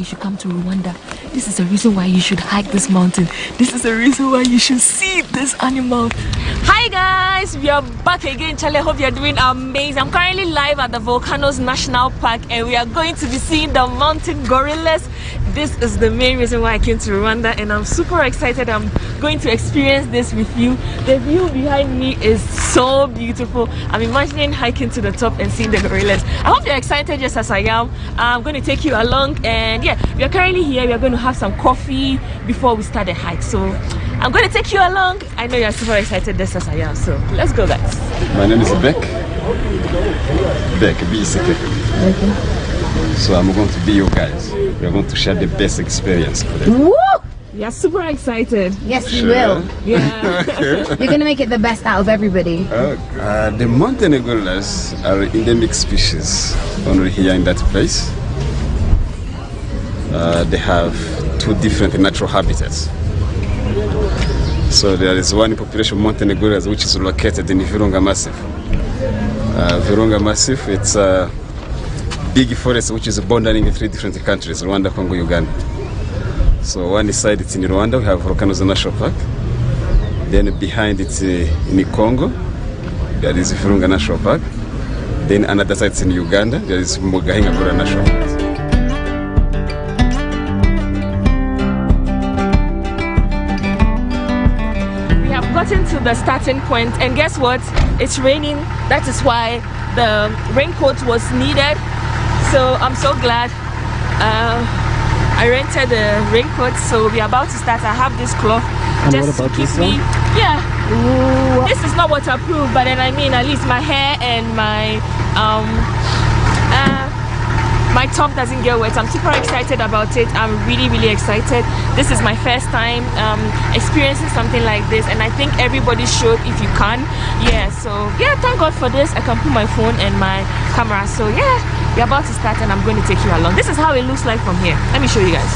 should come to Rwanda. This is the reason why you should hike this mountain. This is the reason why you should see this animal. Hi guys, we are back again. Charlie, I hope you're doing amazing. I'm currently live at the Volcanoes National Park and we are going to be seeing the mountain gorillas. This is the main reason why I came to Rwanda and I'm super excited. I'm going to experience this with you. The view behind me is so beautiful. I'm imagining hiking to the top and seeing the gorillas. I hope you're excited just as I am. I'm going to take you along and yeah, we are currently here. We are going to have some coffee before we start the hike. So I'm going to take you along. I know you're super excited just as I am. So let's go guys. My name is Beck. B-E-C-K. Okay. So I'm going to be your guys. We're going to share the best experience for them. Woo! We are super excited. Yes, we will. Yeah. You're going to make it the best out of everybody. The mountain gorillas are endemic species only here in that place. They have two different natural habitats. So there is one population of mountain gorillas which is located in Virunga Massif. Virunga Massif, it's a big forest which is bordering 3 different countries, Rwanda, Congo, Uganda. So one side it's in Rwanda, we have Volcanoes National Park. Then behind it's in Congo, there is Virunga National Park. Then another side it's in Uganda, there is Mugahinga Gorilla National Park. We have gotten to the starting point and guess what? It's raining. That is why the raincoat was needed. So I'm so glad I rented the raincoat, so we're about to start. I have this cloth just to keep me. Yeah. Ooh. This is not waterproof, but then I mean at least my hair and my top doesn't get wet. I'm super excited about it. I'm really excited. This is my first time experiencing something like this, and I think everybody should if you can. Yeah. So yeah, thank God for this. I can put my phone and my camera. So yeah. We're about to start and I'm going to take you along. This is how it looks like from here. Let me show you guys.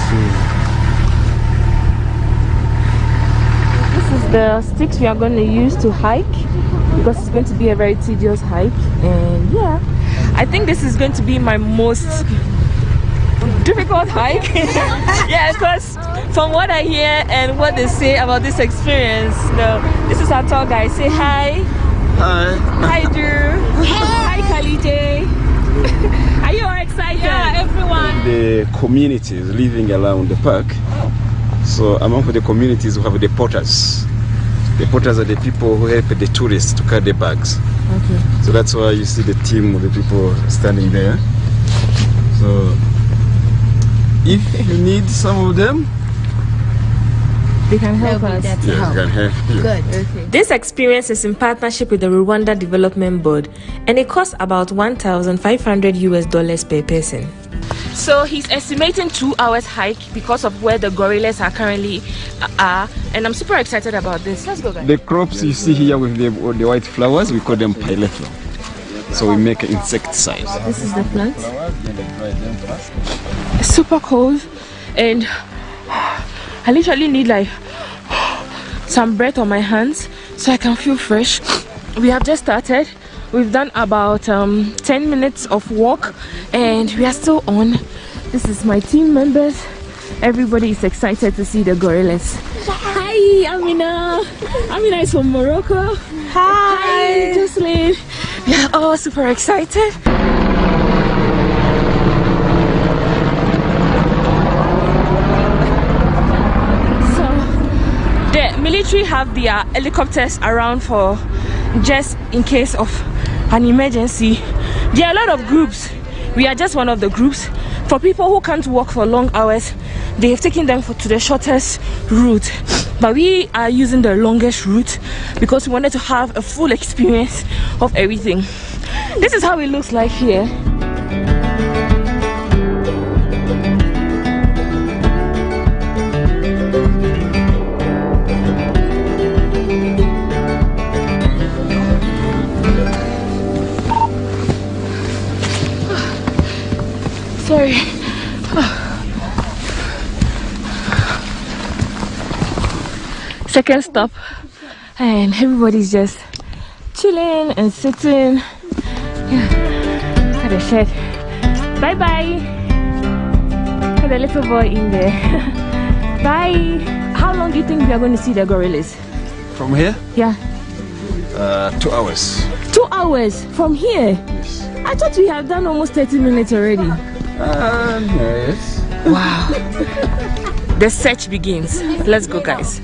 This is the sticks we are going to use to hike because it's going to be a very tedious hike. And yeah, I think this is going to be my most difficult hike. Yeah, because from what I hear and what they say about this experience, this is our tall guy. Say hi. Hi. Hi, Drew. Hi, Kalite. Are you all excited? Yeah, everyone. The communities living around the park. So among the communities we have the porters. The porters are the people who help the tourists to carry the bags. Okay. So that's why you see the team of the people standing there. So if you need some of them, they can help us. Yes, they can help you. Good. Okay. This experience is in partnership with the Rwanda Development Board and it costs about $1,500 per person. So he's estimating 2 hours hike because of where the gorillas are currently and I'm super excited about this. Let's go guys. The crops you see here with the white flowers, we call them pyrethrum. So we make an insecticide. This is the plant. It's super cold and I literally need like some breath on my hands so I can feel fresh. We have just started. We've done about 10 minutes of walk and we are still on. This is my team members. Everybody is excited to see the gorillas. Hi, Amina. Amina is from Morocco. Hi, Jocelyn. We are all super excited. Military have their helicopters around for just in case of an emergency. There are a lot of groups. We are just one of the groups. For people who can't walk for long hours, they have taken them to the shortest route. But we are using the longest route because we wanted to have a full experience of everything. This is how it looks like here. Sorry. Second stop and everybody's just chilling and sitting. Yeah. Had a shed. Bye bye. Had the little boy in there. Bye. How long do you think we are going to see the gorillas? From here? Yeah. 2 hours. 2 hours from here? Yes. I thought we have done almost 30 minutes already. Yes. Wow. The search begins. Let's go, guys.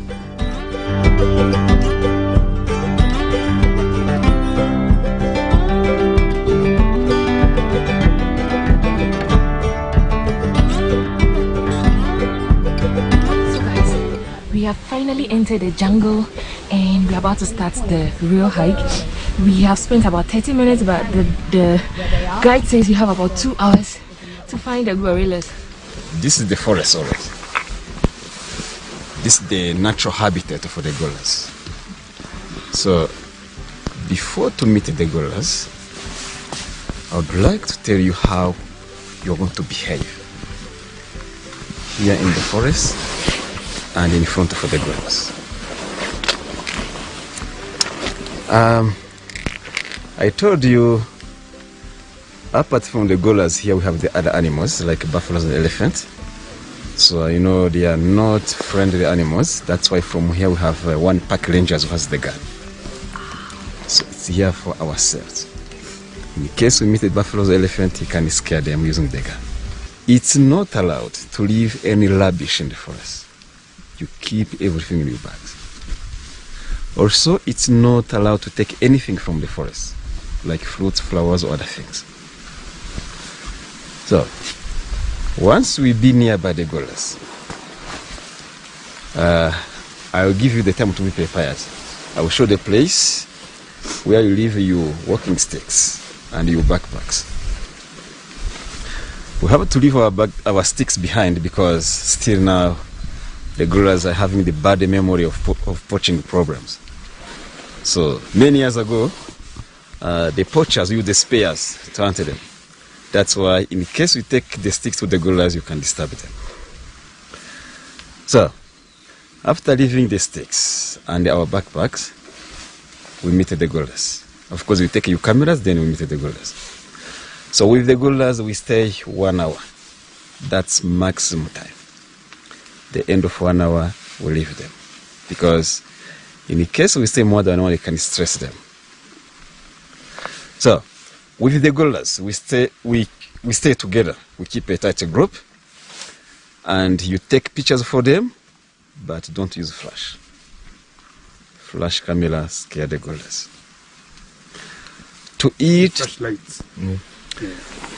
We have finally entered the jungle and we're about to start the real hike. We have spent about 30 minutes, but the guide says we have about 2 hours to find the gorillas. This is the forest already. This is the natural habitat for the gorillas. So, before to meet the gorillas, I would like to tell you how you're going to behave here in the forest and in front of the gorillas. I told you, apart from the gorillas, here we have the other animals like buffaloes and elephants. So you know they are not friendly animals. That's why from here we have one park ranger who has the gun. So it's here for ourselves. In case we meet the buffaloes or elephant, he can scare them using the gun. It's not allowed to leave any rubbish in the forest. You keep everything in your bags. Also, it's not allowed to take anything from the forest, like fruits, flowers, or other things. So, once we be nearby the gorillas, I will give you the time to be prepared. I will show the place where you leave your walking sticks and your backpacks. We have to leave our sticks behind because still now the gorillas are having the bad memory of poaching problems. So many years ago, the poachers used the spears to hunt them. That's why in case we take the sticks to the gorillas, you can disturb them. So, after leaving the sticks and our backpacks, we meet the gorillas. Of course, we take your cameras, then we meet the gorillas. So with the gorillas, we stay 1 hour. That's maximum time. The end of 1 hour, we leave them. Because in case we stay more than 1 hour, it can stress them. So, with the gorillas, we stay together. We keep a tight group. And you take pictures for them, but don't use flash. Flash camera scare the gorillas. To eat, Flashlights.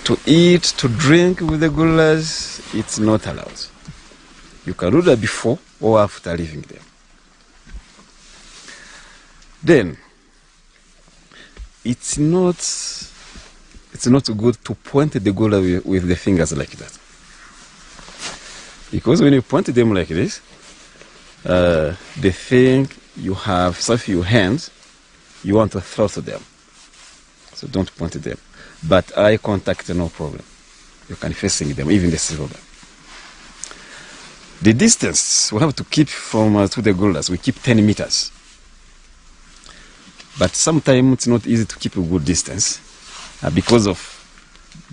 to eat, to drink with the gorillas, it's not allowed. You can do that before or after leaving them. Then, it's not good to point the gorilla with the fingers like that. Because when you point them like this, the thing you have, so if your hands, you want to throw to them. So don't point at them. But eye contact, no problem. You can facing them, even the silverback. The distance we have to keep from to the gorillas, we keep 10 meters. But sometimes it's not easy to keep a good distance because of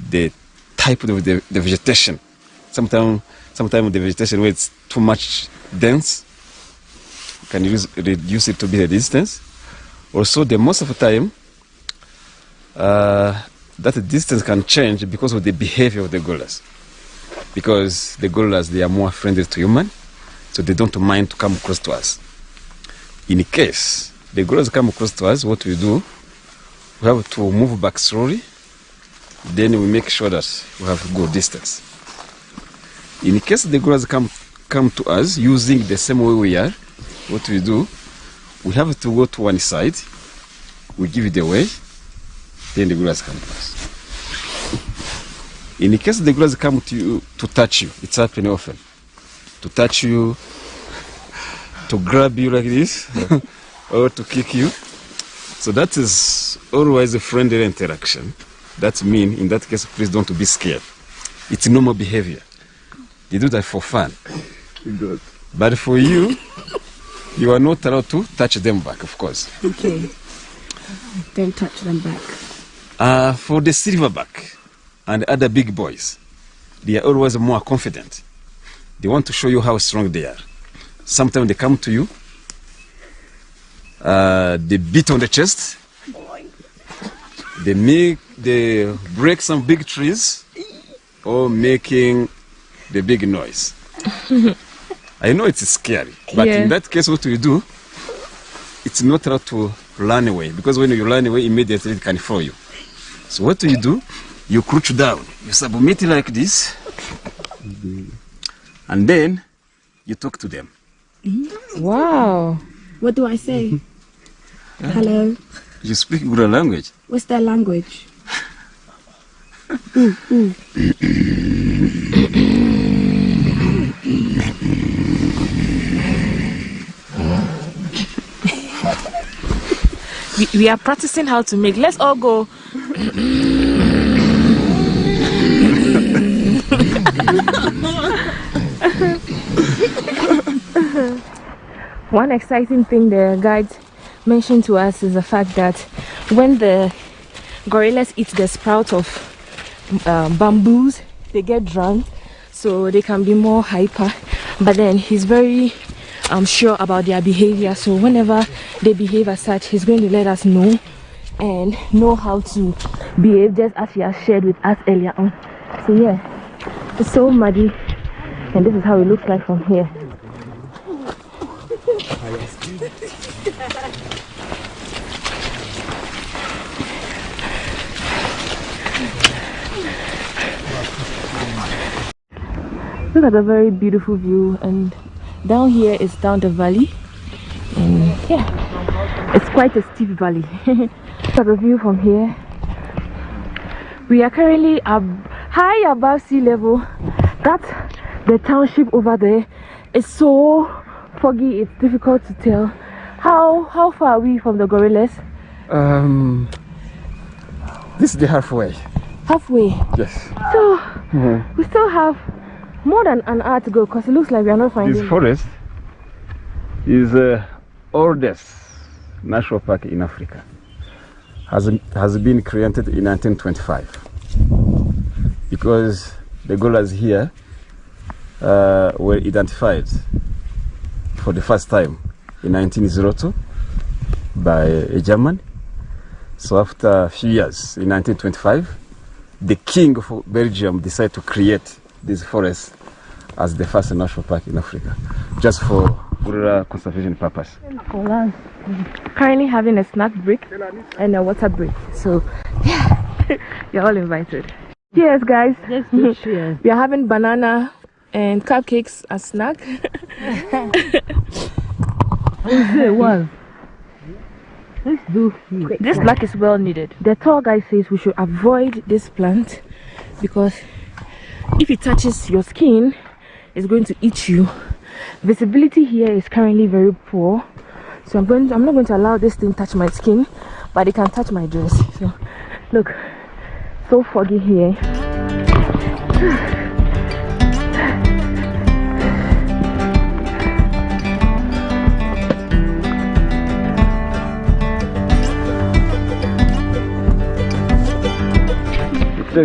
the type of the vegetation. Sometimes the vegetation where it's too much dense, you can reduce it to be the distance. Also, the most of the time, that distance can change because of the behavior of the gorillas. Because the gorillas, they are more friendly to humans, so they don't mind to come close to us. In case the gorillas come close to us, what we do, we have to move back slowly, then we make sure that we have a good distance. In case the gorillas come to us using the same way we are, what we do, we have to go to one side, we give it away, then the gorillas come to us. In case the gorillas come to you to touch you, it's happening often. To touch you, to grab you like this, or to kick you. So that is always a friendly interaction. That means, in that case, please don't be scared. It's normal behavior. They do that for fun. Good. But for you, you are not allowed to touch them back, of course. Okay. Don't touch them back. For the silverback and other big boys, they are always more confident. They want to show you how strong they are. Sometimes they come to you, they beat on the chest, they break some big trees, or making the big noise. I know it's scary, but in that case, what you do, it's not allowed to run away, because when you run away, immediately it can follow you. So what do? You crouch down, you submit like this, and then you talk to them. Wow. What do I say? Hello. You speak good language. What's their language? We are practicing how to make. Let's all go. One exciting thing the guide mentioned to us is the fact that when the gorillas eat the sprout of bamboos, they get drunk, so they can be more hyper. But then he's very sure about their behavior, so whenever they behave as such, he's going to let us know and know how to behave, just as he has shared with us earlier on. So yeah, it's so muddy, and this is how it looks like from here. Look at the very beautiful view, and down here is down the valley, and yeah, it's quite a steep valley. Look at the view from here. We are currently high above sea level. That's the township over there. It's so foggy, it's difficult to tell. How far are we from the gorillas? This is the halfway. Halfway. Yes. So we still have more than an hour to go, because it looks like we are not finding. This forest is the oldest national park in Africa. Has been created in 1925 because the gorillas here were identified for the first time in 1902 by Agyemang. So after a few years, in 1925, the king of Belgium decided to create this forest as the first national park in Africa, just for gorilla conservation purpose. Currently having a snack break and a water break, so yeah, you're all invited. Cheers, guys. Yes, cheers. We are having banana and cupcakes as snack. This snack is well needed. The tour guide says we should avoid this plant because if it touches your skin, it's going to eat you. Visibility here is currently very poor, so I'm not going to allow this thing touch my skin, but it can touch my dress. So look, so foggy here.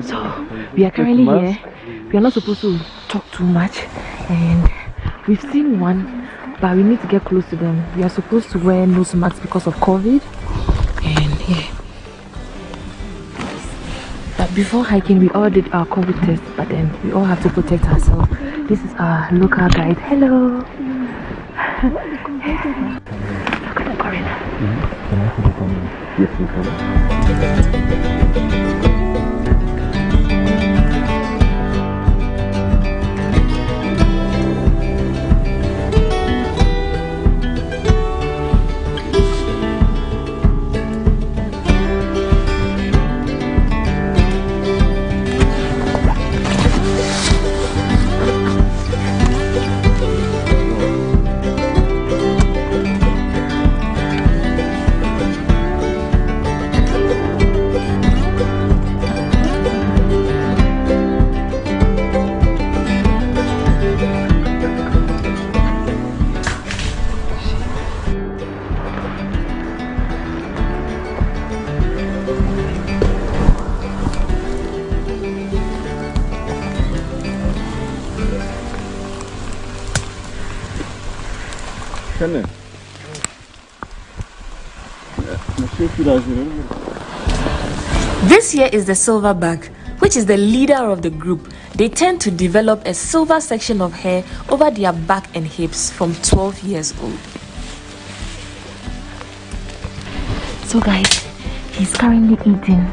So we are currently here. We are not supposed to talk too much, and we've seen one, but we need to get close to them. We are supposed to wear nose masks because of COVID, and yeah. But before hiking, we all did our COVID test, but then we all have to protect ourselves. This is our local guide. Hello. Look at the gorilla. This here is the silverback, which is the leader of the group. They tend to develop a silver section of hair over their back and hips from 12 years old. So guys, he's currently eating.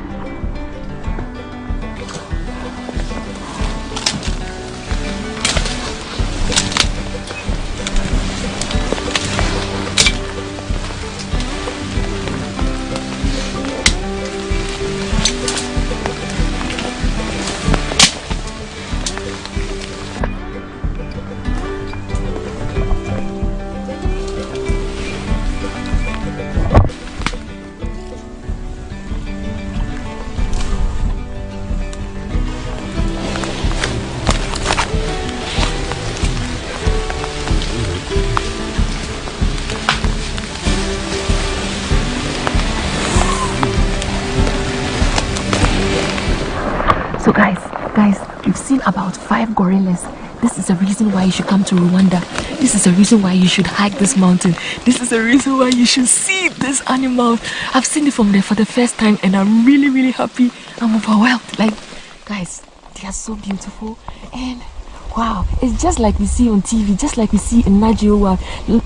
So guys, we've seen about 5 gorillas. This is the reason why you should come to Rwanda. This is the reason why you should hike this mountain. This is the reason why you should see this animal. I've seen it from there for the first time and I'm really, really happy. I'm overwhelmed. Like, guys, they are so beautiful. And wow, it's just like we see on TV, just like we see in Nigeria,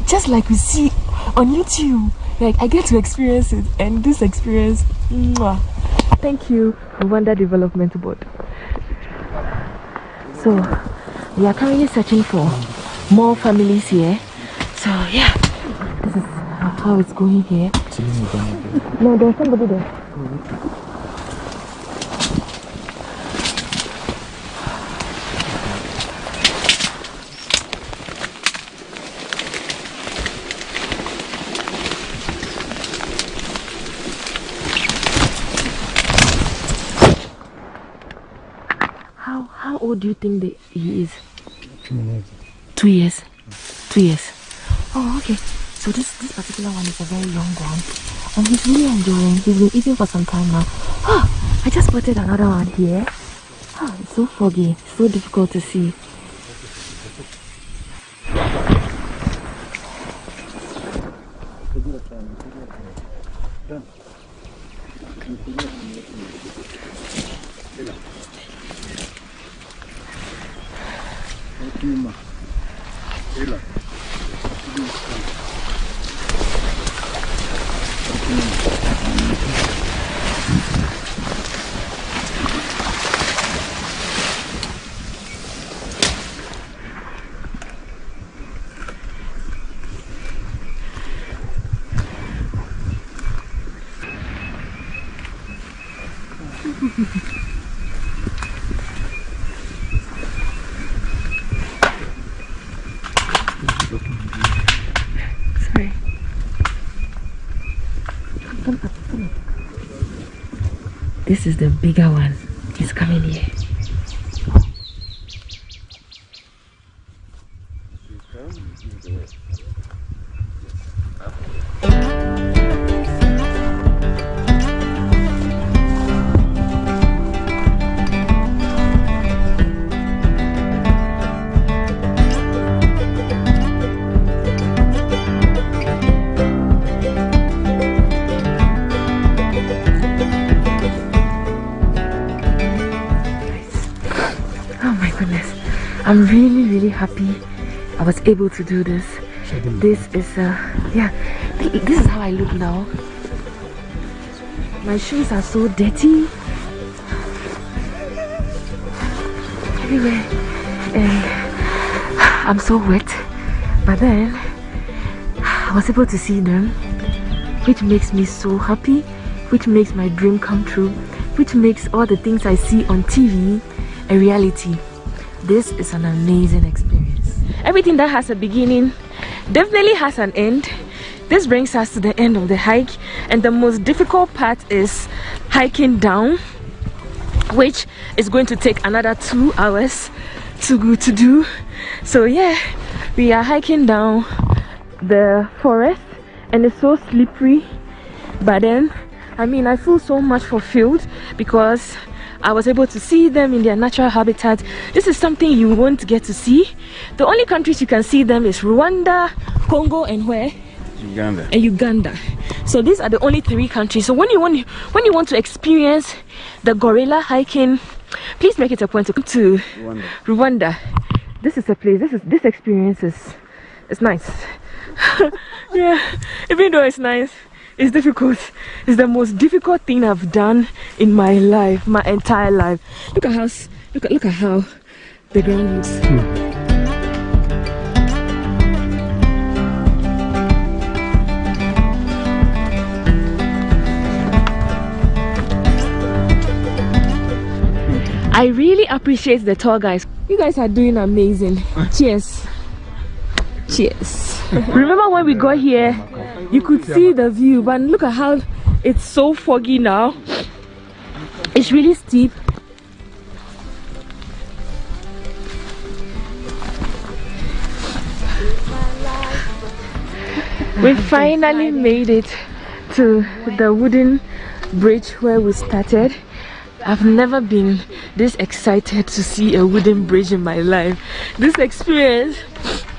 just like we see on YouTube. Like, I get to experience it, and this experience, mwah. Thank you, Rwanda Development Board. So, we are currently searching for more families here. So, yeah, this is how it's going here. No, there's somebody there. How old do you think that he is? 2 years. 2 years. Oh, okay. So this particular one is a very young one, and he's really enjoying. He's been eating for some time now. Oh, I just spotted another one here. Oh, it's so foggy. It's so difficult to see. Sorry. Come up. This is the bigger one. He's coming here. I'm really, really happy I was able to do this. This is yeah, this is how I look now. My shoes are so dirty everywhere and I'm so wet, but then I was able to see them, which makes me so happy, which makes my dream come true, which makes all the things I see on TV a reality. This is an amazing experience. Everything that has a beginning definitely has an end. This brings us to the end of the hike, and the most difficult part is hiking down, which is going to take another 2 hours to do. So yeah, we are hiking down the forest and it's so slippery, but then I feel so much fulfilled because I was able to see them in their natural habitat. This is something you won't get to see. The only countries you can see them is Rwanda, Congo, and where? Uganda. And Uganda. So these are the only 3 countries. So when you want to experience the gorilla hiking, please make it a point to come to Rwanda. This is a place. This experience is nice. Yeah, even though it's nice, it's difficult. It's the most difficult thing I've done in my life, my entire life. Look at how the ground looks. I really appreciate the tour guys. You guys are doing amazing. Cheers. Cheers. Remember when we got here, you could see the view, but look at how it's so foggy now. It's really steep. We finally made it to the wooden bridge where we started. I've never been this excited to see a wooden bridge in my life. This experience,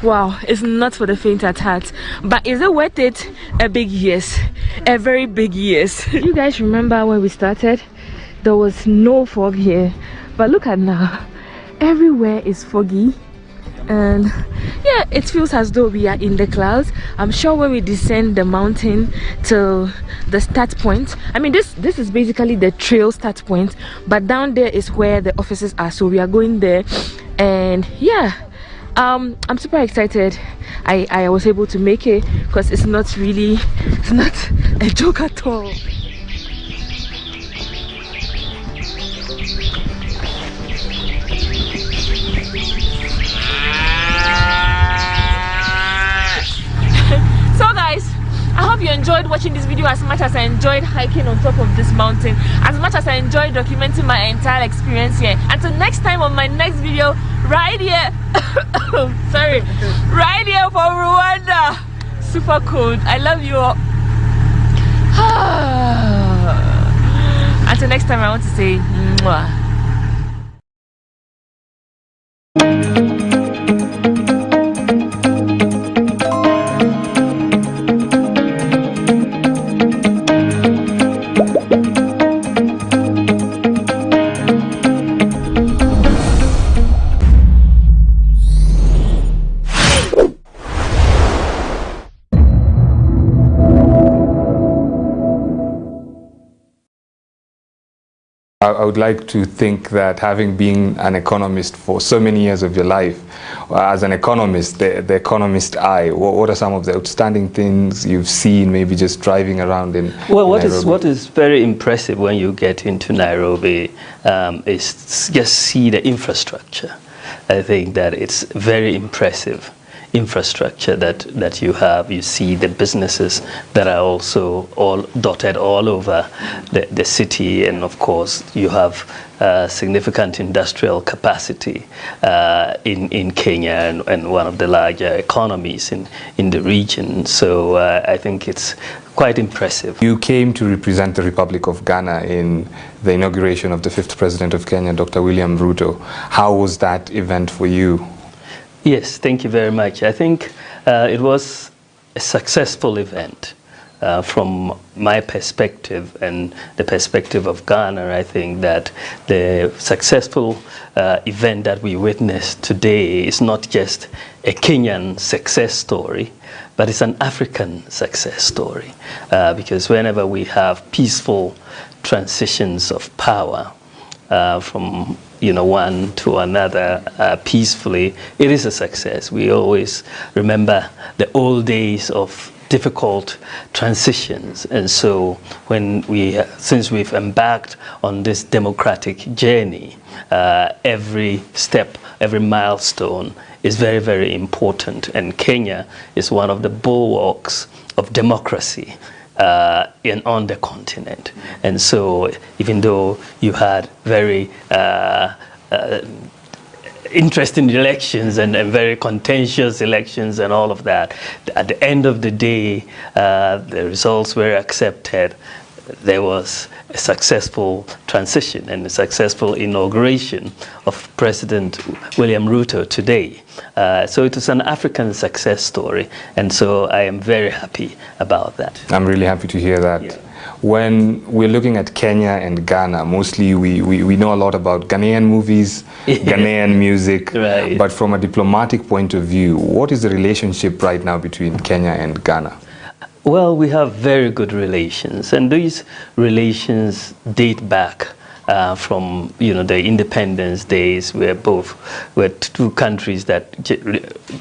wow, is not for the faint at heart. But is it worth it? A big yes. A very big yes. You guys remember when we started? There was no fog here. But look at now. Everywhere is foggy. And yeah, it feels as though we are in the clouds. I'm sure when we descend the mountain to the start point, I mean this is basically the trail start point, but down there is where the offices are, so we are going there. And yeah, I'm super excited I was able to make it, because it's not a joke at all. So guys, I hope you enjoyed watching this video as much as I enjoyed hiking on top of this mountain, as much as I enjoyed documenting my entire experience here. Until next time on my next video, right here sorry, right here for Rwanda. Super cold. I love you all. Until next time, I want to say mwah. I would like to think that, having been an economist for so many years of your life, as an economist, the economist eye, what are some of the outstanding things you've seen, maybe just driving around in Nairobi? What is very impressive when you get into Nairobi is just see the infrastructure. I think that it's very impressive infrastructure that you have. You see the businesses that are also all dotted all over the city, and of course you have significant industrial capacity in Kenya, and one of the larger economies in the region. So I think it's quite impressive. You came to represent the Republic of Ghana in the inauguration of the 5th President of Kenya, Dr. William Ruto. How was that event for you? Yes, thank you very much. I think it was a successful event from my perspective and the perspective of Ghana. I think that the successful event that we witnessed today is not just a Kenyan success story, but it's an African success story, because whenever we have peaceful transitions of power from one to another peacefully, it is a success. We always remember the old days of difficult transitions, and so since we've embarked on this democratic journey, every step, every milestone is very, very important, and Kenya is one of the bulwarks of democracy on the continent. And so even though you had very interesting elections and very contentious elections and all of that, at the end of the day the results were accepted. there was a successful transition and a successful inauguration of President William Ruto today. So it was an African success story, and so I am very happy about that. I'm really happy to hear that. Yeah. When we're looking at Kenya and Ghana, mostly we know a lot about Ghanaian movies, Ghanaian music, right. But from a diplomatic point of view, what is the relationship right now between Kenya and Ghana? Well, we have very good relations, and these relations date back from the independence days. We're two countries that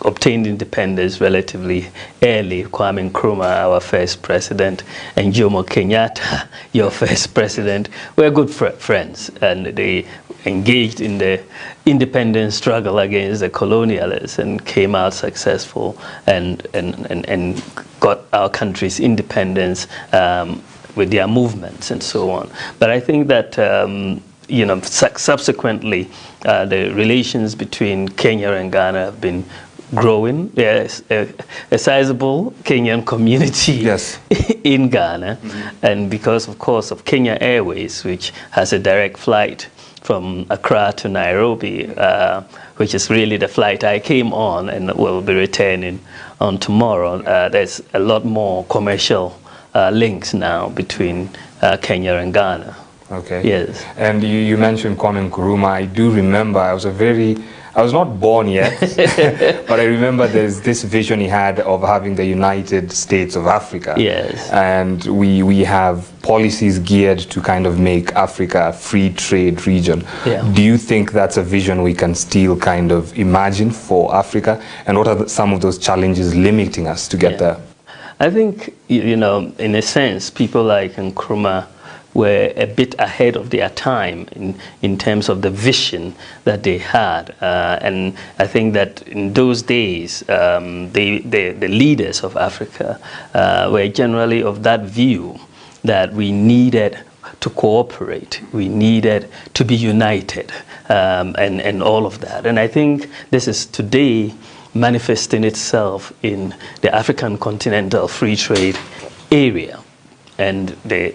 obtained independence relatively early. Kwame Nkrumah, our first president, and Jomo Kenyatta, your first president, were good friends, and they engaged in the independence struggle against the colonialists and came out successful and got our country's independence with their movements and so on. But I think that subsequently the relations between Kenya and Ghana have been growing. There's a sizable Kenyan community yes. in Ghana, and because of course of Kenya Airways, which has a direct flight from Accra to Nairobi, which is really the flight I came on and will be returning on tomorrow. There's a lot more commercial links now between Kenya and Ghana. Okay. Yes. And you mentioned Kwame Nkrumah. I do remember I was not born yet, but I remember there's this vision he had of having the United States of Africa. Yes. And we have policies geared to kind of make Africa a free trade region. Yeah. Do you think that's a vision we can still kind of imagine for Africa? And what are some of those challenges limiting us to get there? I think, in a sense, people like Nkrumah were a bit ahead of their time in terms of the vision that they had. And I think that in those days, the leaders of Africa were generally of that view that we needed to cooperate, we needed to be united, and all of that. And I think this is today manifesting itself in the African Continental Free Trade Area, and the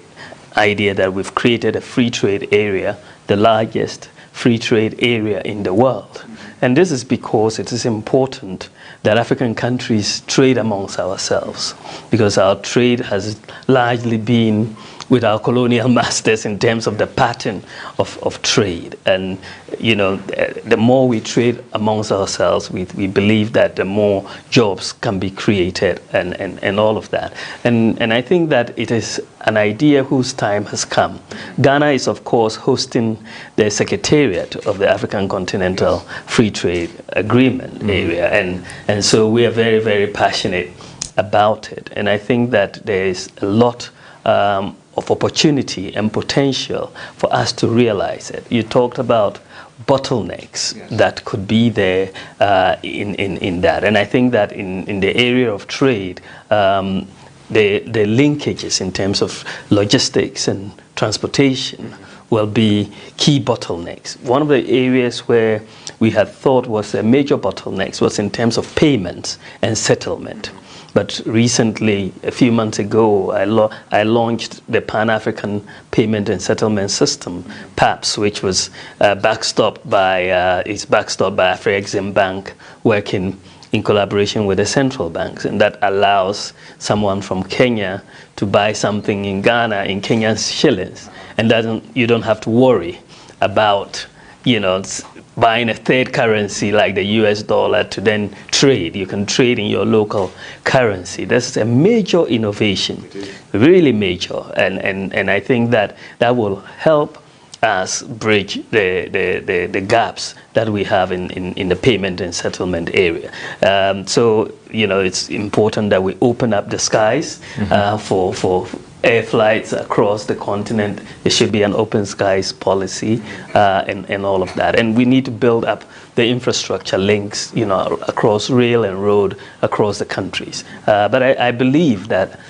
idea that we've created a free trade area, the largest free trade area in the world. And this is because it is important that African countries trade amongst ourselves, because our trade has largely been with our colonial masters in terms of the pattern of trade. And the more we trade amongst ourselves, we believe that the more jobs can be created and all of that. And I think that it is an idea whose time has come. Ghana is, of course, hosting the Secretariat of the African Continental Free Trade Agreement area. And so we are very, very passionate about it. And I think that there is a lot of opportunity and potential for us to realize it. You talked about bottlenecks that could be there in that. And I think that in the area of trade, the linkages in terms of logistics and transportation will be key bottlenecks. One of the areas where we had thought was a major bottleneck was in terms of payments and settlement. But recently, a few months ago, I launched the Pan-African Payment and Settlement System, PAPS, which was backstopped by Agyemang Bank, working in collaboration with the central banks, and that allows someone from Kenya to buy something in Ghana in Kenyan shillings, and you don't have to worry about buying a third currency like the US dollar to then trade. You can trade in your local currency. That's a major innovation, really major, and I think that will help us bridge the gaps that we have in the payment and settlement area. So it's important that we open up the skies for air flights across the continent. There should be an open skies policy and all of that. And we need to build up the infrastructure links, across rail and road across the countries. But I believe that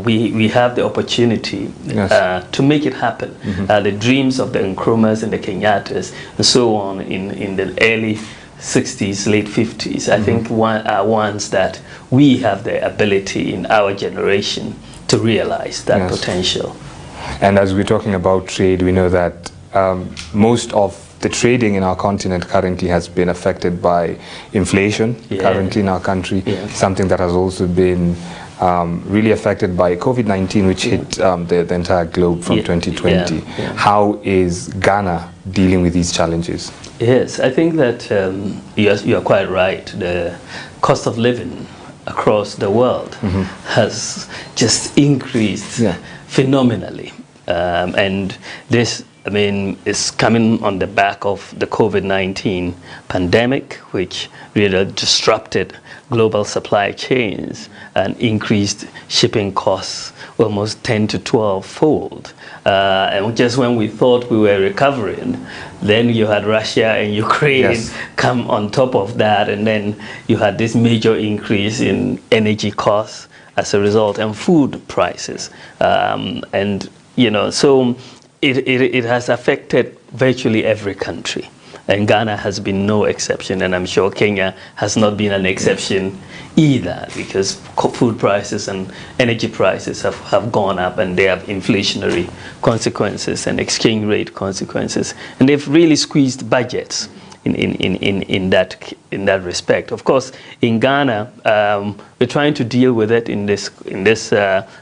we have the opportunity to make it happen. The dreams of the Nkrumahs and the Kenyattas and so on in the early 60s, late 50s, I think are ones that we have the ability in our generation to realize that potential. And as we're talking about trade, we know that most of the trading in our continent currently has been affected by inflation currently in our country, something that has also been really affected by COVID-19, which hit the entire globe from 2020. How is Ghana dealing with these challenges? Yes, I think that you are quite right. The cost of living across the world has just increased phenomenally. And this, I mean, is coming on the back of the COVID-19 pandemic, which really disrupted global supply chains and increased shipping costs almost 10 to 12-fold. And just when we thought we were recovering, then you had Russia and Ukraine come on top of that, and then you had this major increase in energy costs as a result, and food prices. And, you know, so it has affected virtually every country. And Ghana has been no exception, and I'm sure Kenya has not been an exception either, because food prices and energy prices have gone up, and they have inflationary consequences and exchange rate consequences, and they've really squeezed budgets in that respect. Of course, in Ghana, we're trying to deal with it in this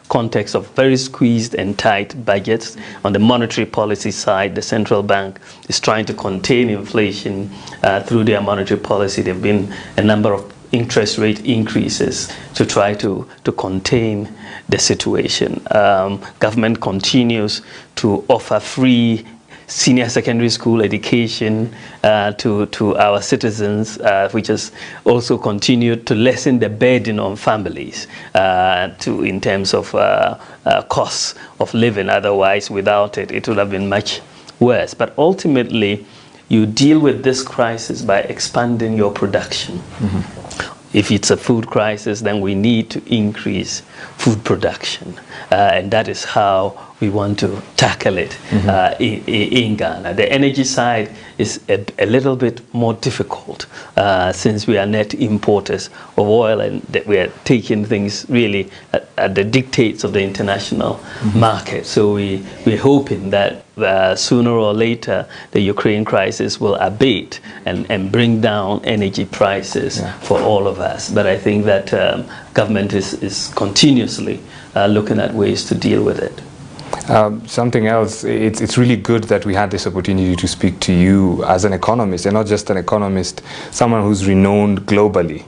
context of very squeezed and tight budgets. On the monetary policy side, the central bank is trying to contain inflation through their monetary policy. There have been a number of interest rate increases to try to contain the situation. Government continues to offer free senior secondary school education to our citizens, which has also continued to lessen the burden on families in terms of costs of living. Otherwise, without it, it would have been much worse. But ultimately, you deal with this crisis by expanding your production. If it's a food crisis, then we need to increase food production. And that is how we want to tackle it in Ghana. The energy side is a little bit more difficult since we are net importers of oil, and that we are taking things really at the dictates of the international market. So we're hoping that sooner or later the Ukraine crisis will abate and bring down energy prices for all of us. But I think that government is continuously looking at ways to deal with it. Something else, it's really good that we had this opportunity to speak to you as an economist, and not just an economist, someone who's renowned globally.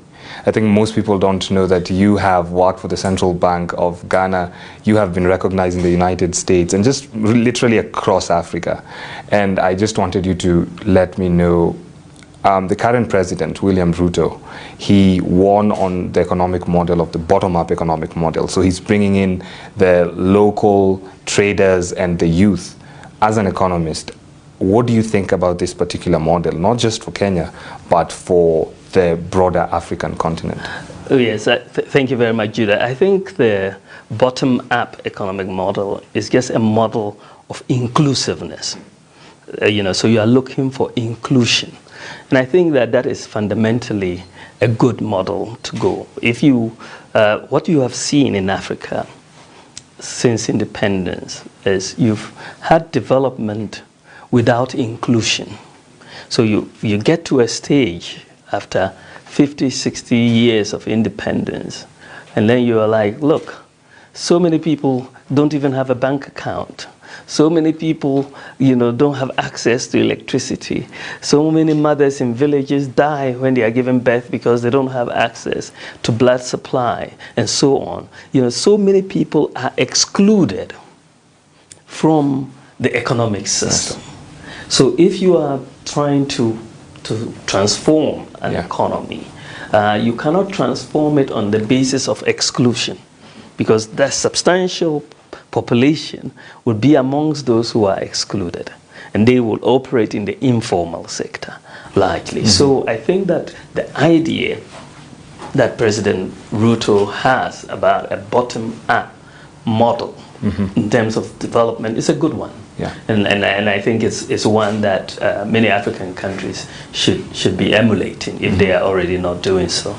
I think most people don't know that you have worked for the Central Bank of Ghana, you have been recognized in the United States, and just literally across Africa. And I just wanted you to let me know, the current president, William Ruto, he won on the economic model of the bottom-up economic model. So he's bringing in the local traders and the youth. As an economist, what do you think about this particular model, not just for Kenya, but for the broader African continent? Oh, yes, thank you very much, Judah. I think the bottom-up economic model is just a model of inclusiveness. So you are looking for inclusion. And I think that is fundamentally a good model to go. If you, what you have seen in Africa since independence is you've had development without inclusion. So you get to a stage after 50, 60 years of independence, and then you are like, look, so many people don't even have a bank account. So many people, don't have access to electricity. So many mothers in villages die when they are giving birth because they don't have access to blood supply, and so on. So many people are excluded from the economic system. So if you are trying to transform an economy, you cannot transform it on the basis of exclusion, because that substantial population would be amongst those who are excluded, and they will operate in the informal sector largely. So I think that the idea that President Ruto has about a bottom-up model in terms of development is a good one. And I think it's one that many African countries should be emulating if they are already not doing so.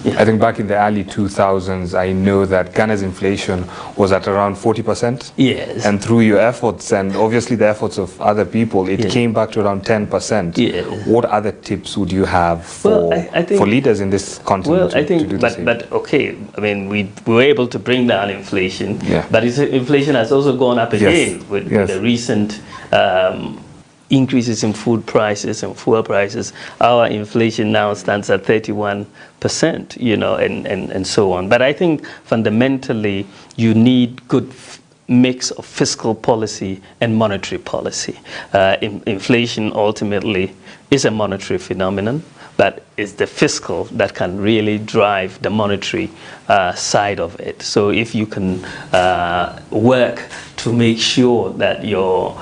Yeah. I think back in the early 2000s, I know that Ghana's inflation was at around 40%. Yes. And through your efforts and obviously the efforts of other people, it came back to around 10%. Yes. What other tips would you have for, I think, for leaders in this continent to do the same? But okay, I mean, we were able to bring down inflation, but inflation has also gone up again with the recent increases in food prices and fuel prices. Our inflation now stands at 31%, you know, and so on. But I think fundamentally you need good mix of fiscal policy and monetary policy. Inflation ultimately is a monetary phenomenon, but it's the fiscal that can really drive the monetary side of it. So if you can work to make sure that your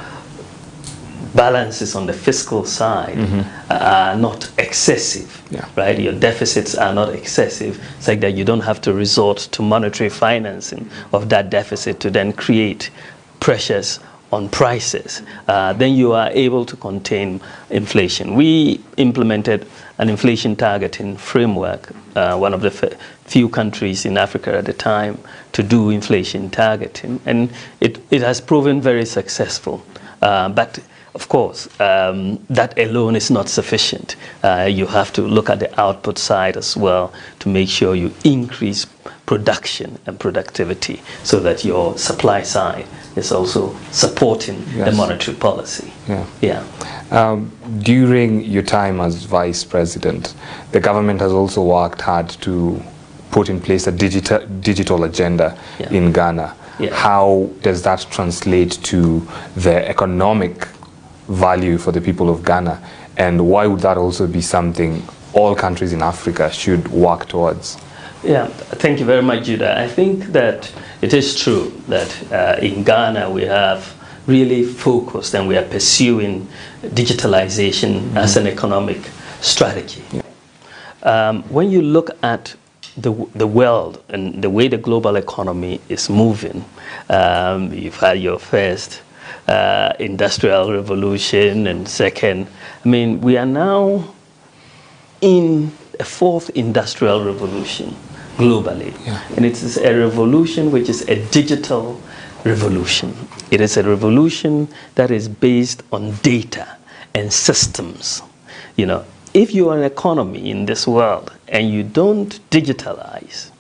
balances on the fiscal side are not excessive, right? Your deficits are not excessive. It's like that you don't have to resort to monetary financing of that deficit to then create pressures on prices. Then you are able to contain inflation. We implemented an inflation targeting framework, one of the few countries in Africa at the time to do inflation targeting, and it has proven very successful. But of course, that alone is not sufficient. You have to look at the output side as well to make sure you increase production and productivity so that your supply side is also supporting the monetary policy. During your time as Vice President, the government has also worked hard to put in place a digital agenda in Ghana. How does that translate to the economic value for the people of Ghana, and why would that also be something all countries in Africa should work towards? Yeah, thank you very much, Judah. I think that it is true that in Ghana we have really focused and we are pursuing digitalization as an economic strategy. When you look at the world and the way the global economy is moving, you've had your first industrial revolution and second. I mean, we are now in a fourth industrial revolution globally. And it is a revolution which is a digital revolution. It is a revolution that is based on data and systems. You know, if you are an economy in this world and you don't digitalize,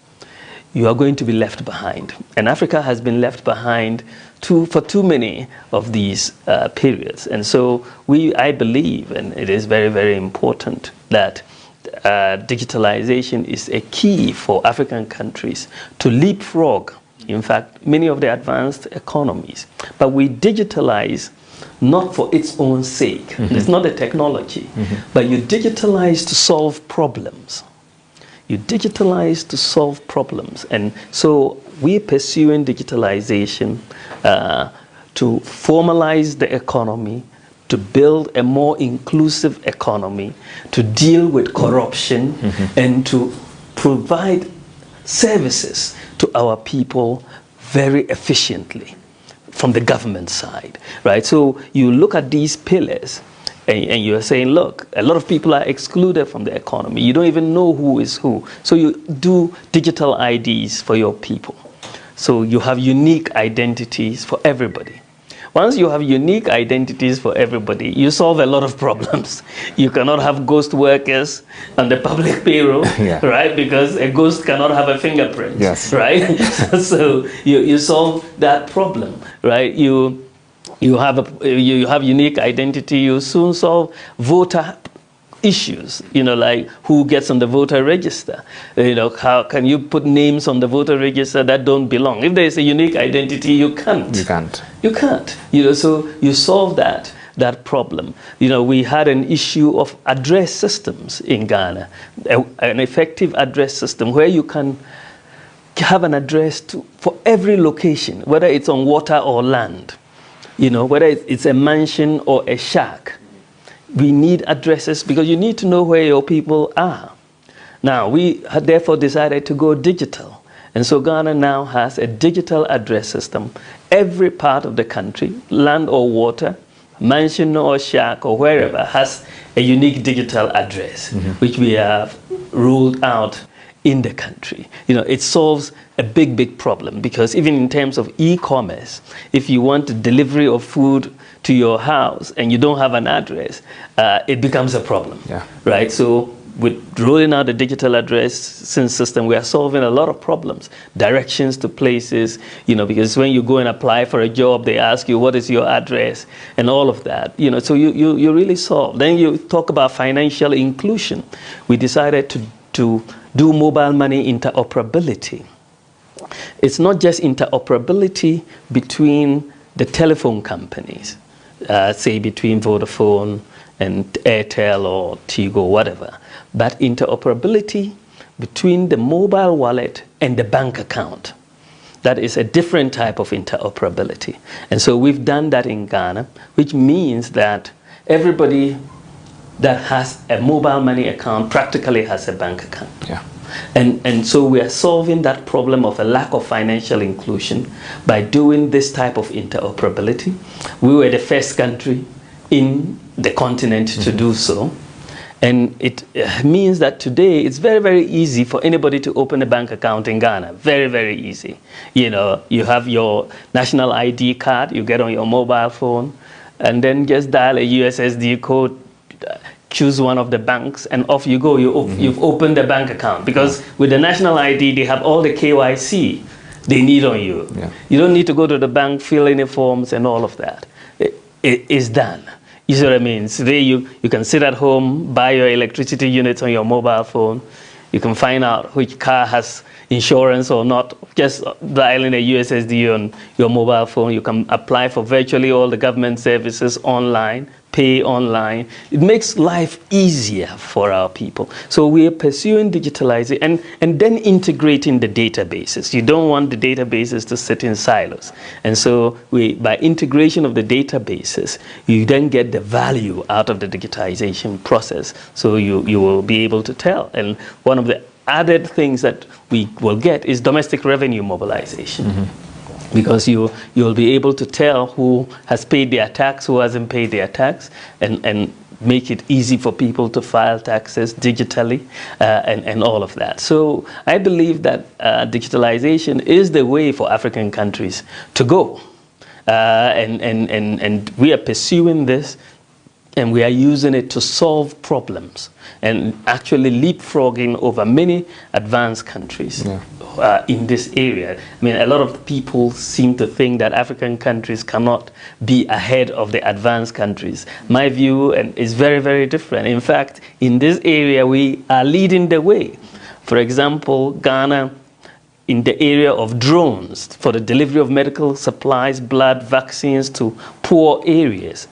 you are going to be left behind. And Africa has been left behind for too many of these periods. And so I believe, and it is very, very important, that digitalization is a key for African countries to leapfrog, in fact, many of the advanced economies. But we digitalize not for its own sake. It's not the technology, but you digitalize to solve problems. You digitalize to solve problems. And so we're pursuing digitalization to formalize the economy, to build a more inclusive economy, to deal with corruption, and to provide services to our people very efficiently from the government side, right? So you look at these pillars and you're saying, look, a lot of people are excluded from the economy. You don't even know who is who. So you do digital IDs for your people. So you have unique identities for everybody. Once you have unique identities for everybody, you solve a lot of problems. You cannot have ghost workers on the public payroll, right? Because a ghost cannot have a fingerprint, right? So you solve that problem, right? You have unique identity. You soon solve voter issues, you know, like who gets on the voter register. You know, how can you put names on the voter register that don't belong? If there is a unique identity, you can't. You can't. You can't. You know, so you solve that problem. You know, we had an issue of address systems in Ghana, an effective address system where you can have an address for every location, whether it's on water or land, you know, whether it's a mansion or a shack. We need addresses because you need to know where your people are. Now, we have therefore decided to go digital. And so Ghana now has a digital address system. Every part of the country, land or water, mansion or shack or wherever, has a unique digital address, which we have rolled out in the country. You know, it solves a big problem, because even in terms of e-commerce, if you want a delivery of food to your house and you don't have an address, it becomes a problem, right? So with rolling out the digital address system, we are solving a lot of problems. Directions to places, you know, because when you go and apply for a job, they ask you, what is your address, and all of that, you know, so you really solve. Then you talk about financial inclusion. We decided to do mobile money interoperability. It's not just interoperability between the telephone companies, say between Vodafone and Airtel or Tigo, whatever, but interoperability between the mobile wallet and the bank account. That is a different type of interoperability. And so we've done that in Ghana, which means that everybody that has a mobile money account practically has a bank account. Yeah. And so we are solving that problem of a lack of financial inclusion by doing this type of interoperability. We were the first country in the continent to do so. And it means that today it's very easy for anybody to open a bank account in Ghana. Very easy. You know, you have your national ID card, you get on your mobile phone, and then just dial a USSD code, choose one of the banks, and off you go. You've opened a bank account, because with the national ID, they have all the KYC they need on you. Yeah. You don't need to go to the bank, fill any forms and all of that. It is done. You see what I mean? Today you can sit at home, buy your electricity units on your mobile phone. You can find out which car has insurance or not, just dialing a USSD on your mobile phone. You can apply for virtually all the government services online, pay online. It makes life easier for our people. So we are pursuing digitalizing and then integrating the databases. You don't want the databases to sit in silos. And so by integration of the databases, you then get the value out of the digitization process. So you will be able to tell. And one of the added things that we will get is domestic revenue mobilization. Because you'll be able to tell who has paid their tax, who hasn't paid their tax, and make it easy for people to file taxes digitally, and all of that. So I believe that digitalization is the way for African countries to go. And we are pursuing this, and we are using it to solve problems and actually leapfrogging over many advanced countries. In this area. I mean, a lot of people seem to think that African countries cannot be ahead of the advanced countries. My view is very different. In fact, in this area, we are leading the way. For example, Ghana, in the area of drones for the delivery of medical supplies, blood, vaccines to poor areas.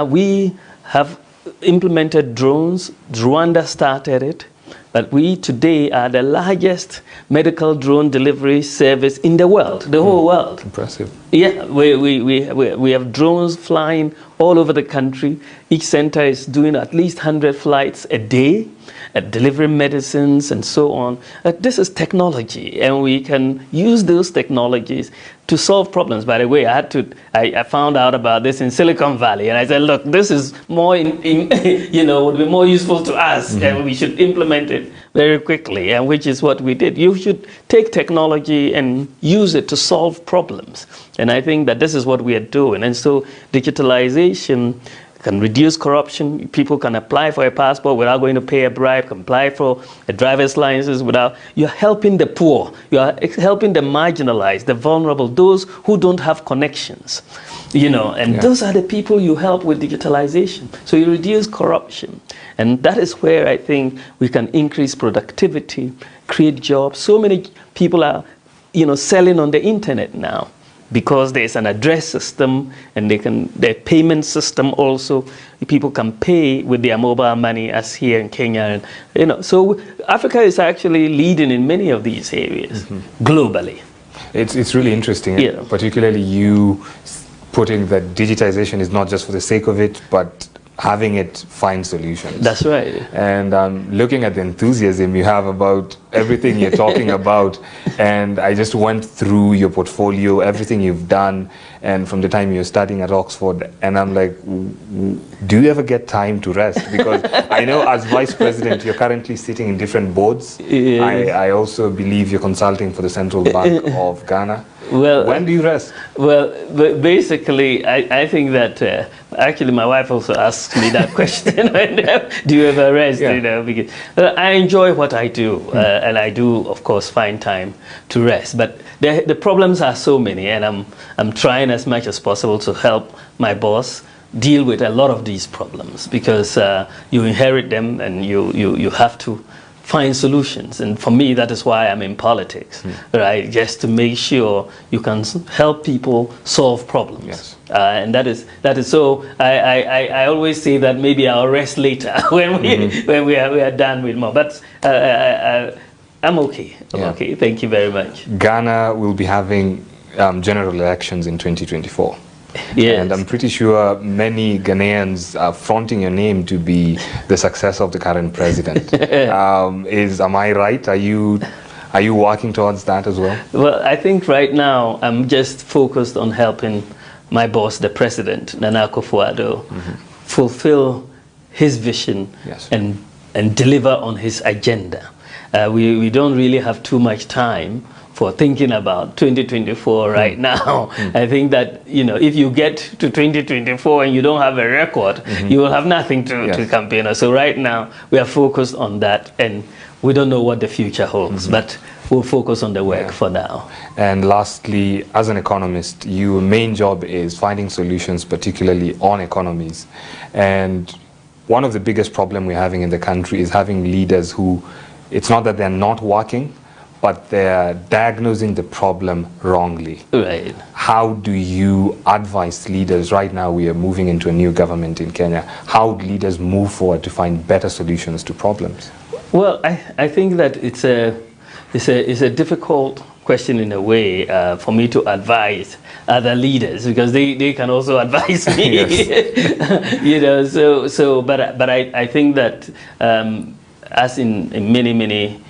We have implemented drones. Rwanda started it. But we today are the largest medical drone delivery service in the world, the whole world. Impressive. Yeah, we have drones flying all over the country. Each center is doing at least 100 flights a day, delivering medicines and so on. This is technology, and we can use those technologies to solve problems. By the way, I found out about this in Silicon Valley, and I said, look, this is more, would be more useful to us, and we should implement it very quickly, and which is what we did. You should take technology and use it to solve problems. And I think that this is what we are doing. And so digitalization can reduce corruption. People can apply for a passport without going to pay a bribe, can apply for a driver's license without. You're helping the poor. You're helping the marginalized, the vulnerable, those who don't have connections. And those are the people you help with digitalization. So you reduce corruption. And that is where I think we can increase productivity, create jobs. So many people are, selling on the internet now, because there's an address system and their payment system also. People can pay with their mobile money, as here in Kenya. And, so Africa is actually leading in many of these areas globally. It's really interesting, particularly you putting that digitization is not just for the sake of it, but having it find solutions. That's right. And looking at the enthusiasm you have about everything you're talking about, and I just went through your portfolio, everything you've done, and from the time you're studying at Oxford, and I'm like, do you ever get time to rest? Because I know as Vice President, you're currently sitting in different boards. I also believe you're consulting for the Central Bank of Ghana. Well, when do you rest? Well, basically, I think that actually my wife also asks me that question. Do you ever rest? Yeah. You know, because I enjoy what I do, and I do, of course, find time to rest. But the problems are so many, and I'm trying as much as possible to help my boss deal with a lot of these problems, because you inherit them, and you have to find solutions. And for me, that is why I'm in politics, right? Just to make sure you can help people solve problems. Yes. And that is so. I always say that maybe I'll rest later when we are done with more. But I'm okay. I'm okay. Thank you very much. Ghana will be having general elections in 2024. Yes. And I'm pretty sure many Ghanaians are fronting your name to be the successor of the current president. Am I right? Are you working towards that as well? Well, I think right now I'm just focused on helping my boss, the president, Nana Akufo-Addo, fulfill his vision and deliver on his agenda. We don't really have too much time for thinking about 2024 right now. I think that, you know, if you get to 2024 and you don't have a record, you will have nothing to campaign on. So right now we are focused on that, and we don't know what the future holds, but we'll focus on the work for now. And lastly, as an economist, your main job is finding solutions, particularly on economies. And one of the biggest problems we're having in the country is having leaders who, it's not that they're not working, but they're diagnosing the problem wrongly. Right. How do you advise leaders? Right now we are moving into a new government in Kenya. How do leaders move forward to find better solutions to problems? Well, I think that it's a difficult question in a way for me to advise other leaders, because they can also advise me. You know, but I think that as in many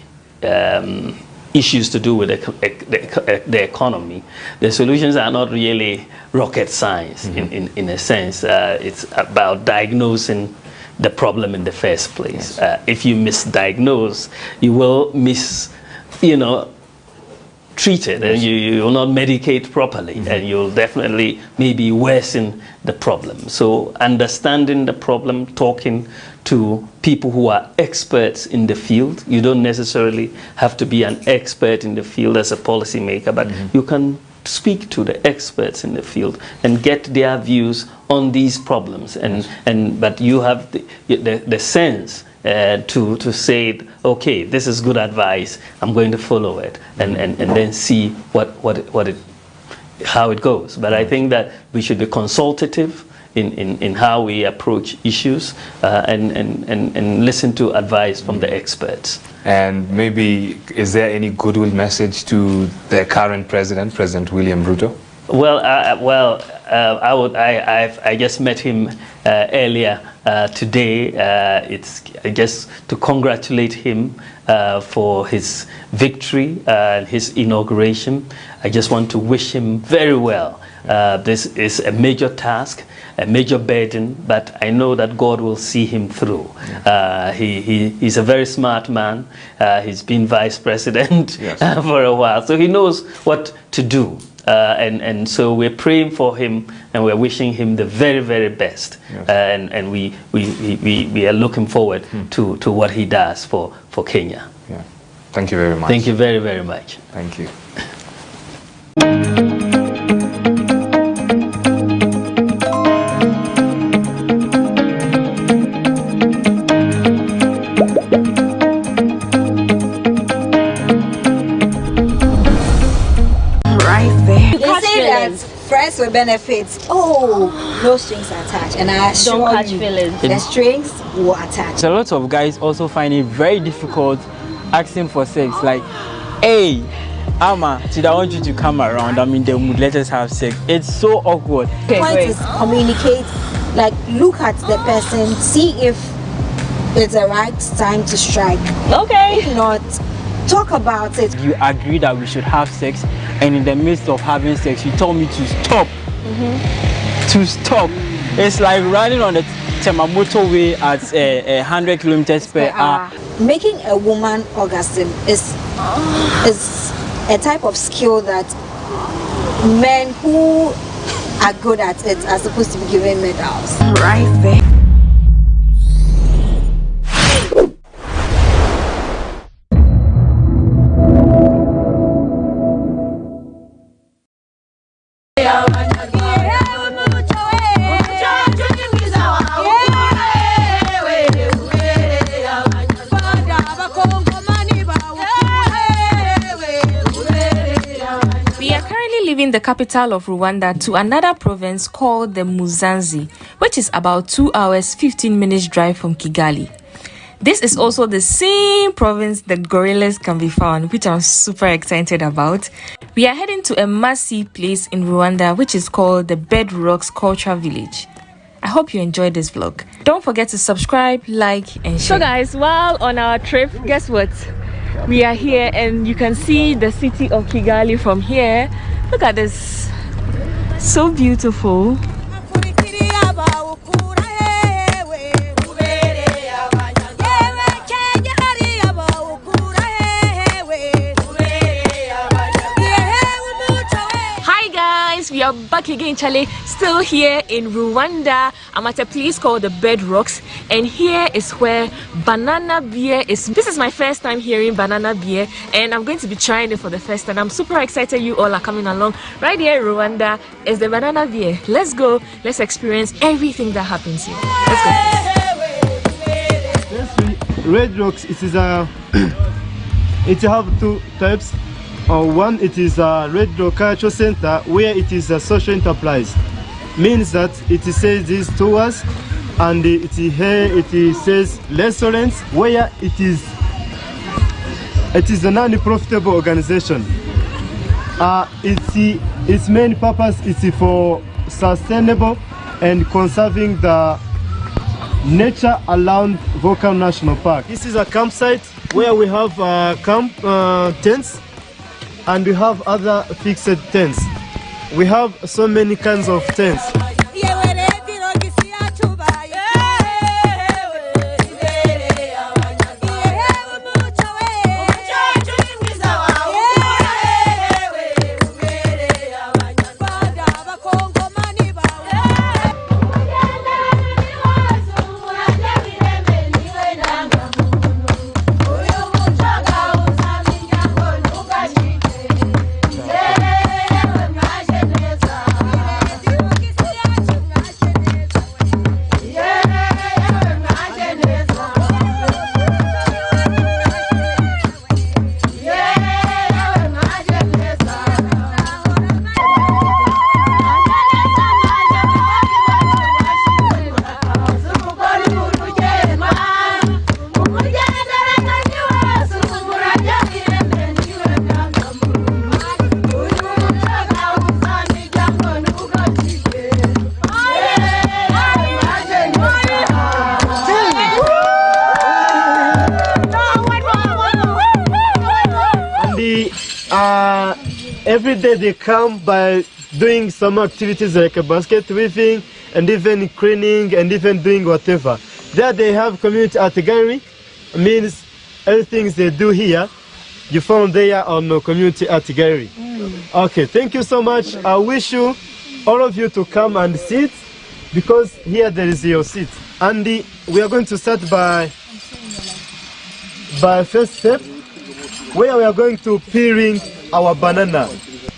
issues to do with the economy, the solutions are not really rocket science in a sense. It's about diagnosing the problem in the first place. If you misdiagnose, you will treat it, and you will not medicate properly, and you'll definitely maybe worsen the problem. So understanding the problem, talking to people who are experts in the field. You don't necessarily have to be an expert in the field as a policymaker, but you can speak to the experts in the field and get their views on these problems. But you have the sense to say, okay, this is good advice, I'm going to follow it, and then see how it goes. But I think that we should be consultative in how we approach issues, and listen to advice from the experts. And maybe, is there any goodwill message to the current president, President William Ruto? Well, I just met him earlier today. It's just to congratulate him for his victory and his inauguration. I just want to wish him very well. This is a major task, a major burden, but I know that God will see him through. He's a very smart man. He's been vice president for a while, so he knows what to do. And so we're praying for him, and we're wishing him the very, very best. And we are looking forward to what he does for Kenya. Yeah. Thank you very much. Thank you very, very much. Thank you. Friends with benefits. Oh, no strings attached. And I assure you, the strings will attach. A lot of guys also find it very difficult asking for sex. Like, hey, Ama, today I want you to come around. I'm in the mood. Let us have sex. It's so awkward. The point is communicate like look at the person, see if it's the right time to strike. Okay. If not, talk about it. You agree that we should have sex, and in the midst of having sex, you told me to stop. To stop. It's like running on the Temamoto way at 100 kilometers per hour. Making a woman orgasm is a type of skill that men who are good at it are supposed to be given medals. Right there. The capital of Rwanda to another province called the Muzanzi, which is about 2 hours 15 minutes drive from Kigali. This is also the same province that gorillas can be found, which I'm super excited about. We are heading to a massive place in Rwanda which is called the Bedrocks Cultural Village. I hope you enjoyed this vlog. Don't forget to subscribe, like and share. So guys, while on our trip, guess what? We are here and you can see the city of Kigali from here. Look at this, so beautiful. We are back again, Charlie, still here in Rwanda. I'm at a place called the Bedrocks, and here is where banana beer is. This is my first time hearing banana beer, and I'm going to be trying it for the first time. I'm super excited you all are coming along. Right here in Rwanda is the banana beer. Let's go, let's experience everything that happens here. Let's go. Red Rocks, it is a it have two types. One, it is a Red Rock Cultural Center, where it is a social enterprise. Means that it says these tours, and it says restaurants, where it is a non-profitable organization. Its main purpose is for sustainable and conserving the nature around Volcano National Park. This is a campsite where we have camp tents, and we have other fixed tents. We have so many kinds of tents. Every day they come by doing some activities like a basket weaving and even cleaning and even doing whatever. There they have community art gallery. Means everything they do here, you found there on the community art gallery. Okay, thank you so much. I wish you, all of you, to come and sit, because here there is your seat. And we are going to start by first step, where we are going to peeling our banana.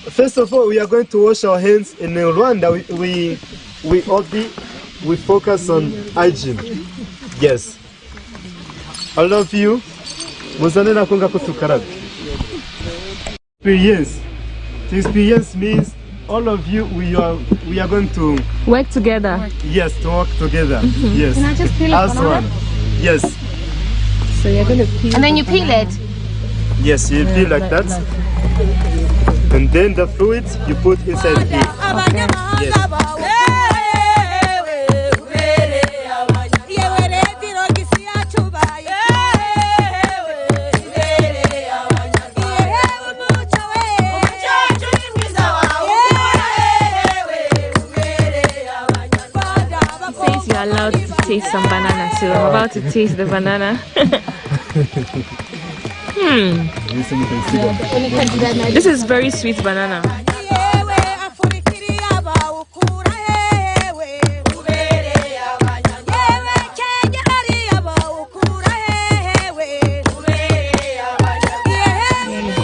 First of all, we are going to wash our hands. In Rwanda, we focus on hygiene. Yes. All of you, experience. Experience means all of you, we are going to work together. Yes, to work together. Yes. Can I just peel it? As one. Yes. So you're going to peel. And then you peel it. Yes, you peel like that. And then the fluid you put inside here. Okay. Yes. taste some banana, so I'm about to taste the banana. This is very sweet banana.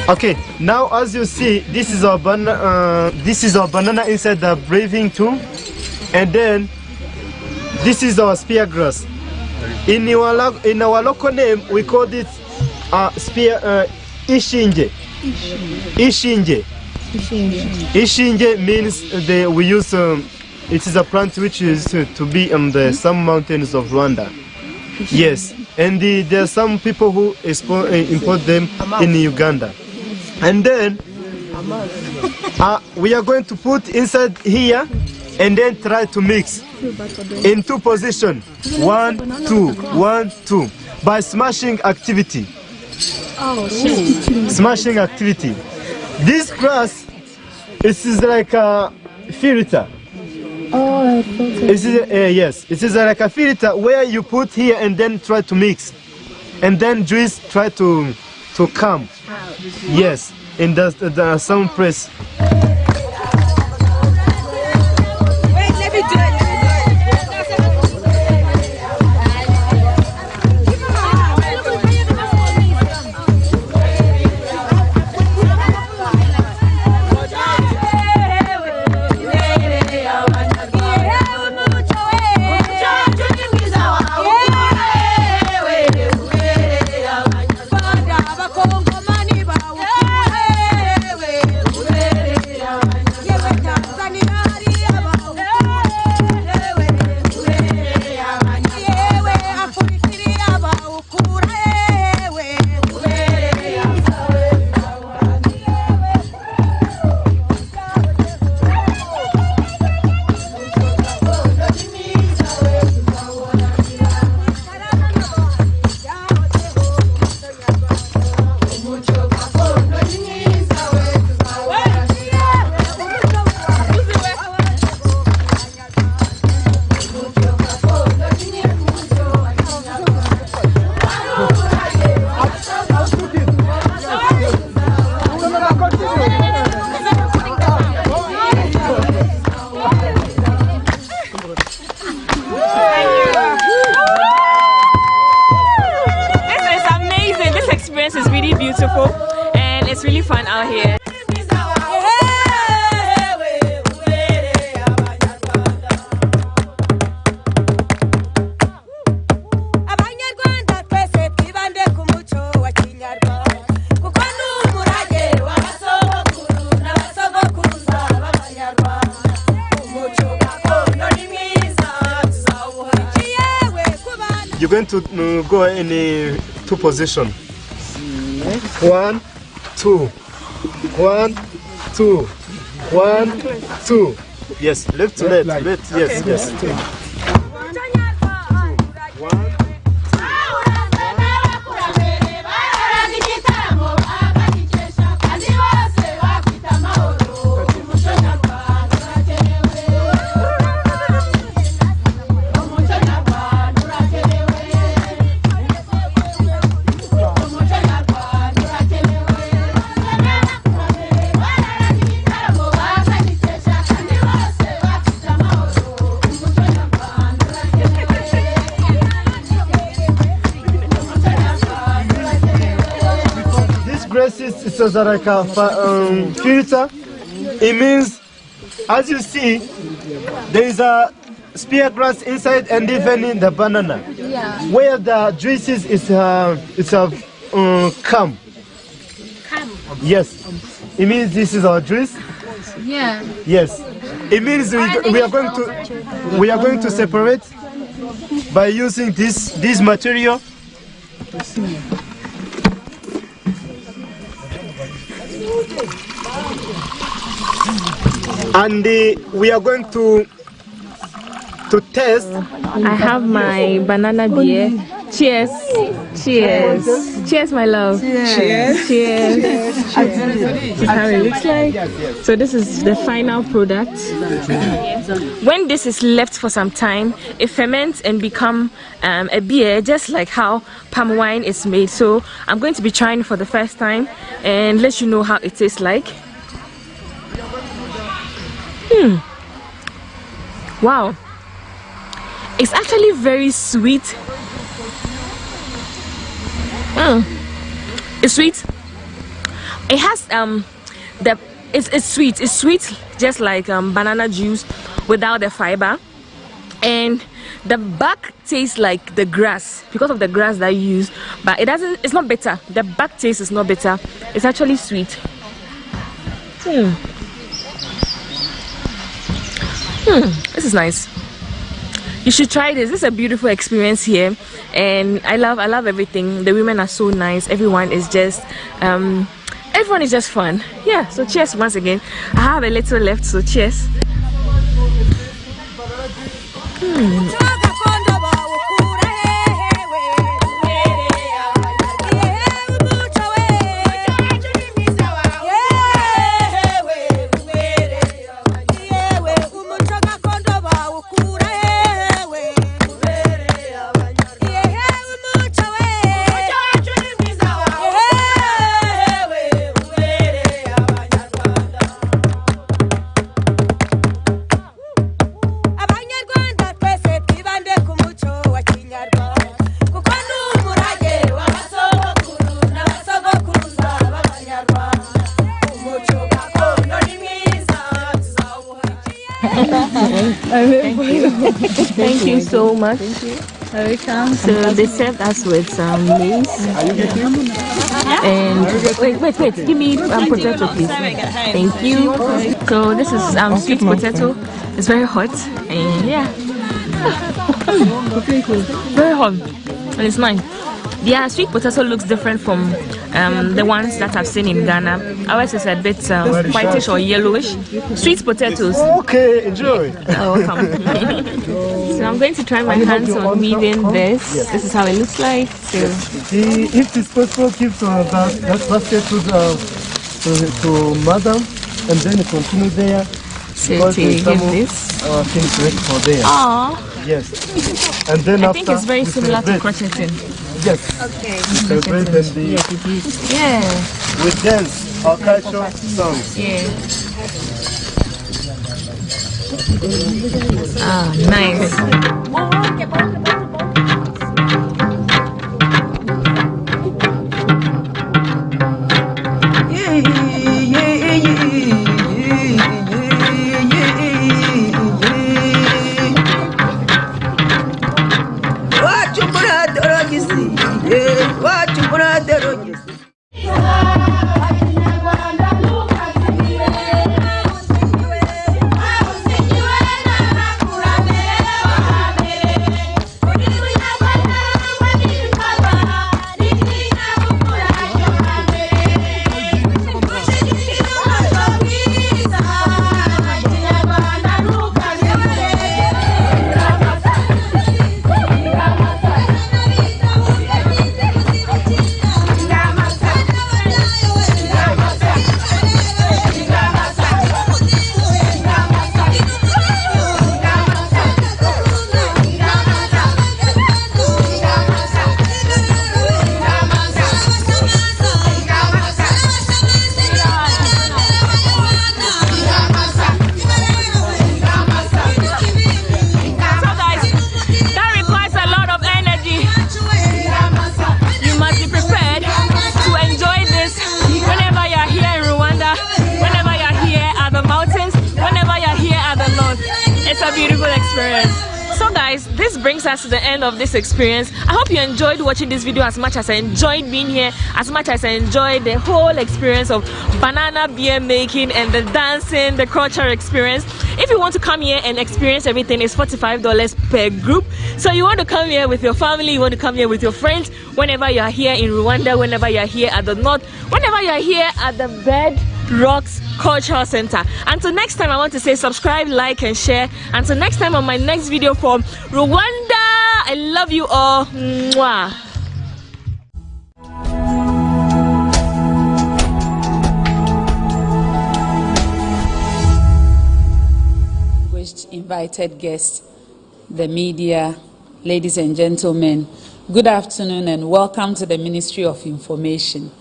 Okay, now as you see, this is our banana inside the breathing tube, and then this is our spear grass. In our local name, we call it ishinge. Ishinge. Ishinge means we use it is a plant which is to be on some mountains of Rwanda. Yes, and there are some people who import them in Uganda. And then we are going to put inside here and then try to mix in 2 positions. 1, 2, 1, 2 by smashing activity. Smashing activity. This grass, it is like a filter. Yes, it is like a filter where you put here and then try to mix, and then juice try to come. Yes, in the some press. And it's really fun out here. You're going to go in 2 positions. 1, 2, 1, 2, 1, 2. Yes, left to left, left, yes, yes. 2. It's like a filter. It means, as you see, there is a spear grass inside and even in the banana. Yeah. Where the juices is come. Yes. It means this is our juice. Yeah. Yes. It means we are going to separate by using this material. And we are going to to test. I have my banana beer. Cheers. Cheers. Cheers, my love. Cheers. Cheers. This is how it looks like. So this is the final product. When this is left for some time, it ferments and become a beer, just like how palm wine is made. So I'm going to be trying for the first time and let you know how it tastes like. Wow. It's actually very sweet. It's sweet. It has it's sweet. It's sweet just like banana juice without the fiber, and the back tastes like the grass because of the grass that you use, but it doesn't. It's not bitter. The back taste is not bitter. It's actually sweet. This is nice. You should try this. This is a beautiful experience here, and I love everything. The women are so nice. Everyone is just fun. Yeah, so cheers once again. I have a little left, so cheers. Thank you so much. Welcome. So they served us with some maize. And wait, give me potato, please. Thank you. So this is sweet potato. It's very hot, and yeah, very hot, and it's nice. Yeah, sweet potato looks different from the ones that I've seen in Ghana. Ours is a bit whitish or yellowish. Sweet potatoes. Okay, enjoy. Welcome. So I'm going to try my hands on weaving this. This is how it looks like. So if it's possible, give that basket to madam, and then continue there. So to give this. Things ready for there. Aww. Yes. And then I think it's very similar to crocheting. Yes. Okay. Celebrate and Yeah. We dance our cultural songs. Yeah. Ah, nice. It's a beautiful experience. So guys, this brings us to the end of this experience. I hope you enjoyed watching this video as much as I enjoyed being here, as much as I enjoyed the whole experience of banana beer making and the dancing, the culture experience. If you want to come here and experience everything, it's $45 per group. So you want to come here with your family, you want to come here with your friends, whenever you are here in Rwanda, whenever you are here at the north, whenever you are here at the bed, Rocks Cultural Center. Until next time, I want to say subscribe, like, and share. Until next time on my next video from Rwanda, I love you all. Mwah. Invited guests, the media, ladies and gentlemen, good afternoon and welcome to the Ministry of Information.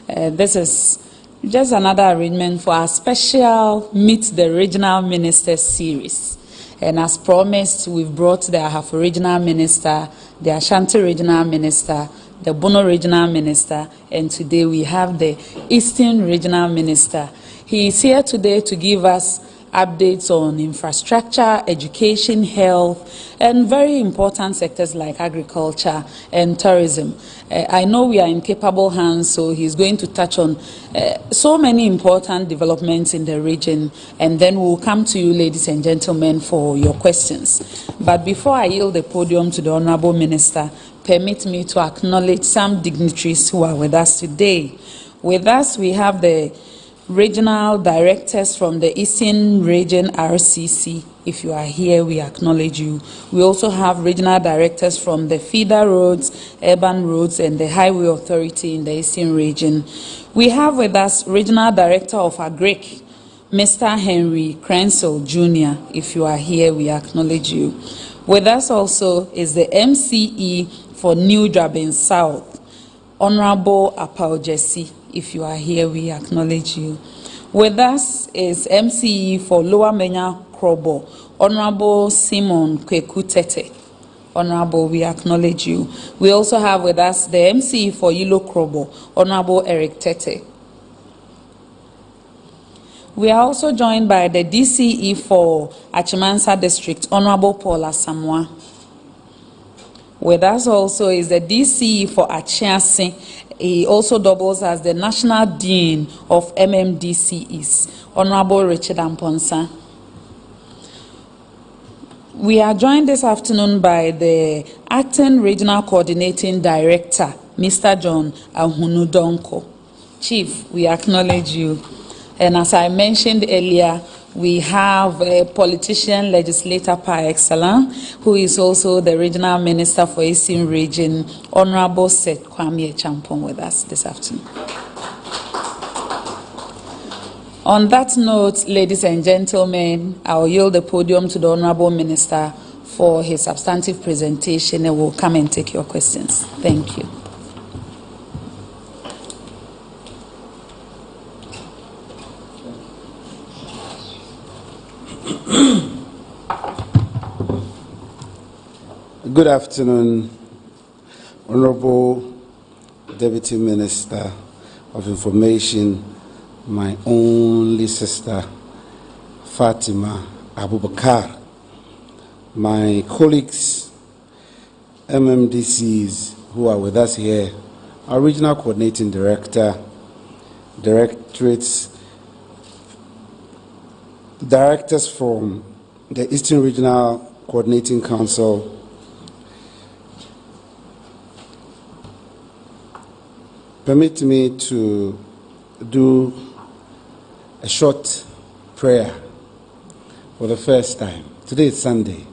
This is just another arrangement for our special Meet the Regional Ministers series. And as promised, we've brought the Ahafo Regional Minister, the Ashanti Regional Minister, the Bono Regional Minister, and today we have the Eastern Regional Minister. He is here today to give us updates on infrastructure, education, health, and very important sectors like agriculture and tourism. I know we are in capable hands, so he's going to touch on so many important developments in the region, and then we'll come to you, ladies and gentlemen, for your questions. But before I yield the podium to the Honorable Minister, permit me to acknowledge some dignitaries who are with us today. With us, we have the regional directors from the Eastern Region RCC. If you are here, we acknowledge you. We also have regional directors from the feeder roads, urban roads, and the highway authority in the Eastern Region. We have with us regional director of Agric, Mr. Henry Crensel Jr. If you are here, we acknowledge you. With us also is the MCE for New Drabin South, Honorable Apau Jesse. If you are here, we acknowledge you. With us is MCE for Lower Menya Krobo, Honorable Simon Kwekutete. Honorable, we acknowledge you. We also have with us the MCE for Yilo Krobo, Honorable Eric Tete. We are also joined by the DCE for Achimansa District, Honorable Paula Samoa. With us also is the DCE for Achiase. He also doubles as the National Dean of MMDCEs, Honorable Richard Amponsa. We are joined this afternoon by the Acting Regional Coordinating Director, Mr. John Ahunudonko. Chief, we acknowledge you. And as I mentioned earlier, we have a politician, legislator par excellence, who is also the Regional Minister for Eastern Region, Honorable Seth Kwame Champong, with us this afternoon. On that note, ladies and gentlemen, I will yield the podium to the Honorable Minister for his substantive presentation, and we'll come and take your questions. Thank you. Good afternoon, Honorable Deputy Minister of Information, my only sister, Fatima Abubakar, my colleagues, MMDCs who are with us here, our Regional Coordinating Director, directors from the Eastern Regional Coordinating Council, permit me to do a short prayer for the first time. Today is Sunday,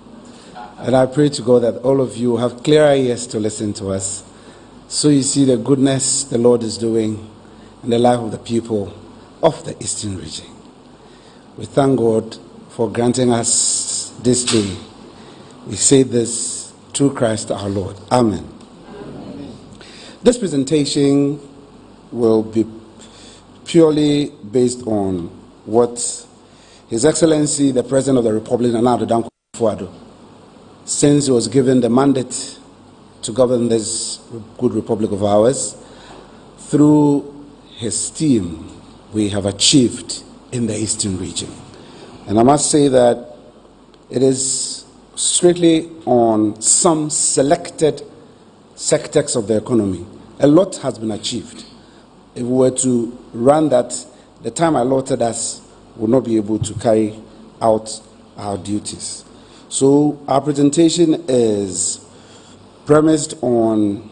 and I pray to God that all of you have clearer ears to listen to us, so you see the goodness the Lord is doing in the life of the people of the Eastern Region. We thank God for granting us this day. We say this through Christ our Lord. Amen. This presentation will be purely based on what His Excellency, the President of the Republic, Nana Addo Dankwa Akufo-Addo, since he was given the mandate to govern this good republic of ours, through his team, we have achieved in the Eastern Region. And I must say that it is strictly on some selected sectors of the economy. A lot has been achieved. If we were to run that, the time allotted us will not be able to carry out our duties. So our presentation is premised on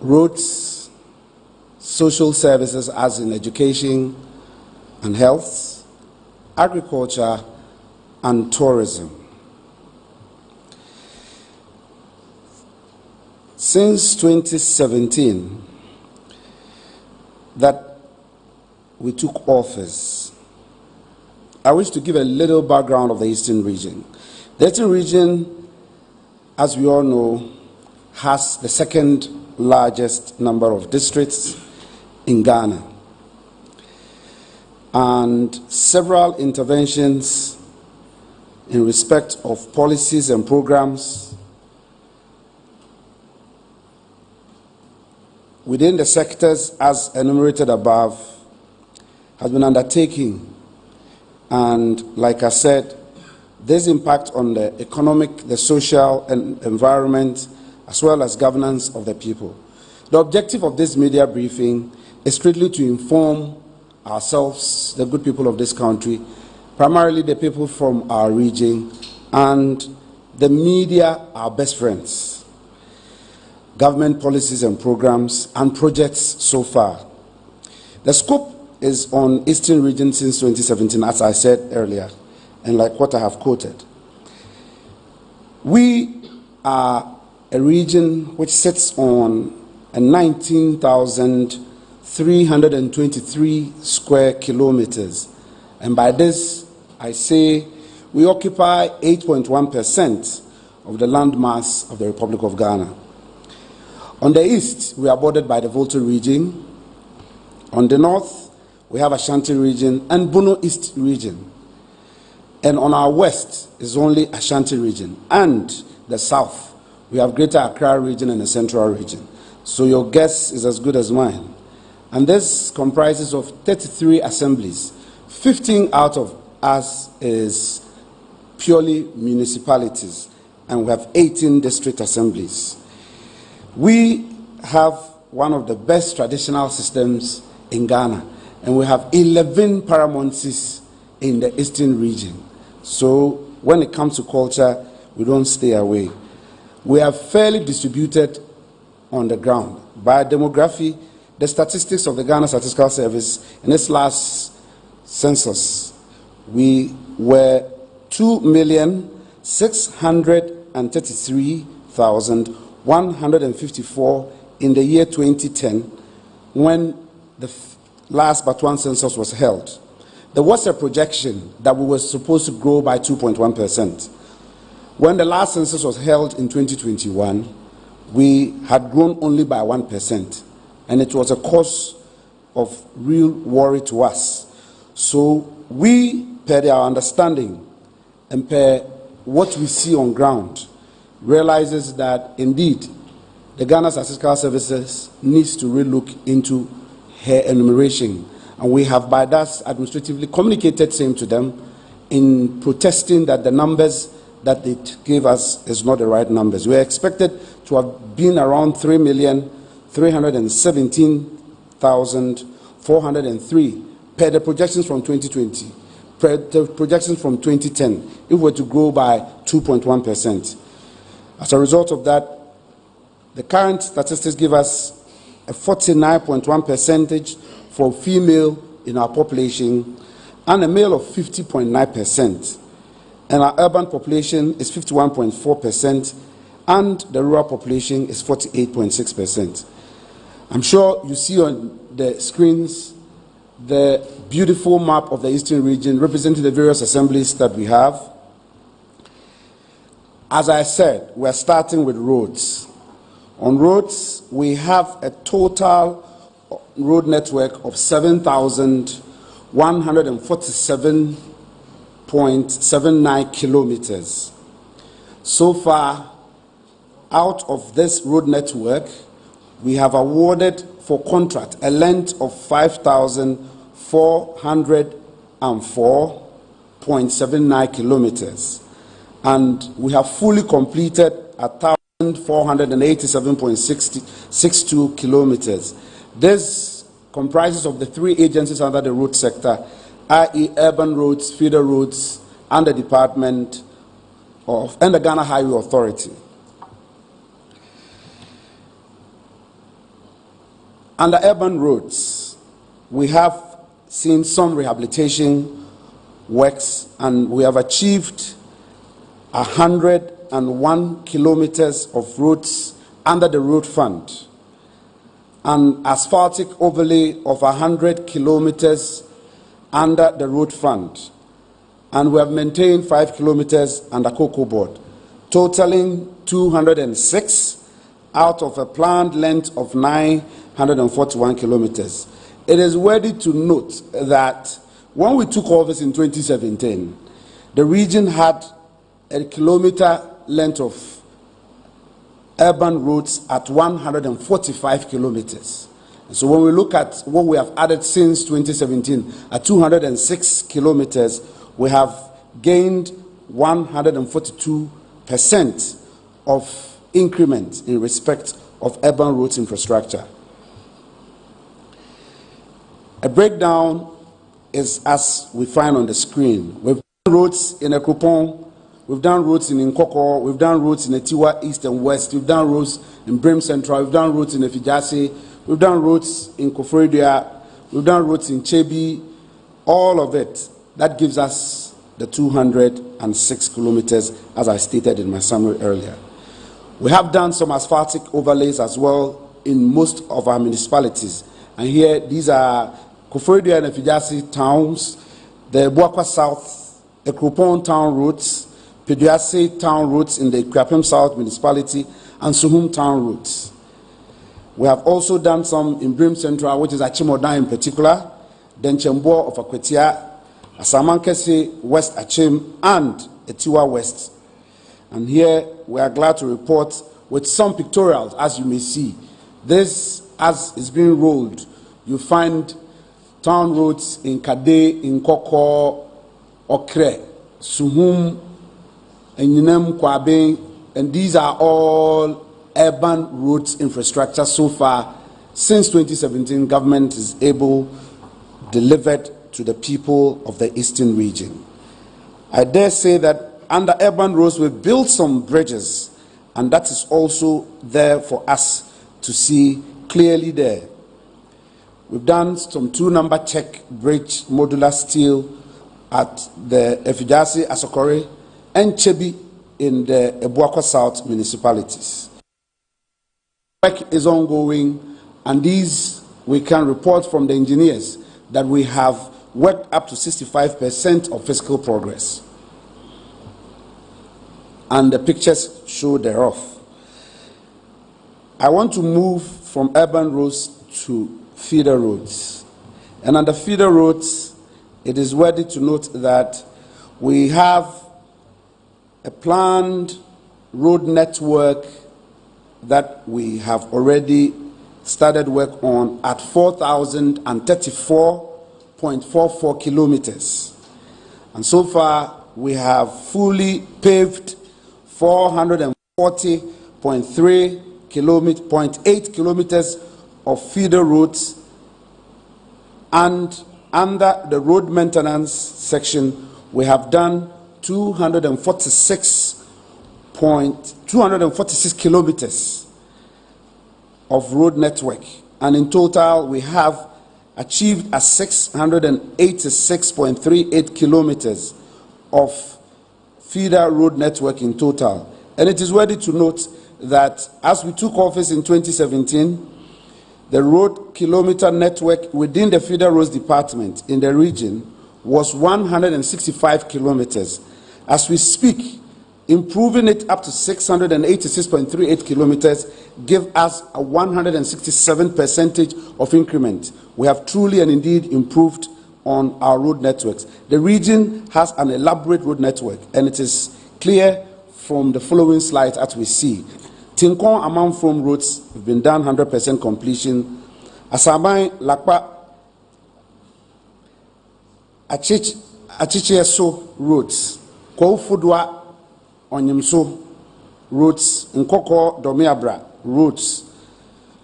roads, social services as in education and health, agriculture, and tourism. Since 2017, that we took office, I wish to give a little background of the Eastern region. The Eastern region, as we all know, has the second largest number of districts in Ghana. And several interventions in respect of policies and programs within the sectors as enumerated above has been undertaken. And like I said, this impact on the economic, the social and environment, as well as governance of the people. The objective of this media briefing is strictly to inform ourselves, the good people of this country, primarily the people from our region, and the media, our best friends, government policies and programs, and projects so far. The scope is on Eastern region since 2017, as I said earlier, and like what I have quoted. We are a region which sits on a 19,323 square kilometers. And by this, I say we occupy 8.1% of the landmass of the Republic of Ghana. On the east, we are bordered by the Volta region. On the north, we have Ashanti region and Bono East region. And on our west is only Ashanti region. And the south, we have Greater Accra region and the Central region. So your guess is as good as mine. And this comprises of 33 assemblies. 15 out of us is purely municipalities, and we have 18 district assemblies. We have one of the best traditional systems in Ghana, and we have 11 paramountcies in the Eastern region. So when it comes to culture, we don't stay away. We are fairly distributed on the ground. By demography, the statistics of the Ghana Statistical Service in its last census, we were 2,633,154 in the year 2010 when the last but one census was held. There was a projection that we were supposed to grow by 2.1%. When the last census was held in 2021, we had grown only by 1%, and it was a cause of real worry to us. So we, per our understanding and per what we see on ground, realizes that indeed the Ghana Statistical Services needs to relook into her enumeration. And we have by that administratively communicated same to them in protesting that the numbers that they gave us is not the right numbers. We are expected to have been around 3,317,403 per the projections from 2020, per the projections from 2010, if we were to grow by 2.1%. As a result of that, the current statistics give us a 49.1% for female in our population and a male of 50.9%. And our urban population is 51.4%, and the rural population is 48.6%. I'm sure you see on the screens the beautiful map of the Eastern region representing the various assemblies that we have. As I said, we're starting with roads. On roads, we have a total road network of 7,147.79 kilometers. So far, out of this road network, we have awarded for contract a length of 5,404.79 kilometers. And we have fully completed 1,487.62 kilometers. This comprises of the three agencies under the road sector, i.e. urban roads, feeder roads, and the Department of, and the Ghana Highway Authority. Under urban roads, we have seen some rehabilitation works, and we have achieved 101 kilometers of roads under the road fund, an asphaltic overlay of 100 kilometers under the road fund, and we have maintained 5 kilometers under cocoa board, totaling 206 out of a planned length of 941 kilometers. It is worthy to note that when we took office in 2017, the region had a kilometer length of urban roads at 145 kilometers. So when we look at what we have added since 2017 at 206 kilometers, we have gained 142% of increment in respect of urban roads infrastructure. A breakdown is as we find on the screen. We've done roads in Ekropon, we've done roads in Nkoko, we've done roads in Etiwa East and West, we've done roads in Brim Central, we've done roads in Efijase, we've done roads in Koforidua, we've done roads in Chebi, all of it. That gives us the 206 kilometers, as I stated in my summary earlier. We have done some asphaltic overlays as well in most of our municipalities. And here, these are Koforidua and Efijase towns, the Buakwa South, Ekropon town roads, Peduase town roads in the Kwapem South municipality, and Suhum town roads. We have also done some in Brim Central, which is Achimodan in particular, then Chembo of Akwetia, Asamankese West Achim, and Etiwa West. And here we are glad to report with some pictorials, as you may see. This, as is being rolled, you find town roads in Kade, in Koko, Okre, Suhum, and Yinem Kwabe, and these are all urban roads infrastructure so far. Since 2017, government is able delivered to the people of the eastern region. I dare say that under urban roads, we've built some bridges, and that is also there for us to see clearly there. We've done some 2-number check bridge modular steel at the Efijase, Asokore, and Chebi in the Ebuakwa South municipalities. Work is ongoing, and these we can report from the engineers that we have worked up to 65% of physical progress. And the pictures show thereof. I want to move from urban roads to feeder roads. And under feeder roads, it is worthy to note that we have a planned road network that we have already started work on at 4,034.44 kilometers. And so far, we have fully paved 440.8 kilometers of feeder roads, and under the road maintenance section, we have done 246 kilometers of road network, and in total we have achieved a 686.38 kilometers of feeder road network in total. And it is worthy to note that as we took office in 2017, the road kilometer network within the feeder roads department in the region was 165 kilometers. As we speak, improving it up to 686.38 kilometers give us a 167% of increment. We have truly and indeed improved on our road networks. The region has an elaborate road network, and it is clear from the following slides as we see. Tinkon among from roads have been done 100% completion. Asabai, Lakpa, Achichieso roads. Koufudwa, Onyemso roads. Nkoko, Domiabra roads.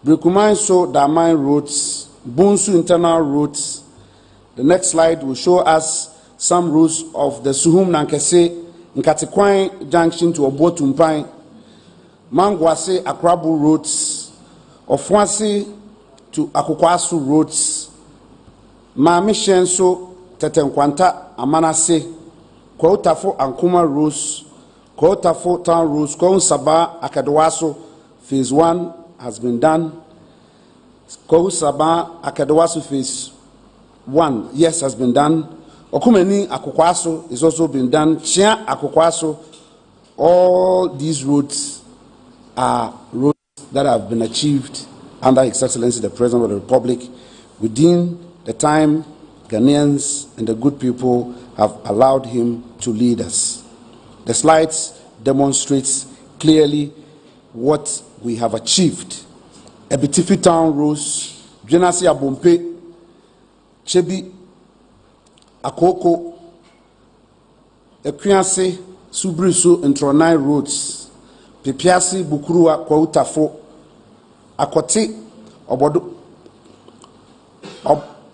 Brikumai so Damai roads. Bunsu internal roads. The next slide will show us some routes of the Suhum Nankese, Nkatikwai junction to Obotumpai, Mangwase Akrabu roads, Ofwasi to Akukwasu roads. Maame Shenso Tetenkwanta Amanase Kwautafo Ankuma roads, Kwautafo town roads, Kwaun Saba Akadewaso phase 1 has been done. Kwaun Saba Akadewaso phase 1, yes, has been done. Okumeni Akukwaso is also been done. Chia Akukwaso, all these roads are roads that have been achieved under His Excellency the President of the Republic within the time Ghanaians and the good people have allowed him to lead us. The slides demonstrates clearly what we have achieved. Ebitifi Town Roads, Dwenasi Abompe, Chebi, Akoko, Ekwiase, Subriso, and Tronai roads, Pipiasi, Bukurua, Kwautafo, Akote, Obodo,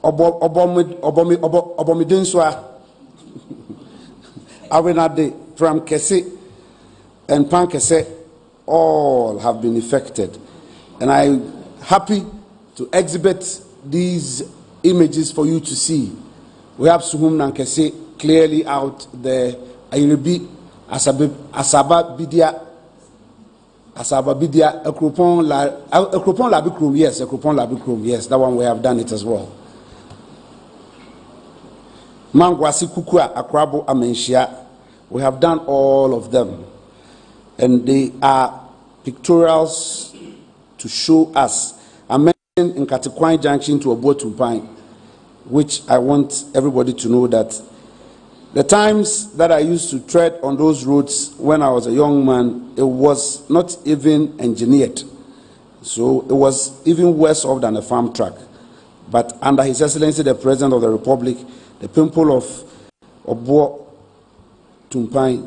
Obomidenswa, Awenade, Pram Kese, and Pan Kese, all have been affected. And I'm happy to exhibit these images for you to see. We have Suhum Nankese clearly out there. Ayiribi, Asaba Bidia, Ekropon Labikrum, yes, Ekropon Labikrum, yes, that one we have done it as well. Mangwasi Kukua, Akrabo Amenshia, we have done all of them. And they are pictorials to show us. I mentioned in Katikwai Junction to Obotumpai, which I want everybody to know that the times that I used to tread on those roads when I was a young man, it was not even engineered. So it was even worse off than a farm track. But under His Excellency the President of the Republic, the people of Obotumpai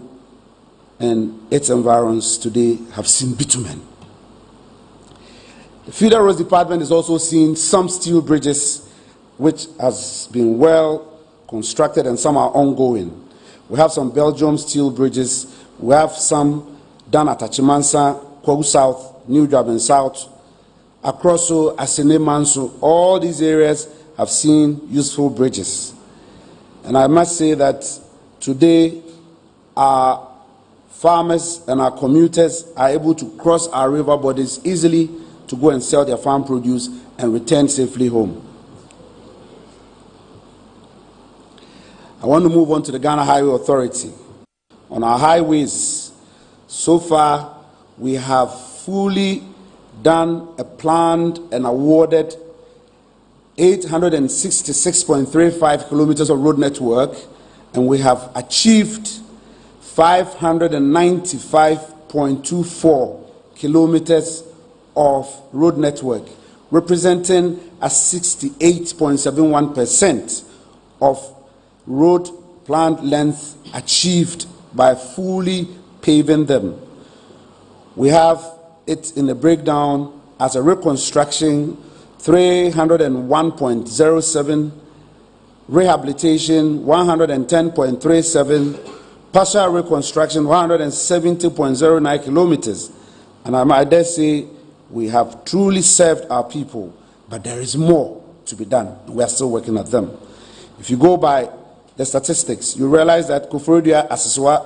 and its environs today have seen bitumen. The Feeder Roads Department is also seeing some steel bridges which has been well constructed and some are ongoing. We have some Belgium steel bridges. We have some done at Achimansa, Kwagu South, New Draben South, Akroso, Asene Manso. All these areas have seen useful bridges. And I must say that today our farmers and our commuters are able to cross our river bodies easily to go and sell their farm produce and return safely home. I want to move on to the Ghana Highway Authority. On our highways, so far we have fully done a planned and awarded 866.35 kilometers of road network, and we have achieved 595.24 kilometers of road network, representing a 68.71% of road planned length achieved by fully paving them. We have it in a breakdown as a reconstruction 301.07, rehabilitation 110.37, partial reconstruction 170.09 kilometers. And I might dare say we have truly served our people, but there is more to be done. We are still working at them. If you go by the statistics, you realize that Koforidua, Asiswa,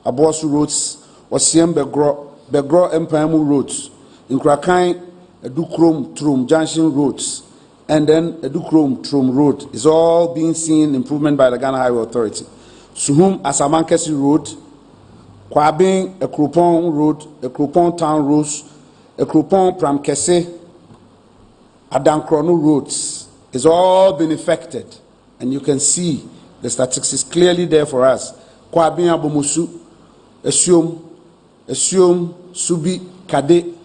Abosu roads, Osiem Begro Empire roads, in Krakai, Edukrom Trum Junction roads, and then Edukrom Trum road is all being seen improvement by the Ghana Highway Authority. Suhum Asamankesi road, Kwabing Ekropon road, Ekropon town roads, Ekropon Pramkese, Adankrono roads is all been affected, and you can see the statistics clearly there for us. Kwabing Abomusu, Esiom, Subi, Kade,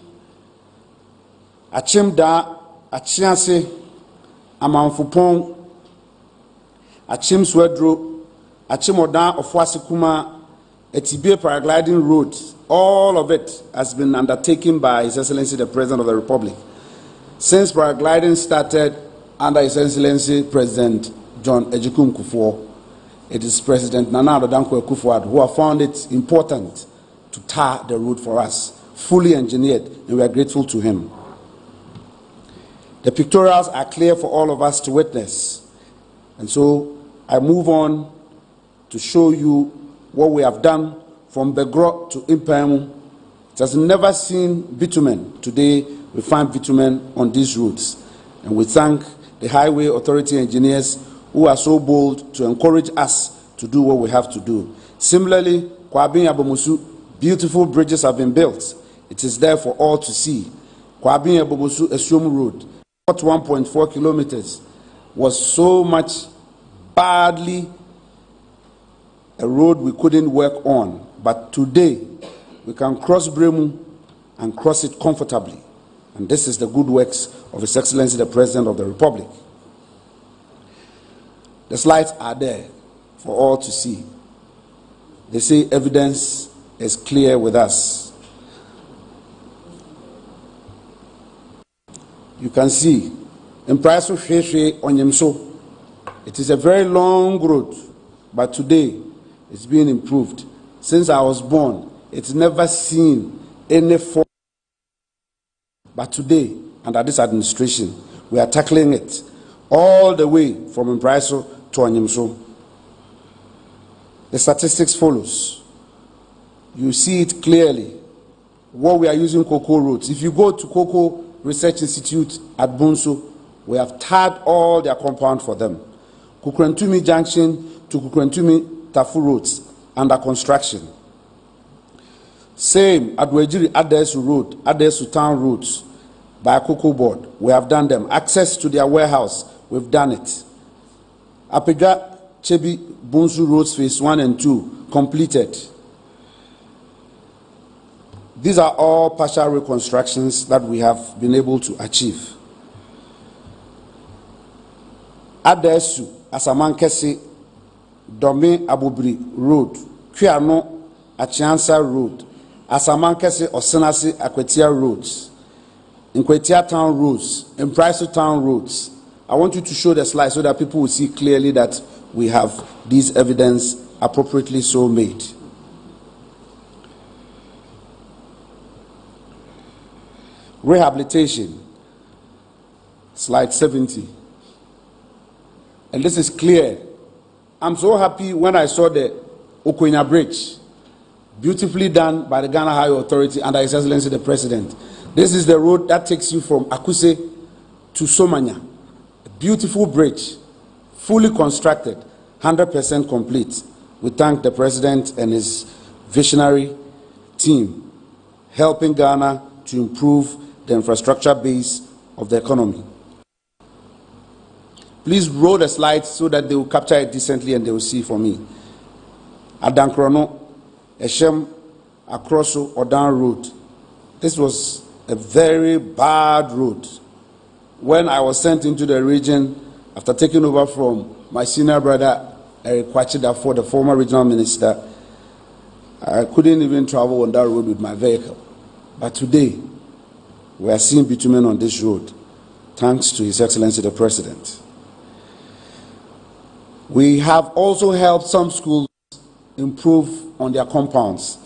Achimda, Achiase, Amanfupong, Achim Swedro, Achimoda of Wasikuma, Etibie paragliding road, all of it has been undertaken by His Excellency the President of the Republic. Since paragliding started under His Excellency President John Ejikun Kufuor, it is President Nana Addo Dankwa Akufo-Addo who have found it important to tar the road for us, fully engineered, and we are grateful to him. The pictorials are clear for all of us to witness. And so I move on to show you what we have done from Begro to Impemu. It has never seen bitumen. Today we find bitumen on these routes. And we thank the Highway Authority engineers who are so bold to encourage us to do what we have to do. Similarly, Kwabin Abomusu, beautiful bridges have been built. It is there for all to see. Kwabin Abomusu Esum Road, 1.4 kilometers, was so much badly a road we couldn't work on. But today, we can cross Bremu and cross it comfortably. And this is the good works of His Excellency the President of the Republic. The slides are there for all to see. They say evidence is clear with us. You can see in Praso Sheshe Onyemso, it is a very long road, but today it's being improved. Since I was born, it's never seen any form. But today, under this administration, we are tackling it all the way from Mpraso to Onyemso. The statistics follows. You see it clearly. What we are using cocoa roads. If you go to Cocoa Research Institute at Bunso, we have tarred all their compound for them. Kukrentumi Junction to Kukrentumi Tafu roads under construction. Same at Wejiri Adesu Road, Adesu Town roads by a cocoa board. We have done them. Access to their warehouse, we've done it. Apega Chebi Bunsu roads phase 1 and 2 completed. These are all partial reconstructions that we have been able to achieve. Adesu Asamankesi Dome Abubri Road, Kwiano Achiansa Road, Asamankesi Osenasi Akwetia Roads, Nkwetia Town Roads, Mpraso Town Roads. I want you to show the slide so that people will see clearly that we have this evidence appropriately so made. Rehabilitation, slide 70. And this is clear. I'm so happy when I saw the Okoina Bridge, beautifully done by the Ghana Highway Authority under His Excellency the President. This is the road that takes you from Akuse to Somanya. A beautiful bridge, fully constructed, 100% complete. We thank the President and his visionary team, helping Ghana to improve the infrastructure base of the economy. Please roll the slides so that they will capture it decently and they will see for me. Adankrono, Eshem, Akroso, Odan Road. This was a very bad road. When I was sent into the region, after taking over from my senior brother, Eric Kwachida, for the former regional minister, I couldn't even travel on that road with my vehicle. But today, we are seeing bitumen on this road, thanks to His Excellency the President. We have also helped some schools improve on their compounds.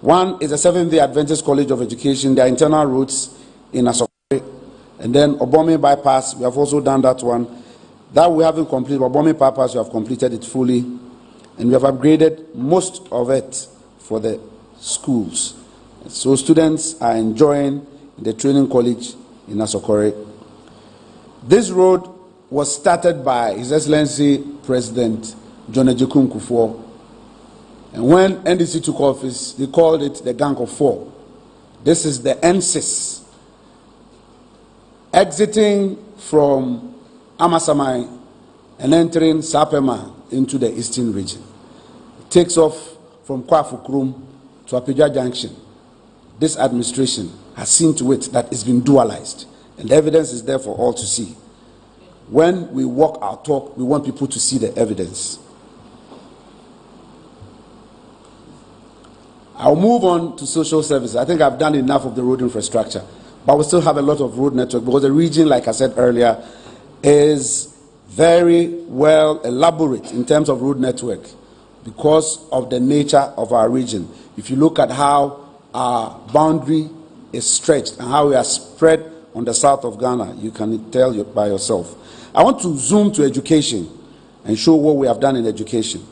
One is the Seventh-day Adventist College of Education, their internal routes in Asokore, and then Obome Bypass, we have also done that one. That we haven't completed, Obome Bypass, we have completed it fully, and we have upgraded most of it for the schools. So students are enjoying the training college in Asokore. This road was started by His Excellency President John Ejekun Kufuor. And when NDC took office, they called it the Gang of Four. This is the NSIS. Exiting from Amasamai and entering Sapema into the eastern region. It takes off from Kwafukrum to Apija Junction. This administration has seen to it that it's been dualized. And the evidence is there for all to see. When we walk our talk, we want people to see the evidence. I'll move on to social services. I think I've done enough of the road infrastructure, but we still have a lot of road network because the region, like I said earlier, is very well elaborate in terms of road network because of the nature of our region. If you look at how our boundary is stretched and how we are spread on the south of Ghana. You can tell by yourself. I want to zoom to education and show what we have done in education.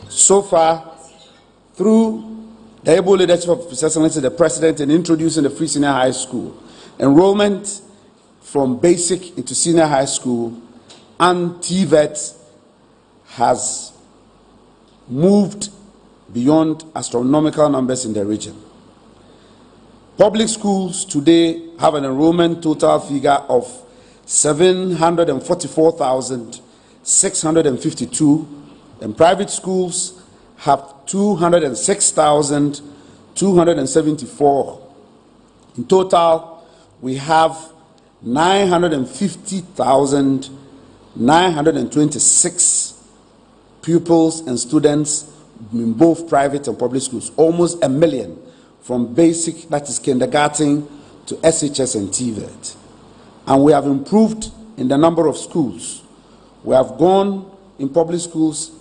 So far, through the able leadership of His Excellency the President in introducing the free senior high school, enrollment from basic into senior high school and TVET has moved beyond astronomical numbers in the region. Public schools today have an enrollment total figure of 744,652, and private schools have 206,274. In total, we have 950,926 pupils and students in both private and public schools, almost 1 million from basic, that is kindergarten, to SHS and TVET. And we have improved in the number of schools. We have gone in public schools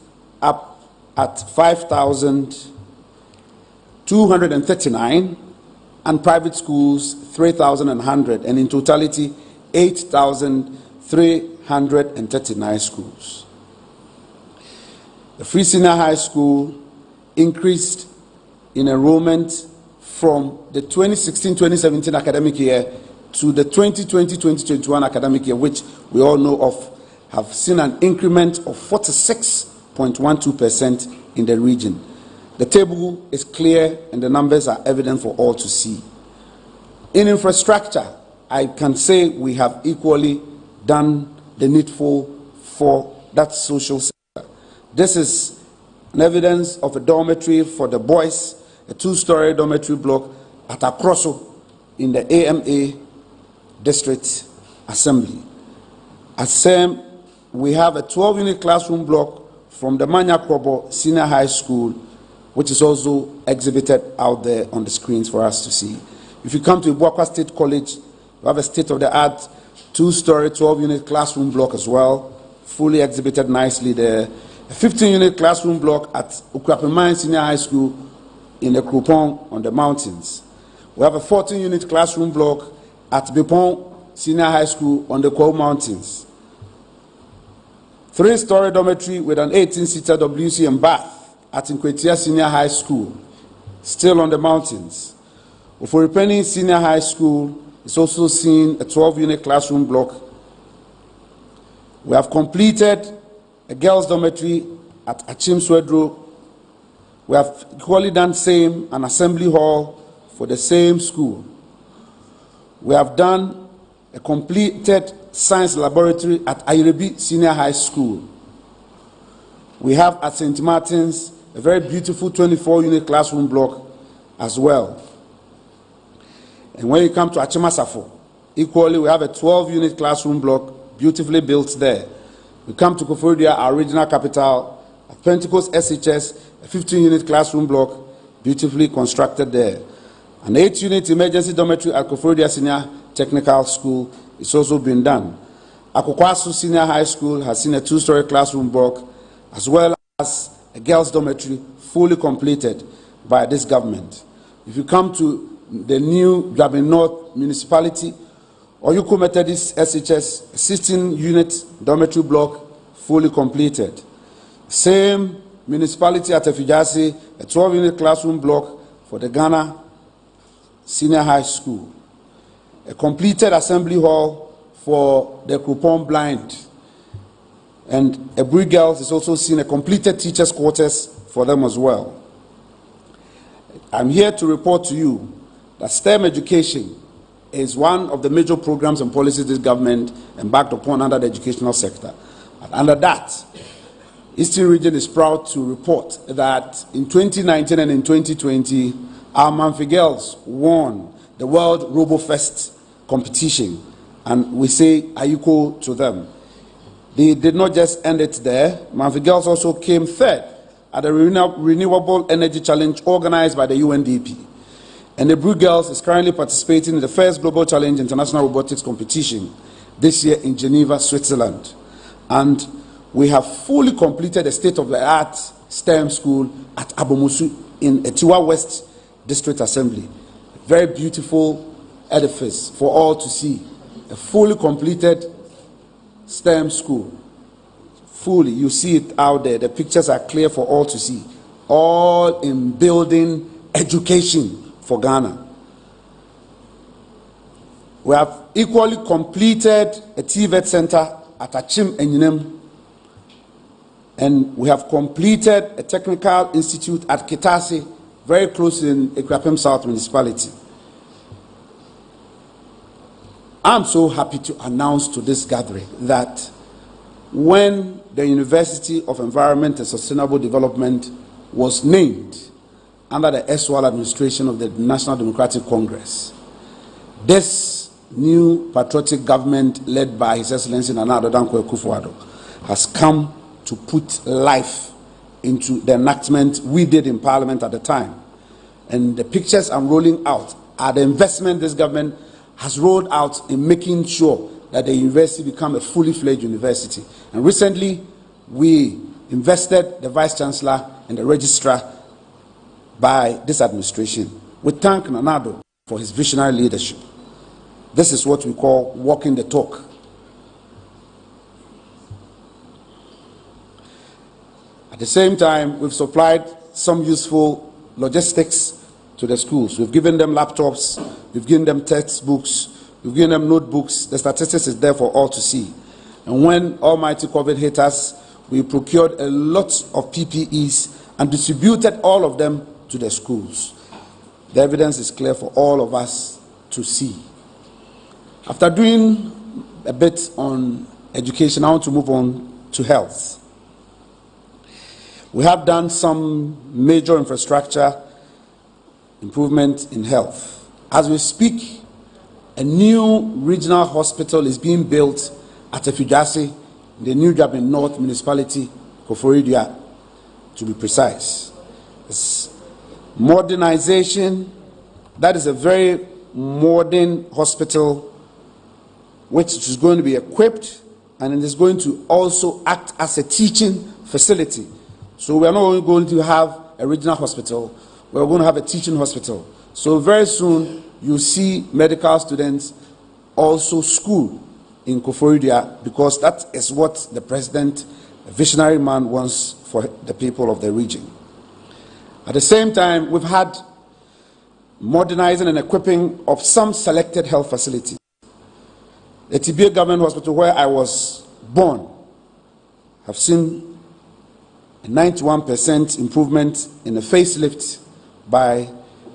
up at 5,239 and private schools 3,100, and in totality 8,339 schools. The free senior high school increased in enrollment from the 2016-2017 academic year to the 2020-2021 academic year, which we all know of, have seen an increment of 46.12% in the region. The table is clear and the numbers are evident for all to see. In infrastructure, I can say we have equally done the needful for that social sector. This is an evidence of a dormitory for the boys, a 2-story dormitory block at Akroso in the AMA District Assembly. At SEM, we have a 12-unit classroom block from the Manya Krobo Senior High School, which is also exhibited out there on the screens for us to see. If you come to Ibuakwa State College, we have a state-of-the-art 2-story, 12-unit classroom block as well, fully exhibited nicely there. A 15-unit classroom block at Ukrapemine Senior High School in the Krupong on the mountains. We have a 14-unit classroom block at Bipong Senior High School on the Kwao Mountains. 3-story dormitory with an 18-seater WC and bath at Nkwetia Senior High School, still on the mountains. Oforipeni Senior High School is also seeing a 12-unit classroom block. We have completed a girls' dormitory at Achimswedro. We have equally done same an assembly hall for the same school. We have done a completed science laboratory at Airebi Senior High School. We have at St. Martin's a very beautiful 24-unit classroom block as well. And when you come to Achimasafo, equally we have a 12-unit classroom block beautifully built there. We come to Koforidua, our regional capital, at Pentecost SHS, a 15-unit classroom block beautifully constructed there. An 8-unit emergency dormitory at Koforidua Senior Technical School is also been done. Akokwasu Senior High School has seen a 2-story classroom block, as well as a girls' dormitory fully completed by this government. If you come to the new Dwabin North Municipality, Oyuko Methodist SHS, a 16-unit dormitory block fully completed. Same municipality at Efijasi, a 12-unit classroom block for the Ghana Senior High School. A completed assembly hall for the Krupon Blind. And Ebri Girls is also seen a completed teachers' quarters for them as well. I'm here to report to you that STEM education is one of the major programs and policies this government embarked upon under the educational sector. And under that, Eastern Region is proud to report that in 2019 and in 2020, our Manfi girls won the World RoboFest competition, and we say Ayuko to them. They did not just end it there. Manfi girls also came third at the Renewable Energy Challenge organized by the UNDP. And the Brew Girls is currently participating in the first Global Challenge International Robotics Competition this year in Geneva, Switzerland. And we have fully completed a state-of-the-art STEM school at Abomusu in Etiwa West District Assembly. Very beautiful edifice for all to see. a fully completed STEM school. Fully, you see it out there. The pictures are clear for all to see. All in building education for Ghana. We have equally completed a TVET center at Agyemang Badu, and we have completed a technical institute at Kitase, very close in Ekrapem South Municipality. I'm so happy to announce to this gathering that when the University of Environment and Sustainable Development was named under the SWAL administration of the National Democratic Congress, this new patriotic government led by His Excellency Nana Addo Dankwa Akufo-Addo has come to put life into the enactment we did in Parliament at the time. And the pictures I'm rolling out are the investment this government has rolled out in making sure that the university become a fully fledged university. And recently, we invested the Vice Chancellor and the Registrar by this administration. We thank Nana Addo for his visionary leadership. This is what we call walking the talk. At the same time, we've supplied some useful logistics to the schools. We've given them laptops, we've given them textbooks, we've given them notebooks. The statistics is there for all to see. And when almighty COVID hit us, we procured a lot of PPEs and distributed all of them to the schools. The evidence is clear for all of us to see. After doing a bit on education, I want to move on to health. We have done some major infrastructure improvement in health. As we speak, a new regional hospital is being built at Efijase, in the New Jabin North Municipality, Koforidua, to be precise. It's modernization. That is a very modern hospital which is going to be equipped, and it is going to also act as a teaching facility. So we are not only going to have a regional hospital, we're going to have a teaching hospital. So very soon, you see medical students also school in Koforidua, because that is what the president, a visionary man, wants for the people of the region. At the same time, we've had modernizing and equipping of some selected health facilities. The TBA Government Hospital, where I was born, have seen a 91% improvement in the facelift by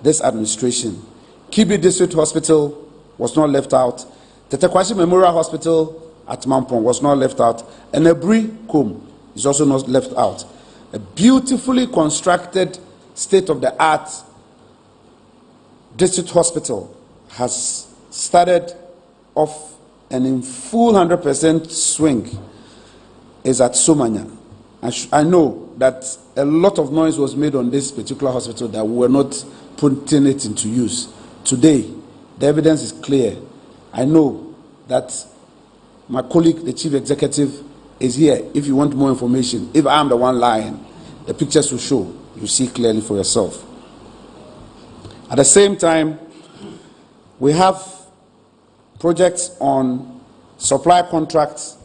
this administration. Kibi District Hospital was not left out. Tetequashi Memorial Hospital at Mampong was not left out. And Ebri Kum is also not left out. A beautifully constructed, state-of-the-art district hospital has started off, and in full 100% swing is at Somanya. I know that a lot of noise was made on this particular hospital that we were not putting it into use. Today, the evidence is clear. I know that my colleague, the chief executive, is here. If you want more information, if I'm the one lying, the pictures will show. You see clearly for yourself. At the same time, we have projects on supply contracts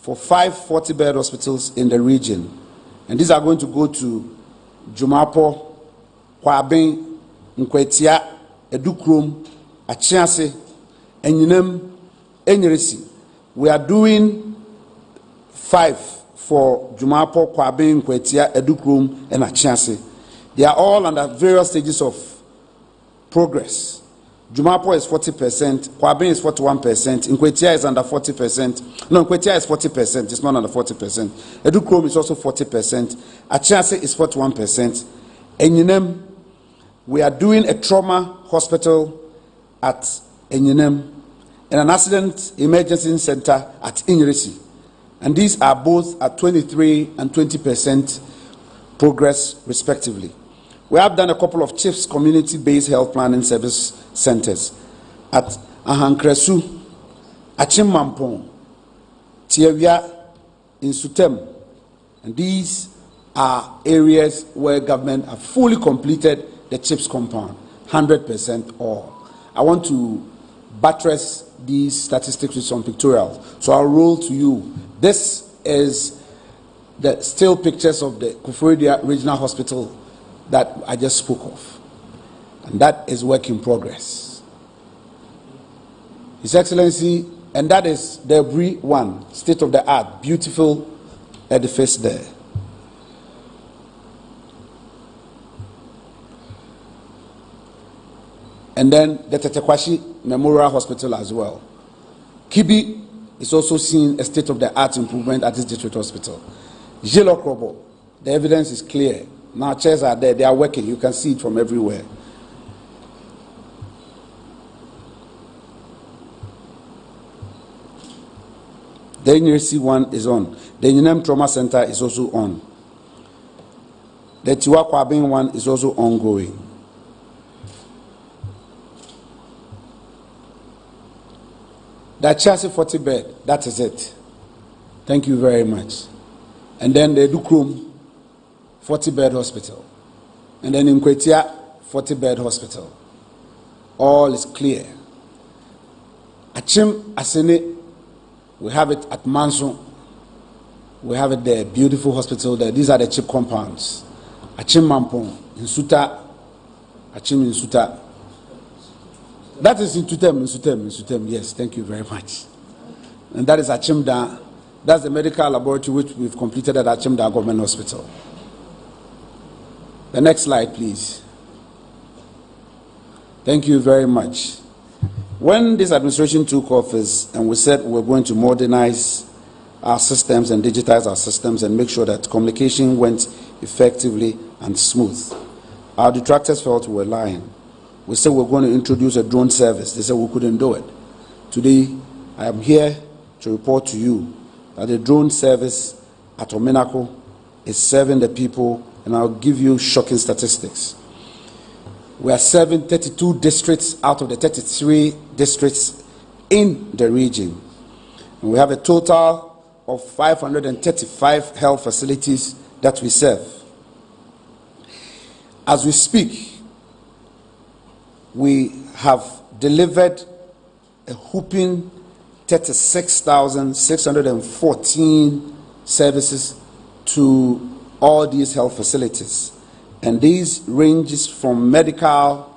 for 5 40-bed hospitals in the region. And these are going to go to Jumapo, Kwabin, Nkwetia, Edukrom, Achiase, Enyinem, Enyeresi. We are doing 5 for Jumapo, Kwabin, Nkwetia, Edukrom, and Achiase. They are all under various stages of progress. Jumapo is 40%, Kwabin is 41%, Nkwetia is under 40%. No, Nkwetia is 40%, it's not under 40%. Edukrom is also 40%. Achiase is 41%. Enyinem, we are doing a trauma hospital at Enyinem and an accident emergency center at Inyeresi. And these are both at 23 and 20% progress, respectively. We have done a couple of CHIFs community-based health planning service centers at Ahankresu, Agyemang, Tiawia, in Sutem. And these are areas where government have fully completed the CHIFs compound, 100% all. I want to buttress these statistics with some pictorials. So I'll roll to you. This is the still pictures of the Kufuor Regional Hospital that I just spoke of. And that is work in progress. His Excellency, and that is the Bri one, state of the art, beautiful edifice there. And then the Tetekwashi Memorial Hospital as well. Kibi is also seeing a state-of-the-art improvement at this district hospital. Jilokrobo, the evidence is clear. Now chairs are there, they are working, you can see it from everywhere. The NRC one is on. The Uninem Trauma Center is also on. The Tiwakwabin one is also ongoing. That Chelsea 40 bed, that is it. Thank you very much. And then the Dukrum 40 bed hospital. And then in Kwetia 40 bed hospital. All is clear. Achim Asene, we have it at Manso. We have it there, beautiful hospital there. These are the cheap compounds. Achim Mampong, in Suta, Achim in Suta. That is in Sutem, yes, thank you very much. And that is Achimda, that's the medical laboratory which we've completed at Achimda Government Hospital. The next slide, please. Thank you very much. When this administration took office and we said we're going to modernize our systems and digitize our systems and make sure that communication went effectively and smooth, our detractors felt we were lying. We said we're going to introduce a drone service. They said we couldn't do it. Today, I am here to report to you that the drone service at Omenako is serving the people, and I'll give you shocking statistics. We are serving 32 districts out of the 33 districts in the region. And we have a total of 535 health facilities that we serve. As we speak, we have delivered a whopping 36,614 services to all these health facilities. And these ranges from medical,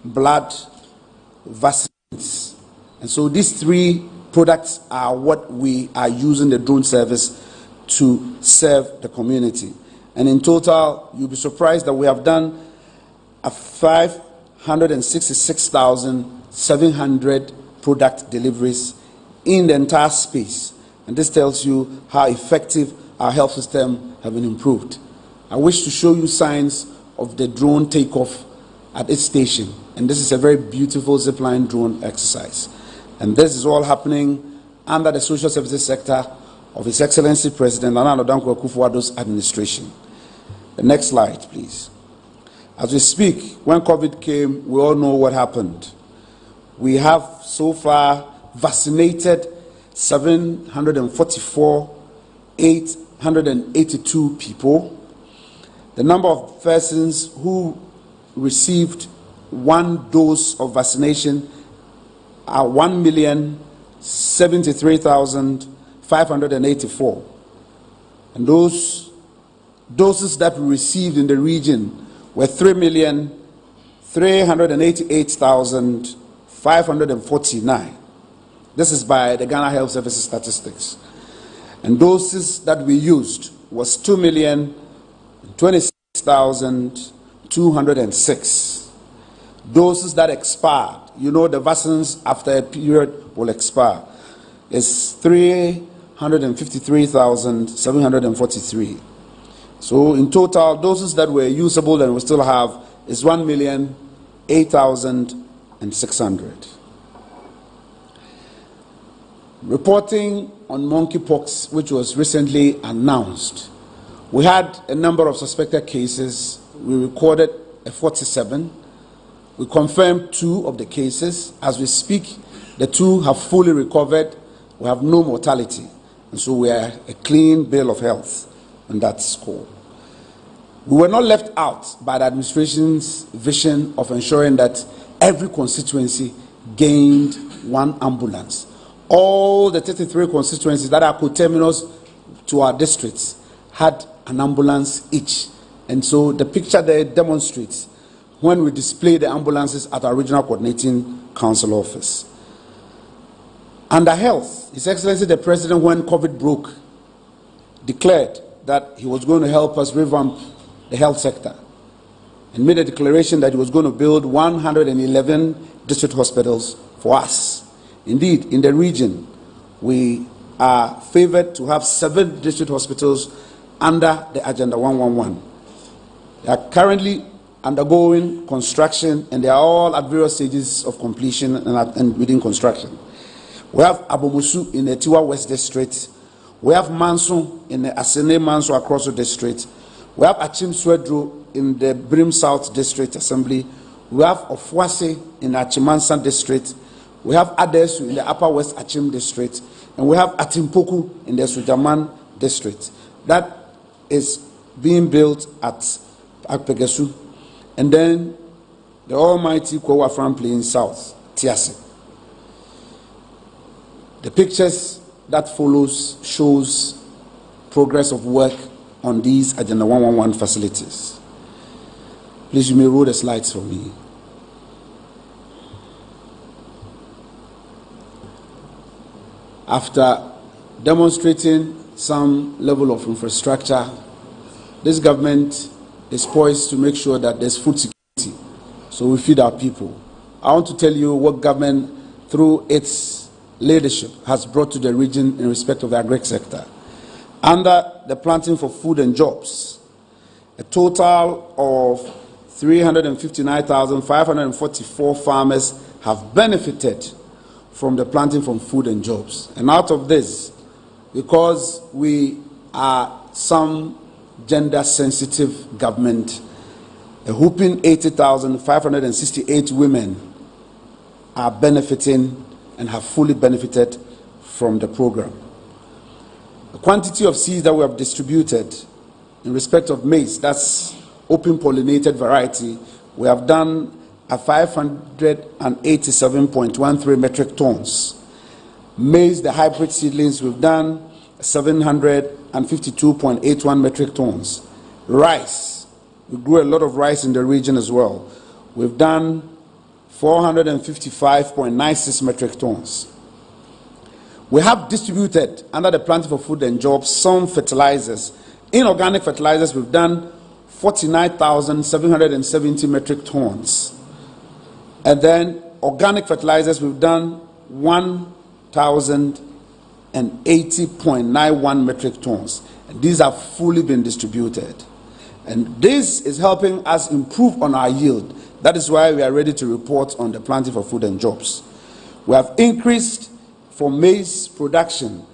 blood, vaccines. And so these three products are what we are using the drone service to serve the community. And in total, you'll be surprised that we have done a 566,700 product deliveries in the entire space. And this tells you how effective our health system have been improved. I wish to show you signs of the drone takeoff at its station. And this is a very beautiful zipline drone exercise. And this is all happening under the social services sector of His Excellency President Nana Addo Akufo-Addo's administration. The next slide, please. As we speak, when COVID came, we all know what happened. We have so far vaccinated 744,882 people. The number of persons who received one dose of vaccination are 1,073,584. And those doses that we received in the region were 3,388,549. This is by the Ghana Health Services statistics. And doses that we used was 2,026,206. Doses that expired, you know the vaccines after a period will expire, is 353,743. So in total, doses that were usable and we still have is 1,008,600. Reporting on monkeypox, which was recently announced, we had a number of suspected cases. We recorded a 47. We confirmed 2 of the cases. As we speak, the 2 have fully recovered. We have no mortality. And so we are a clean bill of health on that score. We were not left out by the administration's vision of ensuring that every constituency gained one ambulance. All the 33 constituencies that are co-terminus to our districts had an ambulance each. And so the picture there demonstrates when we display the ambulances at our regional coordinating council office. Under health, His Excellency the President, when COVID broke, declared that he was going to help us revamp the health sector and made a declaration that he was going to build 111 district hospitals for us. Indeed, in the region, we are favored to have 7 district hospitals under the Agenda 111. They are currently undergoing construction, and they are all at various stages of completion and within construction. We have Abomusu in the Tiwa West District. We have Manso in the Asene Manso across the district. We have Achim Swedro in the Brim South District Assembly. We have Ofuase in the Achimansan District. We have Adesu in the Upper West Achim District. And we have Atimpoku in the Sujaman District. That is being built at Akpegesu. And then the almighty Kowa Fram Plain South, Tiase. The pictures that follows shows progress of work on these Agenda 111 facilities. Please, you may roll the slides for me. After demonstrating some level of infrastructure, this government is poised to make sure that there's food security, so we feed our people. I want to tell you what government, through its leadership, has brought to the region in respect of the agri sector. Under the Planting for Food and Jobs, a total of 359,544 farmers have benefited from the Planting for Food and Jobs. And out of this, because we are some gender-sensitive government, a whooping 80,568 women are benefiting and have fully benefited from the program. The quantity of seeds that we have distributed in respect of maize, that's open pollinated variety, we have done a 587.13 metric tons. Maize, the hybrid seedlings, we've done 752.81 metric tons. Rice, we grew a lot of rice in the region as well. We've done 455.96 metric tons. We have distributed, under the Planting for Food and Jobs, some fertilizers. Inorganic fertilizers, we've done 49,770 metric tons. And then organic fertilizers, we've done 1,080.91 metric tons. And these have fully been distributed. And this is helping us improve on our yield. That is why we are ready to report on the Planting for Food and Jobs. We have increased for maize production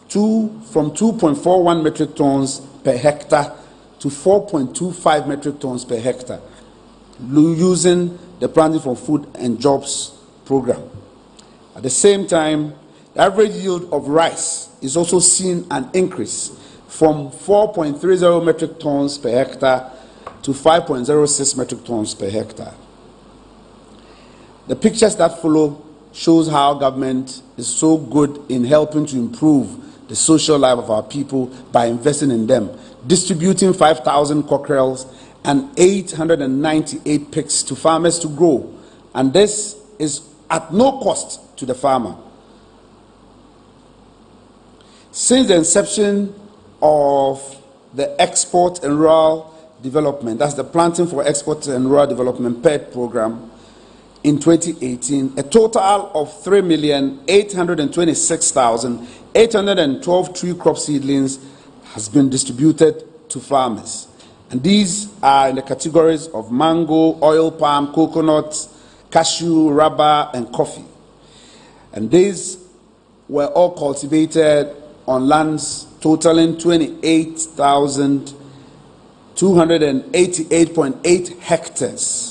from 2.41 metric tons per hectare to 4.25 metric tons per hectare, using the Planting for Food and Jobs program. At the same time, the average yield of rice is also seeing an increase from 4.30 metric tons per hectare to 5.06 metric tons per hectare. The pictures that follow shows how government is so good in helping to improve the social life of our people by investing in them, distributing 5,000 cockerels and 898 pigs to farmers to grow. And this is at no cost to the farmer. Since the inception of the Export and Rural Development, that's the Planting for Export and Rural Development PED program, in 2018, a total of 3,826,812 tree crop seedlings has been distributed to farmers. And these are in the categories of mango, oil palm, coconut, cashew, rubber, and coffee. And these were all cultivated on lands totaling 28,288.8 hectares.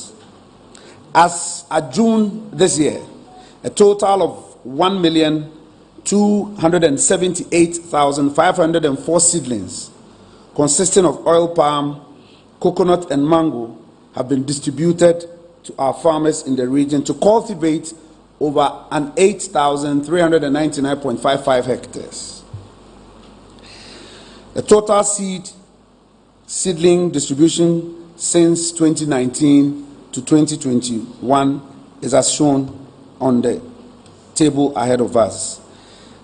As at June this year, a total of 1,278,504 seedlings consisting of oil palm, coconut, and mango have been distributed to our farmers in the region to cultivate over an 8,399.55 hectares. The total seedling distribution since 2019 to 2021 is as shown on the table ahead of us.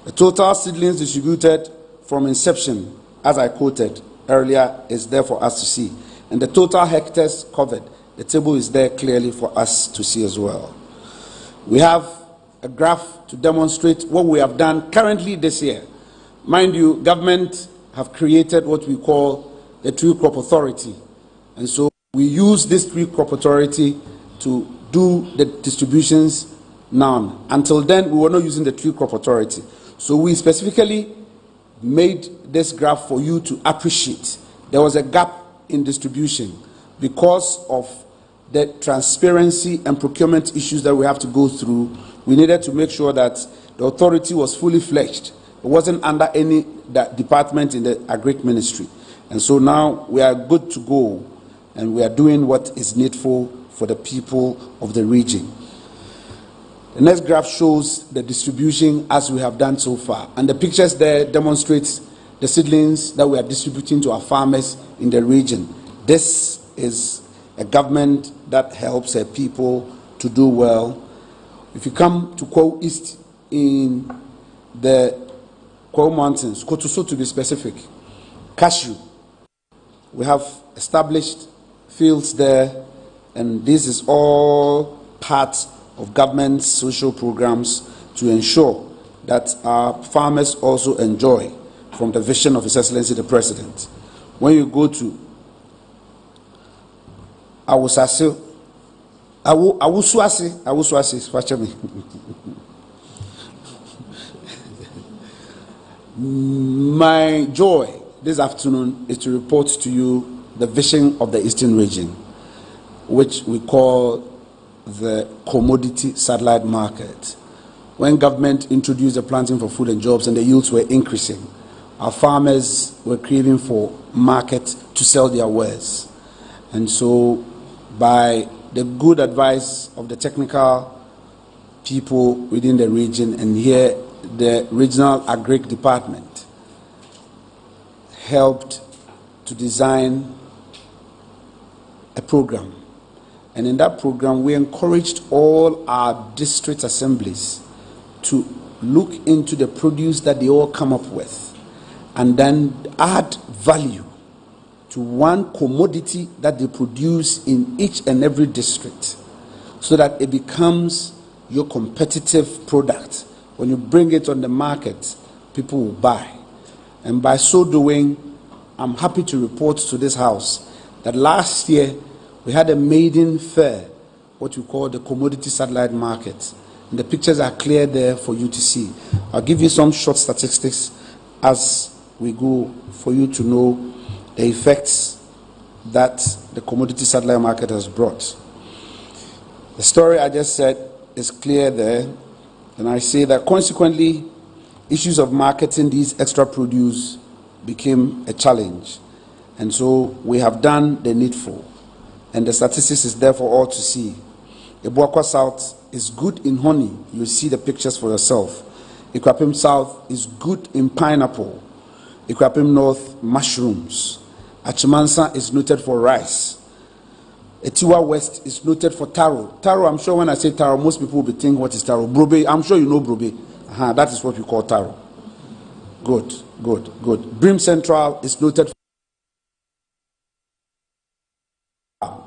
The total seedlings distributed from inception, as I quoted earlier, is there for us to see. And the total hectares covered, the table is there clearly for us to see as well. We have a graph to demonstrate what we have done currently this year. Mind you, government have created what we call the Tree Crop Authority. And so we use this Tree Crop Authority to do the distributions now. Until then, we were not using the Tree Crop Authority. So we specifically made this graph for you to appreciate. There was a gap in distribution because of the transparency and procurement issues that we have to go through. We needed to make sure that the authority was fully fledged. It wasn't under any department in the Agric Ministry. And so now we are good to go, and we are doing what is needful for the people of the region. The next graph shows the distribution as we have done so far. And the pictures there demonstrate the seedlings that we are distributing to our farmers in the region. This is a government that helps her people to do well. If you come to Kwao East in the Kwao Mountains, Kotuso to be specific, cashew, we have established fields there, and this is all part of government's social programs to ensure that our farmers also enjoy from the vision of His Excellency the President. When you go to Awusase, watch me. My joy this afternoon is to report to you the vision of the Eastern region, which we call the commodity satellite market. When government introduced the planting for food and jobs and the yields were increasing, our farmers were craving for market to sell their wares. And so by the good advice of the technical people within the region, and here the regional agric department helped to design a program. And in that program, we encouraged all our district assemblies to look into the produce that they all come up with and then add value to one commodity that they produce in each and every district so that it becomes your competitive product. When you bring it on the market, people will buy. And by so doing, I'm happy to report to this House that last year we had a maiden fair, what we call the commodity satellite market. And the pictures are clear there for you to see. I'll give you some short statistics as we go for you to know the effects that the commodity satellite market has brought. The story I just said is clear there, and I say that consequently, issues of marketing these extra produce became a challenge. And so we have done the needful, and the statistics is there for all to see. Ebuakwa South is good in honey. You see the pictures for yourself. Ikwapim South is good in pineapple. Ikwapim North, mushrooms. Achimansa is noted for rice. Etiwa West is noted for taro. Taro, I'm sure when I say taro, most people will be thinking, what is taro? Brobe, I'm sure you know brobe. That is what we call taro. Good, good, good. Brim Central is noted for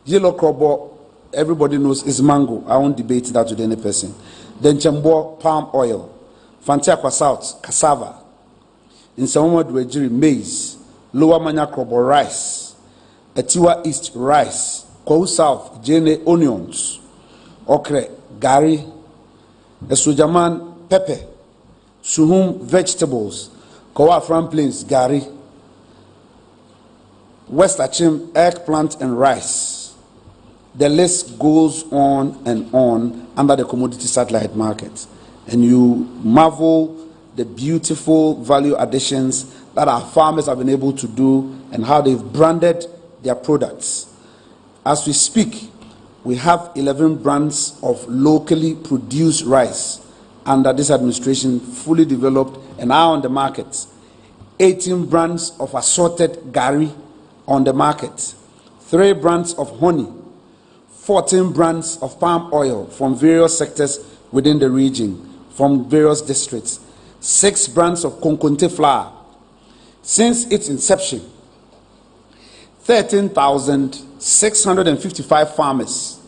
yellow crop. Everybody knows is mango. I won't debate that with any person. Then Chambo, palm oil. Fantiakwa South, cassava. In Samoa Dwejiri, maize. Lower Manya Krobo, rice. Etiwa East, rice. Kwao South, Jene, onions. Okre, gari. Esujaman, pepper. Suhum, vegetables. Kawa Afram Plains, gari. West Achim, eggplant and rice. The list goes on and on under the commodity satellite market. And you marvel the beautiful value additions that our farmers have been able to do and how they've branded their products. As we speak, We have 11 brands of locally produced rice under this administration, fully developed and now on the market. 18 brands of assorted gari on the market. 3 brands of honey. 14 brands of palm oil from various sectors within the region, from various districts. 6 brands of konkonte flour. Since its inception, 13,655 farmers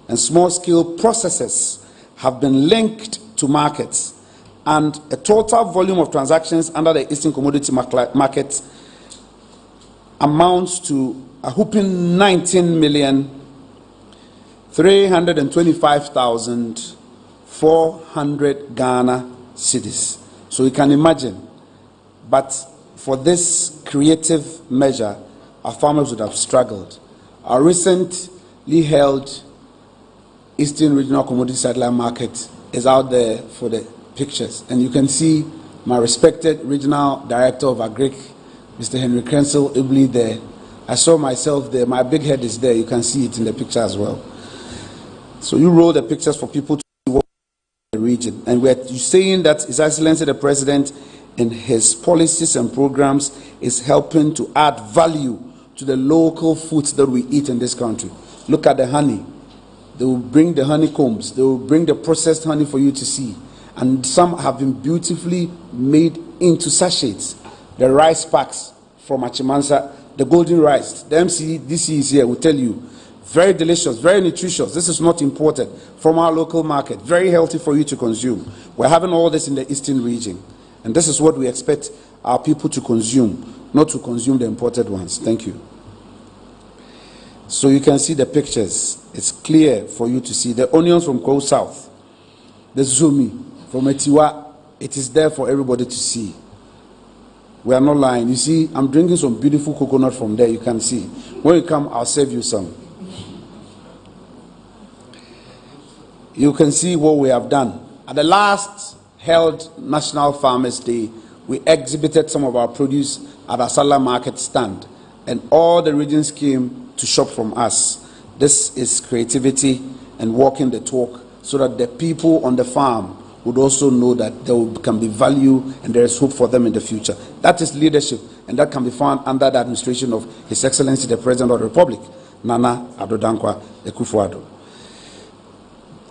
and small-scale processors have been linked to markets, and a total volume of transactions under the Eastern Commodity Market amounts to a whopping 19,325,400 Ghana cedis. So you can imagine, but for this creative measure, our farmers would have struggled. Our recently held Eastern Regional Commodity Satellite Market is out there for the pictures, and you can see my respected Regional Director of Agric, Mr. Henry Krensel Ibli there. I saw myself there. My big head is there. You can see it in the picture as well. So you roll the pictures for people to see what the region, and we're saying that His Excellency the President, in his policies and programs, is helping to add value to the local foods that we eat in this country. Look at the honey. They will bring the honeycombs. They will bring the processed honey for you to see. And some have been beautifully made into sachets. The rice packs from Achimansa, the golden rice. The MCDC is here, will tell you. Very delicious, very nutritious. This is not imported from our local market. Very healthy for you to consume. We're having all this in the Eastern region. And this is what we expect our people to consume, not to consume the imported ones. Thank you. So you can see the pictures. It's clear for you to see. The onions from Kwao South, the zumi from Etiwa, it is there for everybody to see. We are not lying. You see, I'm drinking some beautiful coconut from there. You can see. When you come, I'll serve you some. You can see what we have done. At the last held National Farmers Day, we exhibited some of our produce at our Salah market stand, and all the regions came to shop from us. This is creativity and walking the talk, so that the people on the farm would also know that there can be value and there is hope for them in the future. That is leadership, and that can be found under the administration of His Excellency the President of the Republic, Nana Addo Dankwa Akufo-Addo.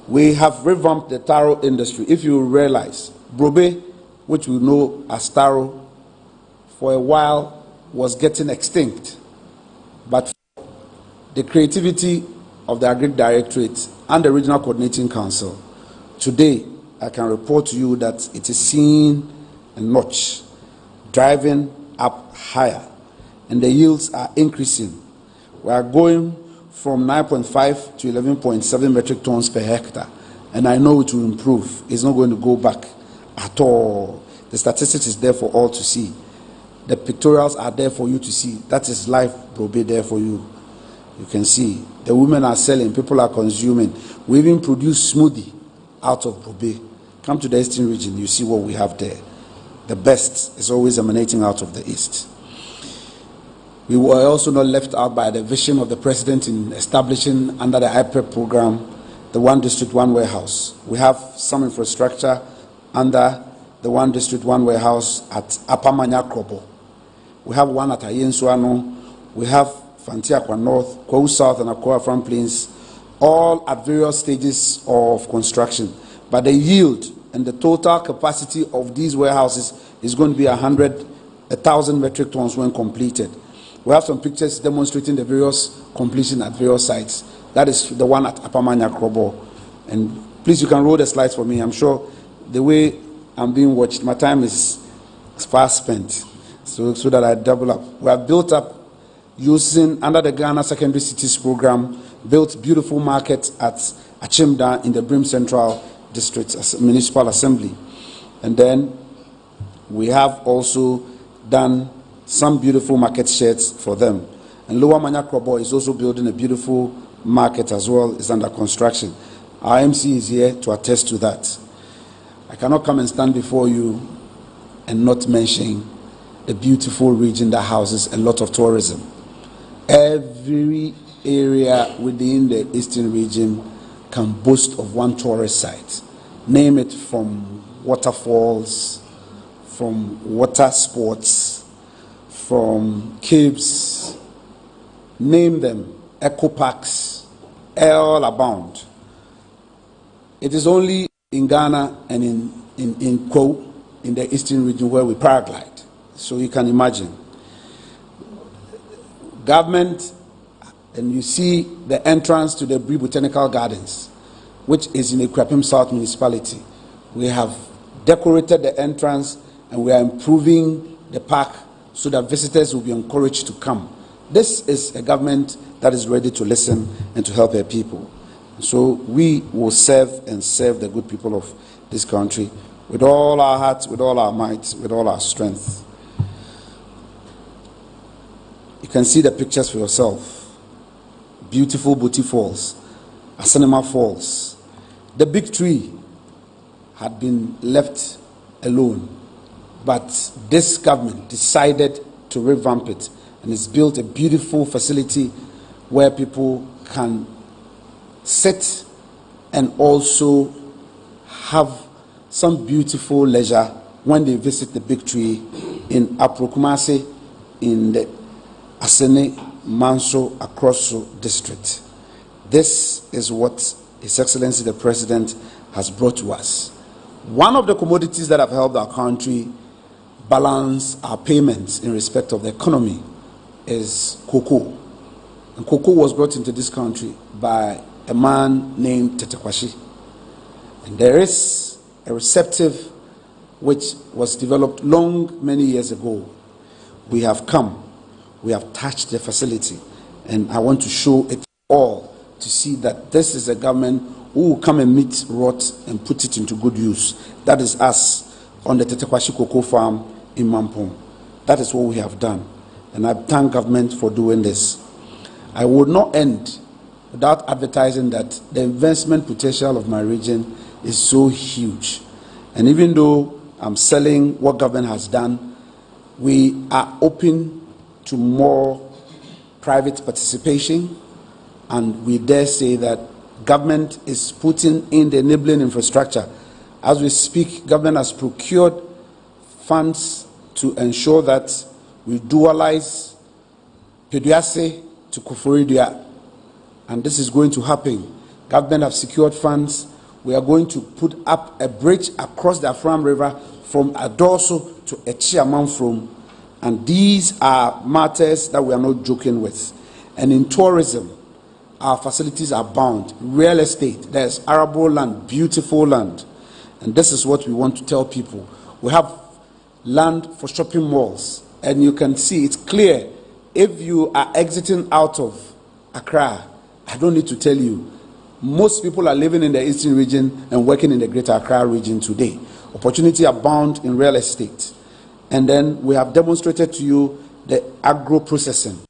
We have revamped the taro industry. If you realize, Brobe, which we know as taro, for a while was getting extinct. But the creativity of the Agric Directorate and the Regional Coordinating Council, today I can report to you that it is seen a notch, driving up higher, and the yields are increasing. We are going from 9.5 to 11.7 metric tons per hectare, and I know it will improve. It's not going to go back at all. The statistics is there for all to see. The pictorials are there for you to see. That is live Brobe there for you. You can see. The women are selling, people are consuming. We even produce smoothie out of Brobe. Come to the Eastern region, you see what we have there. The best is always emanating out of the East. We were also not left out by the vision of the President in establishing, under the IPEP program, the One District, One Warehouse. We have some infrastructure under the One District, One Warehouse at Apamanya Krobo. We have one at Ayensuano. We have Fantiakwa North, Kwao South, and Akwa Front Plains, all at various stages of construction. But the yield and the total capacity of these warehouses is going to be 1,000 metric tons when completed. We have some pictures demonstrating the various completion at various sites. That is the one at Apamanya Krobo. And please, you can roll the slides for me. I'm sure the way I'm being watched, my time is fast spent, so that I double up. We have built up, using under the Ghana Secondary Cities program, built beautiful markets at Achimda in the Brim Central District Municipal Assembly. And then we have also done some beautiful market sheds for them. And Lower Manya Krobo is also building a beautiful market as well. It's under construction. Our MC is here to attest to that. I cannot come and stand before you and not mention the beautiful region that houses a lot of tourism. Every area within the eastern region can boast of one tourist site. Name it, from waterfalls, from water sports, from caves, name them, eco parks, all abound. It is only in Ghana and in Kwo, in the eastern region, where we paraglide. So you can imagine. Government, and you see the entrance to the Bree Botanical Gardens, which is in the Ekwapim South Municipality. We have decorated the entrance and we are improving the park so that visitors will be encouraged to come. This is a government that is ready to listen and to help their people. So we will serve and serve the good people of this country with all our hearts, with all our might, with all our strength. You can see the pictures for yourself. Beautiful Boti Falls, Asanema Falls. The big tree had been left alone, but this government decided to revamp it, and it's built a beautiful facility where people can sit and also have some beautiful leisure when they visit the big tree in Aprokumase, in the Asene Manso Akroso district. This is what His Excellency the President has brought to us. One of the commodities that have helped our country balance our payments in respect of the economy is cocoa. And cocoa was brought into this country by a man named Tete Kwashi. And there is a receptive which was developed many years ago. We have come, we have touched the facility, and I want to show it all to see that this is a government who will come and meet rot and put it into good use. That is us on the Tete Kwashi cocoa farm in Mampong. That is what we have done, and I thank government for doing this. I would not end without advertising that the investment potential of my region is so huge. And even though I'm selling what government has done, we are open to more private participation, and we dare say that government is putting in the enabling infrastructure. As we speak, government has procured funds to ensure that we dualize Peduase to Koforidua, and this is going to happen. Government have secured funds. We are going to put up a bridge across the Afram River from Adorso to Agyemang, and these are matters that we are not joking with. And in tourism, our facilities are bound. Real estate, there's arable land, beautiful land, and this is what we want to tell people. We have land for shopping malls, and you can see it's clear. If you are exiting out of Accra, I don't need to tell you, most people are living in the eastern region and working in the greater Accra region today. Opportunity abound in real estate. And then we have demonstrated to you the agro-processing,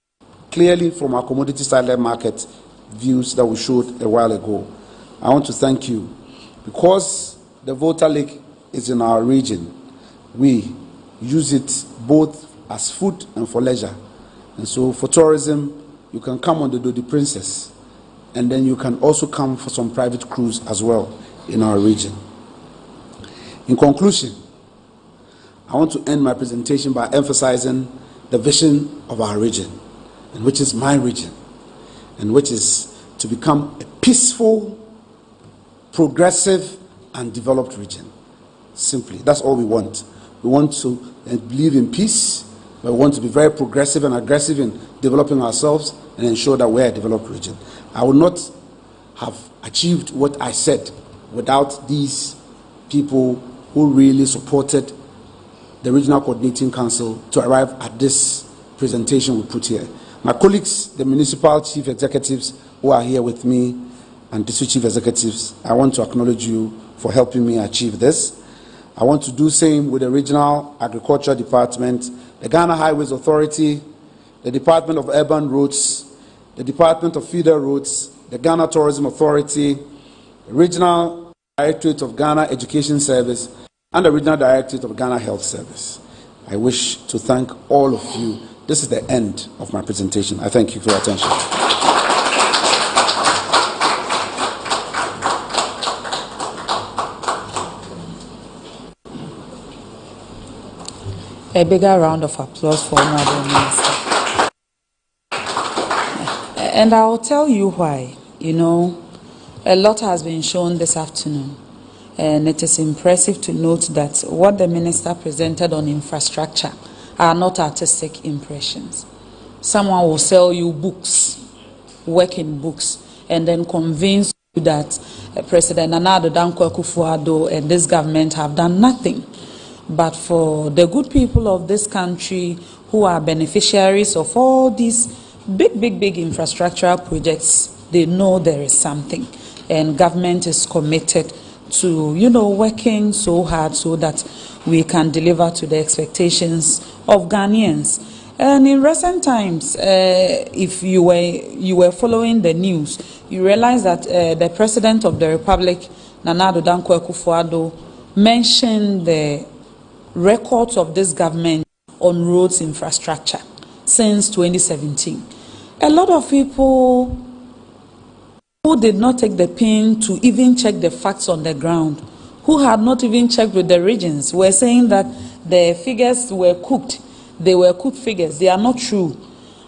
clearly from our commodity satellite market views that we showed a while ago. I want to thank you. Because the Volta Lake is in our region, we use it both as food and for leisure. And so for tourism, you can come on the Dodi Princess, and then you can also come for some private cruise as well in our region. In conclusion, I want to end my presentation by emphasizing the vision of our region, and which is my region, and which is to become a peaceful, progressive, and developed region. Simply, that's all we want. We want to believe in peace, but we want to be very progressive and aggressive in developing ourselves and ensure that we're a developed region. I would not have achieved what I said without these people who really supported the Regional Coordinating Council to arrive at this presentation we put here. My colleagues, the municipal chief executives who are here with me, and district chief executives, I want to acknowledge you for helping me achieve this. I want to do the same with the Regional Agriculture Department, the Ghana Highways Authority, the Department of Urban Roads, the Department of Feeder Roads, the Ghana Tourism Authority, the Regional Directorate of Ghana Education Service, and the Regional Directorate of Ghana Health Service. I wish to thank all of you. This is the end of my presentation. I thank you for your attention. A bigger round of applause for Honorable Minister. And I'll tell you why. You know, a lot has been shown this afternoon. And it is impressive to note that what the Minister presented on infrastructure are not artistic impressions. Someone will sell you books, work in books, and then convince you that President Nana Addo Dankwa Akufo-Addo and this government have done nothing. But for the good people of this country who are beneficiaries of all these big infrastructural projects, they know there is something. And government is committed to, you know, working so hard so that we can deliver to the expectations of Ghanaians. And in recent times, if you were following the news, you realize that the President of the Republic, Nana Addo Dankwa Akufo-Addo, mentioned the records of this government on roads infrastructure since 2017. A lot of people who did not take the pain to even check the facts on the ground, who had not even checked with the regions, were saying that the figures were cooked. They were cooked figures. They are not true.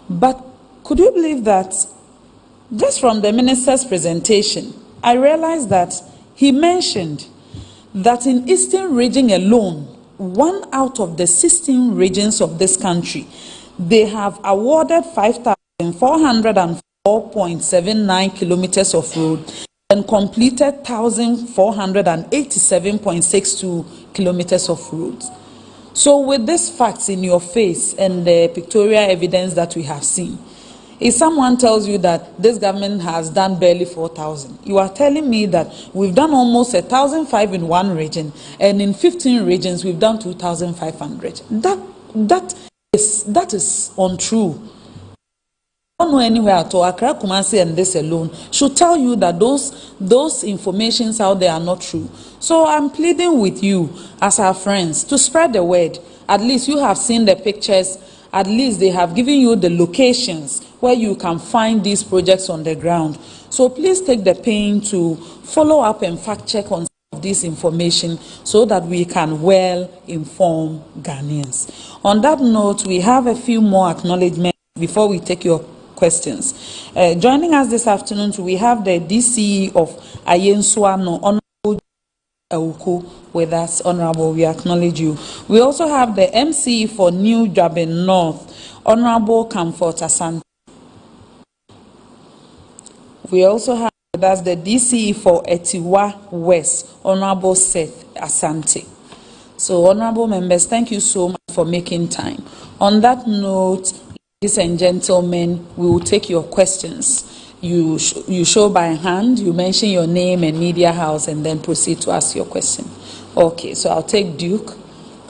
But could you believe that just from the minister's presentation, I realized that he mentioned that in Eastern region alone, 1 out of the 16 regions of this country, they have awarded 5,404.79 kilometers of road and completed 1,487.62 kilometers of roads. So with these facts in your face and the pictorial evidence that we have seen, if someone tells you that this government has done barely 4,000, you are telling me that we've done almost 1,005 in one region, and in 15 regions we've done 2,500. That is untrue. I don't know anywhere at all. Accra, Kumasi, and this alone should tell you that those informations out there are not true. So I'm pleading with you as our friends to spread the word. At least you have seen the pictures. At least they have given you the locations where you can find these projects on the ground. So please take the pain to follow up and fact check on this information so that we can well inform Ghanaians. On that note, we have a few more acknowledgements before we take your questions. Joining us this afternoon, we have the DCE of Ayensuano, Honorable Awuku, with us. Honorable, we acknowledge you. We also have the MCE for New Jabin North, Honorable Comfort Asante. We also have with us the DCE for Etiwa West, Honorable Seth Asante. So, honorable members, thank you so much for making time. On that note, ladies and gentlemen, we will take your questions. You show by hand, you mention your name and media house, and then proceed to ask your question. Okay, so I'll take Duke.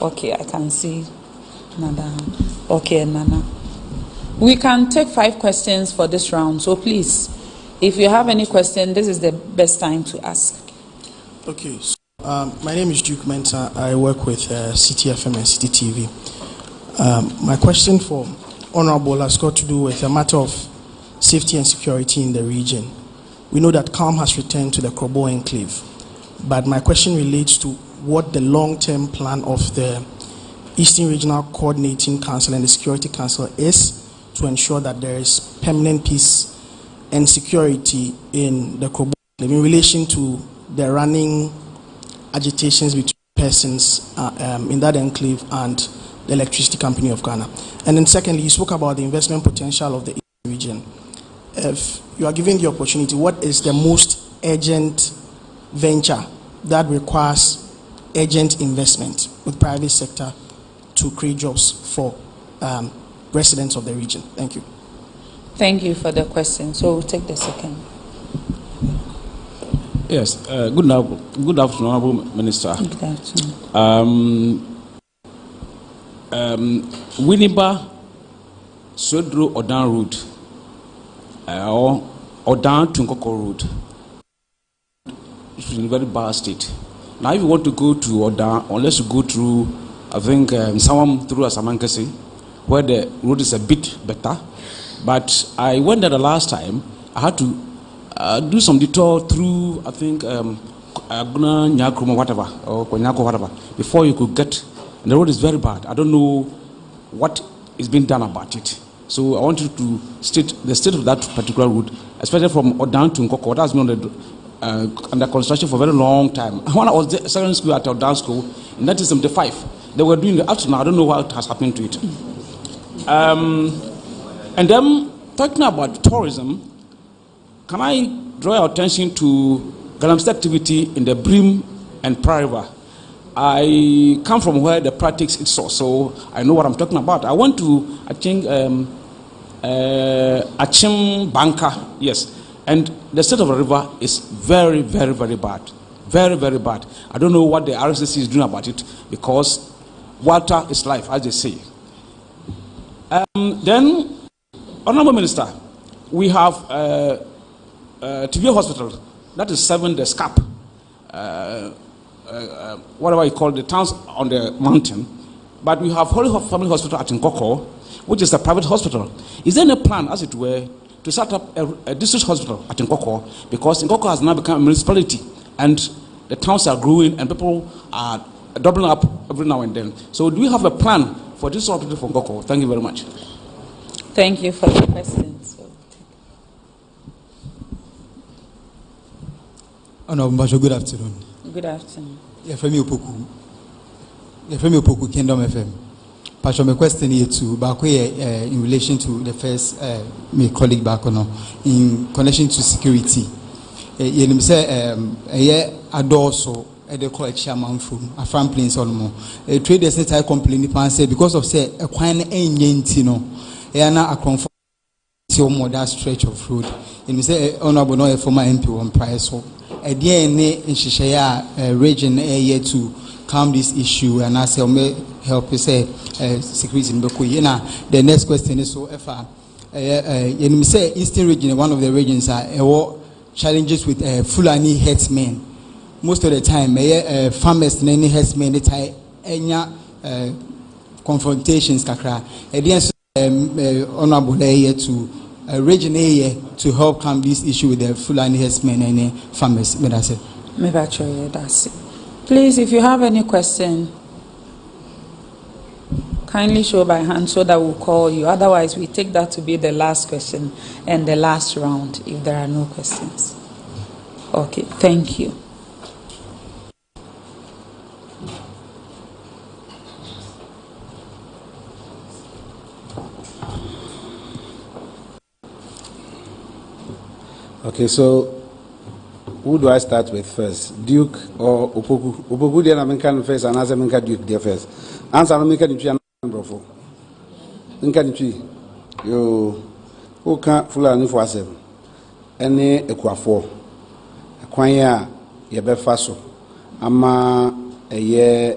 Okay, I can see Nana. Okay, Nana. We can take 5 questions for this round, so please, if you have any question, this is the best time to ask. Okay, so, my name is Duke Mensah. I work with CTFM and CTTV. My question for Honorable has got to do with a matter of safety and security in the region. We know that calm has returned to the Krobo enclave, but my question relates to what the long-term plan of the Eastern Regional Coordinating Council and the Security Council is to ensure that there is permanent peace and security in the Krobo enclave in relation to the running agitations between persons in that enclave and the Electricity Company of Ghana. And then secondly, you spoke about the investment potential of the region. If you are given the opportunity, what is the most urgent venture that requires urgent investment with private sector to create jobs for residents of the region? Thank you. Thank you for the question. So we'll take the second. Yes, good afternoon, Honorable Minister. Good afternoon. Winneba Sodro Odan Road or Odan Tunkoko Road is in a very bad state. Now, if you want to go to Odan, unless you go through, I think, someone through Asamankasi, where the road is a bit better. But I went there the last time. I had to do some detour through, I think, Aguna Nyakruma, whatever, or Konyako, whatever, before you could get And the road is very bad. I don't know what is being done about it. So I want you to state the state of that particular road, especially from Odan to Nkoko. That's been under construction for a very long time. When I was at secondary school at Odan School in 1975, they were doing the afternoon. I don't know what has happened to it. And then talking about tourism, can I draw your attention to Galamsey activity in the Brim and Pra River? I come from where the practice is so I know what I'm talking about. I went to, I think, Agyemang Badu, yes. And the state of the river is very, very, very bad. Very, very bad. I don't know what the RSC is doing about it because water is life, as they say. Then, Honorable Minister, we have TV Hospital, that is 7 the SCAP, whatever you call the towns on the mountain. But we have Holy Family Hospital at Nkoko, which is a private hospital. Is there any plan, as it were, to set up a district hospital at Nkoko? Because Nkoko has now become a municipality, and the towns are growing, and people are doubling up every now and then. So do we have a plan for this hospital for Nkoko? Thank you very much. Thank you for the question. Honorable, good afternoon. Good afternoon. Yefemi Opoku, Kingdom FM. Pastor, my question here to Bakoye in relation to the first my colleague Bakono in connection to security. You say adoso they call Agyemang from a farm plains on more. A traders say complain say because of say a quine no na a comfort more that stretch of road. You say honorable no former MP on price so a DNA in Shishaya region here to calm this issue and I say may help you say security in Boku. The next question is so if you say Eastern region, one of the regions are challenges with Fulani herdsmen. Most of the time, farmers and any herdsmen they tie any confrontations kakra. Honorable here to region here to help calm this issue with the Fulani herdsmen and farmers. That's it. That's it. Please, if you have any question, kindly show by hand so that we'll call you. Otherwise, we take that to be the last question and the last round if there are no questions. Okay, thank you. Okay, so who do I start with first? Duke or Opoku? Opoku dia na menka first and answer menka Duke dia first. Answer no menka nitwi an brofo. Menka nitwi. Yo who can Fulani for asem. Ene ekuafo. Kwan ya ye befa so. Ama eye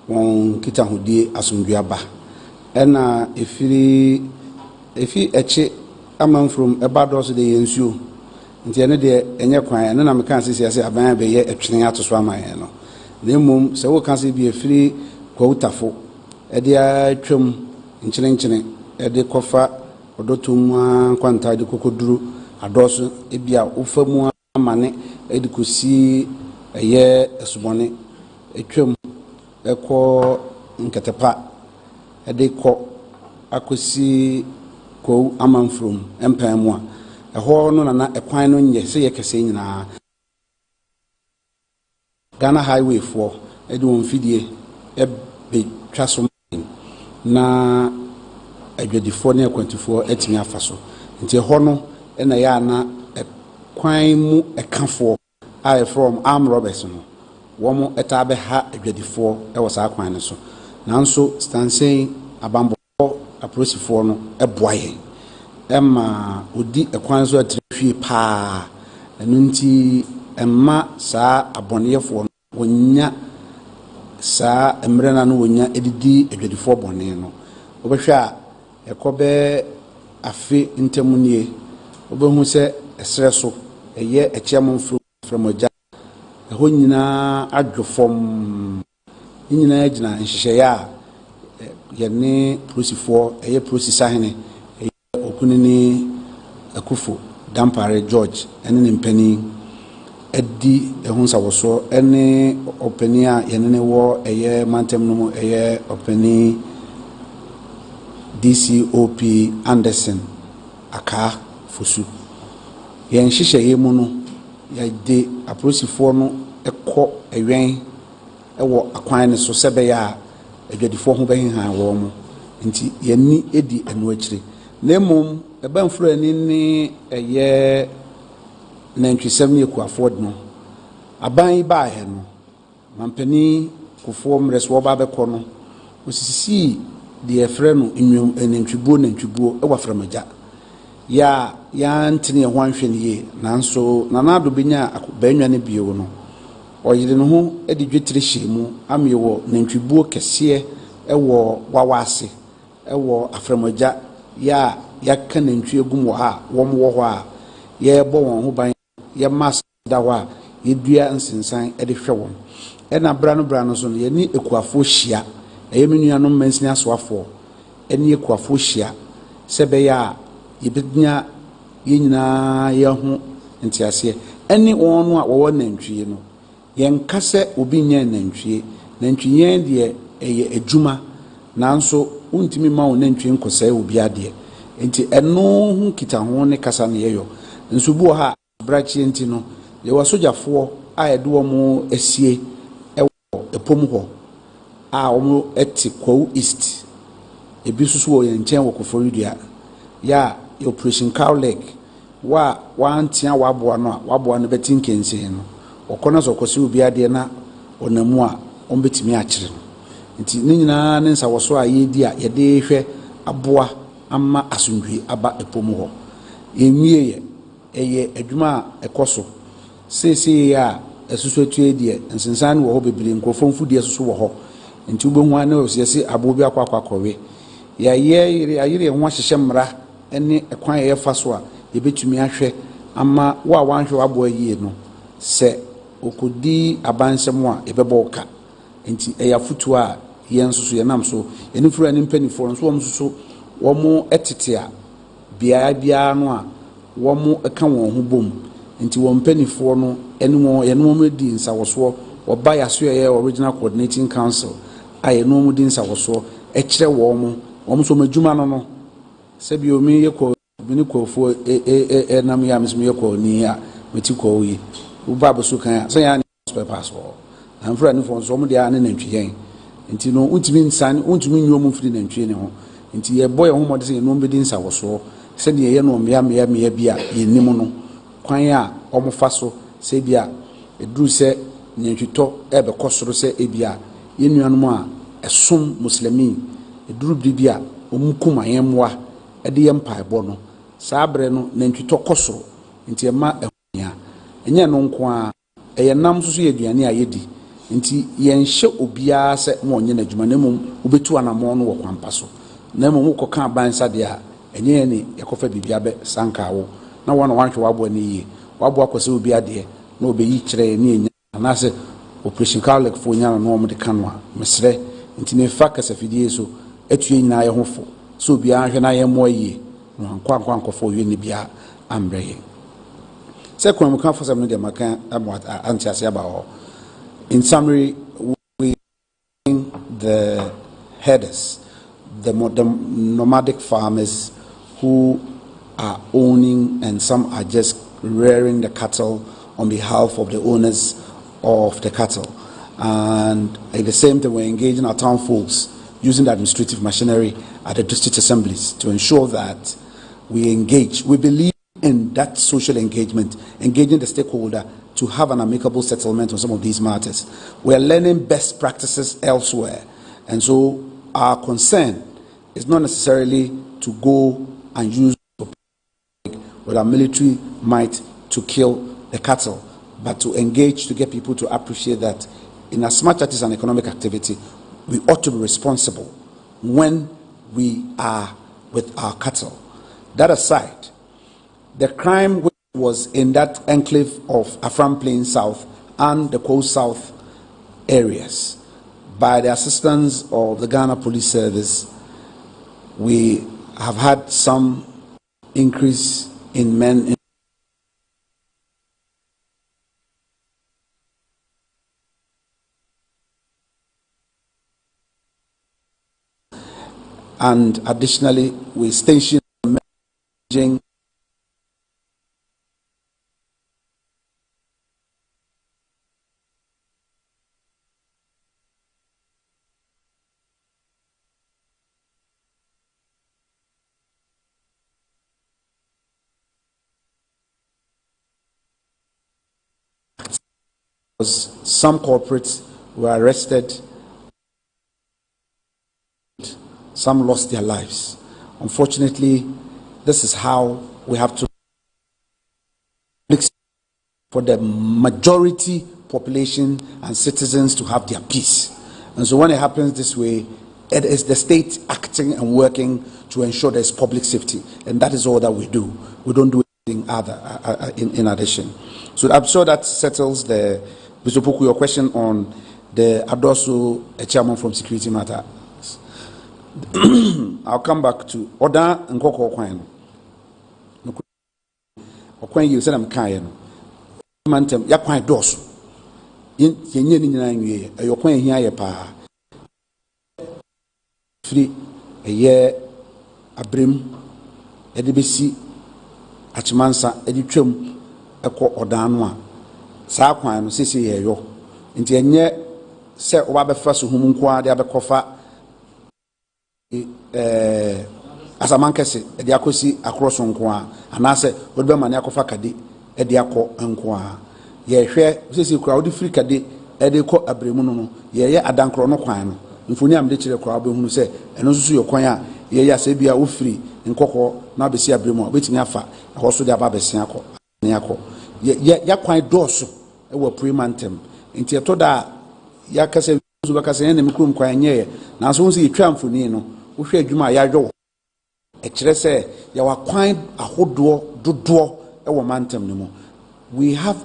won kita hodie asomduaba. Ena efi eche amam from ebados de yensuo. Nti ene de enye kwan ene na meka asisi ase aban be ye etwene atoso aman no na mum se wo kan se bi efiri kwawutafo e de atwam nkyene e de kofa odotum kwanta de kokoduru adoso e bia ufamu amane e de kosi eye esubone etwam ekọ nketepa e de kọ akosi ko amanfrom empam a eho no na ekwan no nye se ye kese nyina Ghana highway for e de won fidie e be twaso na adwadifo na ekwantufo etimi afaso nti eho no e na ya na ekwan mu ekafo I from arm robbers no wo mo eta be ha adwadifo e wo sa kwan no so nanso stansen abambo aprosifo no e boaye Emma odi ekwan so atrefie pa enunti emma saa aboneyefo wonya saa emrena no wonya edidi edwadifo bone no obehwa ekobe afi ntemunie obehu se esre so eye Agyemang from oja eho nyina adwofom nyina agina nhihye ya yene prosifo eye prosisahene Kunini Akufo Dampare George and an impany Edi ehunsa woso ene openi a yenene wo eye mantem no mu eye openi DCOP Anderson aka fosu yen hihye yemu no ya de apolisifoɔ no ekɔ ewen ewo akwan ne so sebe ya adwadifoɔ ho bɛhenhan wɔ mo nti yenni edi enu akyire na mmom ɛbanfuro ani ne eye nantwisɛm ne ekuafoɔ no aban ba he no mampani kufoɔ mreso ba bɛkɔ no osisi de efrɛ no enwum nantwibuo ɛwɔ framaja ya ntene ho anhwɛ ne ye nanso nanado benya banwa ne bio no oyire no ho edi dwetire hye mu amewo nantwibuo kɛseɛ ɛwɔ wawase ɛwɔ aframaja ya ka nantwi egum wɔ ha wɔm wɔ hɔ a ye bɔ wɔn ho ban ye mas da hɔ a yedua nsensan ɛde hwɛ wɔn ɛna bra no so no ye ni ekuafo hyia ɛyɛ menuanom mansini asoafoɔ ɛne ekuafo hyia sɛbɛ ya yebenya yenyina ye ho ntiaseɛ ɛne wɔn no a wɔwɔ nantwie no yɛnkasɛ obi nyɛ nantwie nantwie deɛ ɛyɛ adwuma nanso untimi ma wo nantwie nkɔsɛe obi adeɛ nti ɛno ho kita ho ne kasa ne yɛyɔ nso bu ha brachi nti no yɛwɔ sogyafoɔ a yɛde wɔn asie ɛwɔ epom hɔ a wɔn ɛte Kwawu East ebi soso wɔ yɛn nkyɛn wɔ Koforidua ya operation cow leg wa wantia waboa no a waboa no bɛti nkense no ɔkɔna so kɔsi obi adeɛ na ɔnamu a ɔmbɛtimi akyere no nti ne nyinaa ne nsa wɔso a yɛdi a yɛde hwɛ aboa ama asundwe aba epom hɔ yɛnwie eye adwuma a ɛkɔso sese a ɛsusu atue deɛ nsensan wɔ hɔ bebree nkrofo mfudie susu wɔ hɔ nti wobɛhu ane ɔsiese abo bi akɔakɔwe yɛyere ho ahyehyɛ mmara ɛne ɛkwan yɛfa so a yɛbɛtumi ahwɛ ama wo a wanhwɛ wabo yie no sɛ okodi abansɛm a yɛbɛbɔ ka nti ɛyɛ afotu a yɛn so yɛnam so yɛne fura ne mpanifoɔ nso wɔn so wɔn ɛtete a biara no a wɔn ɛka wɔn ho bom nti wɔn mpanifoɔ no ɛne wɔn yɛne wɔn di nsawosoɔ wɔba yaso yɛ original coordinating council a yɛne wɔn di nsawosoɔ ɛkyerɛ wɔn so madwuma no sɛbi omi yɛkɔ bini kɔfoɔ ɛnam yɛ amesum yɛkɔ ni a meti kɔ yi woba bɛso kan a sɛ yɛ ne spɛpas hɔ amfra ne fɔn so wɔn deɛ ne nantwi yɛn nti no untumi nsan untumi nyɛ wɔn firi nantwi ne ho nti yɛbɔ yɛn ho mɔde sɛ yɛne wɔn bɛdi nsawosoɔ sɛdeɛ yɛ no mmea bi a yɛnim no kwan a wɔn fa so sɛ bi a eduru sɛ nantwitɔ ɛbɛkɔ soro sɛ ebi a yɛn nuanom a ɛsom muslimi eduru bi a wɔn kum ayɛn mmoa ɛde yɛn mpaebɔ no saa abere no nantwitɔ kɔ soro nti ɛma ɛhonya ɛnyɛ no nko a ɛyɛ nam soso yɛ aduane a yɛdi nti yɛnhyɛ obiara sɛ mo ɔnyɛ n'adwuma na mmom wobɛtu anamɔ no wɔ kwampa so na mmom wokɔka abansa deɛ a ɛnyɛ ne yɛkɔfa biribi abɛ sankawo na wɔn wanhwɛ waboa ne yie waboa kɔ sɛ obi adeɛ na obɛyi kyerɛ ne enya anaasɛ operation cowlick fo nya no wɔn de ka no a mesrɛ nti ne fa kasafidie so atue nyinaa yɛ ho fo so obi ahwɛ na yɛ mmoa yie no ankwankɔfo yɛ ne bia ambrɛ yɛ sɛ kwan mu ka fo sɛ no de maka antiase aba hɔ. In summary, we the herders, the nomadic farmers who are owning and some are just rearing the cattle on behalf of the owners of the cattle. And at the same time, we're engaging our town folks using the administrative machinery at the district assemblies to ensure that we engage. We believe in that social engagement, engaging the stakeholder to have an amicable settlement on some of these matters. We are learning best practices elsewhere. And so our concern is not necessarily to go and use with our military might to kill the cattle, but to engage to get people to appreciate that in as much as it is an economic activity, we ought to be responsible when we are with our cattle. That aside, the crime which was in that enclave of Afram Plain South and the Kwawu South areas, by the assistance of the Ghana Police Service, we have had some increase in men and additionally, we station messaging some corporates were arrested, some lost their lives. Unfortunately, this is how we have to for the majority population and citizens to have their peace. And so when it happens this way, it is the state acting and working to ensure there's public safety. And that is all that we do. We don't do anything other in addition. So I'm sure that settles the Mr. Poku, your question on the Adosu chairman from security matter. I'll come back to Oda and Koko Kwan. Okwan, you said I'm kind. Mantem, Yakwan Dosu. Yen, your point here, pa. Free a year, a brim, a DBC, Achimansa, a ditrum, a co or danwa. Sakwan, Sissy, yo. Into a year, Sir Wabe first whom qua the other coffer. As a mankesi, a diacosi across on qua, and I said, would be maniaco kadi, a diaco and qua. Ye share, this is crowd free kadi, a deco a bremuno, ye a dancrono quino. Infuniam ditcher crowd who say, and also your quia, ye sabia wood free, and coco, now be see a bremo, waiting afa, also the babesiaco, niaco. Ye quite dorso, a were premantem. In Tiatoda, Yakase, Zubacas, and Mukrum quine, now soon see triumph. We share Juma Yajo. A tresse, you are quite a whole door, do door, a momentum no more. We have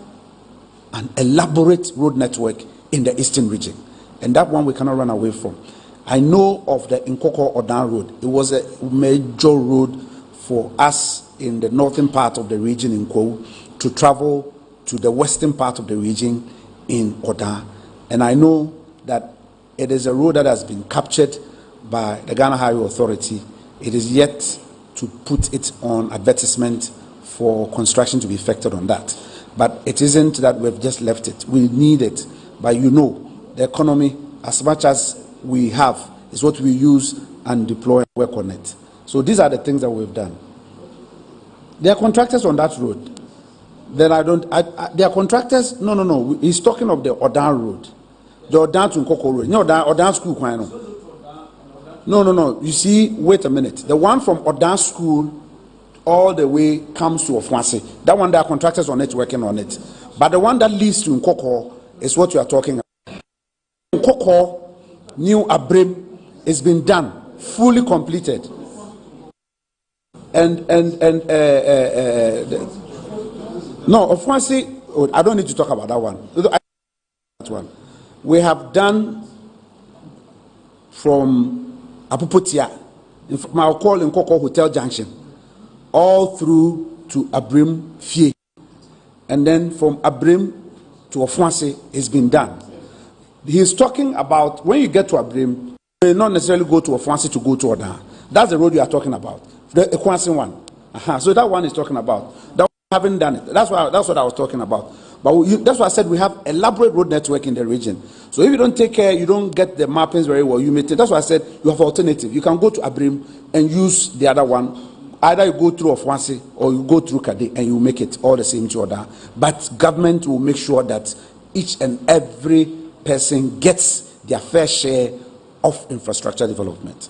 an elaborate road network in the eastern region, and that one we cannot run away from. I know of the Nkoko Odan Road. It was a major road for us in the northern part of the region in Kwo to travel to the western part of the region in Odan. And I know that it is a road that has been captured by the Ghana Highway Authority. It is yet to put it on advertisement for construction to be effected on that. But it isn't that we've just left it. We need it. But you know, the economy, as much as we have, is what we use and deploy and work on it. So these are the things that we've done. There are contractors on that road. Then there are contractors. No. He's talking of the Odan Road. The Odan to Nkoko Road. No, Odan School, No. You see, wait a minute. The one from Odan School all the way comes to Ofwase. That one, there are contractors on it working on it. But the one that leads to Nkoko is what you are talking about. Nkoko, New Abrim, has been done, fully completed. No, Ofwase, I don't need to talk about that one. That one. We have done from Apuputia, I'll call in Nkoko Hotel Junction, all through to Abrim Fie. And then from Abrim to Ofwase, it's been done. He's talking about when you get to Abrim, you may not necessarily go to Ofwase to go to Odan. That's the road you are talking about, the Ekwansi one. So that one is talking about. That one, haven't done it. That's what I was talking about. But that's why I said we have elaborate road network in the region. So if you don't take care, you don't get the mappings very well. That's why I said you have alternative. You can go to Abrim and use the other one. Either you go through Ofwase or you go through Kade and you make it all the same to Odan. But government will make sure that each and every person gets their fair share of infrastructure development.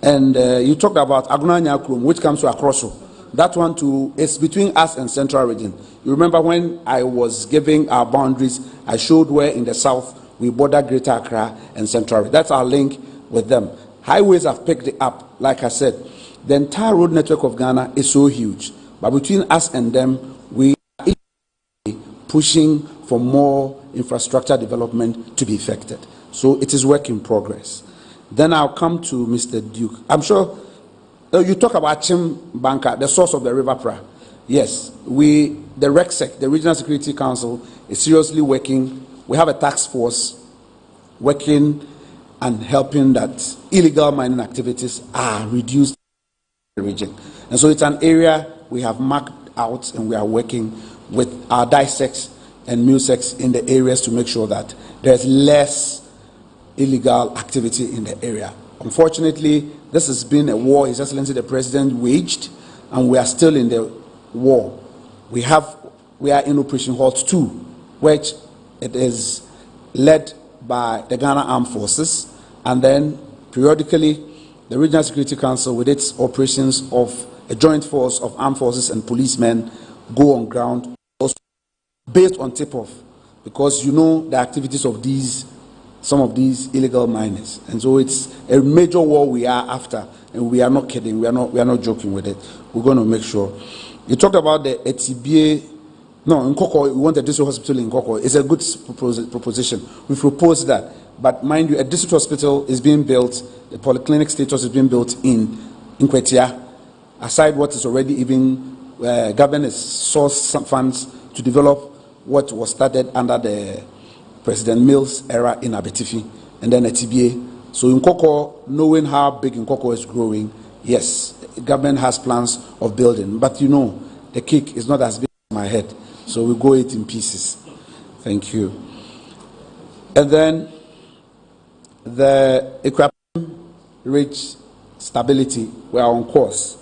And you talked about Agunanya Krum, which comes to Akroso. That one too is between us and Central Region. You remember when I was giving our boundaries, I showed where in the south we border Greater Accra and Central Region. That's our link with them. Highways have picked it up. Like I said, the entire road network of Ghana is so huge. But between us and them, we are pushing for more infrastructure development to be effected. So it is work in progress. Then I'll come to Mr. Duke. I'm sure you talk about Agyemang Badu, the source of the River Pra. Yes, the RECSEC, the Regional Security Council, is seriously working. We have a task force working and helping that illegal mining activities are reduced in the region. And so it's an area we have marked out, and we are working with our DISEX and MUSEX in the areas to make sure that there's less illegal activity in the area. Unfortunately, this has been a war His Excellency the President waged, and we are still in the war. We are in Operation Halt 2, which it is led by the Ghana Armed Forces, and then periodically the Regional Security Council, with its operations of a joint force of armed forces and policemen, go on ground, also based on tip-off, because you know the activities of some of these illegal miners, and so it's a major war we are after, and we are not kidding. We are not joking with it. We're going to make sure. You talked about the ETBA. No, in Koko, we want a district hospital in Koko. It's a good proposition. We proposed that, but mind you, a district hospital is being built. The polyclinic status is being built in Kwetia. Aside what is already even government has sourced some funds to develop what was started under the President Mills era in Abetifi, and then a TBA. So in Koko, knowing how big in Koko is growing, yes, government has plans of building. But you know, the cake is not as big as my head, so we go it in pieces. Thank you. And then the equipment reach stability. We are on course.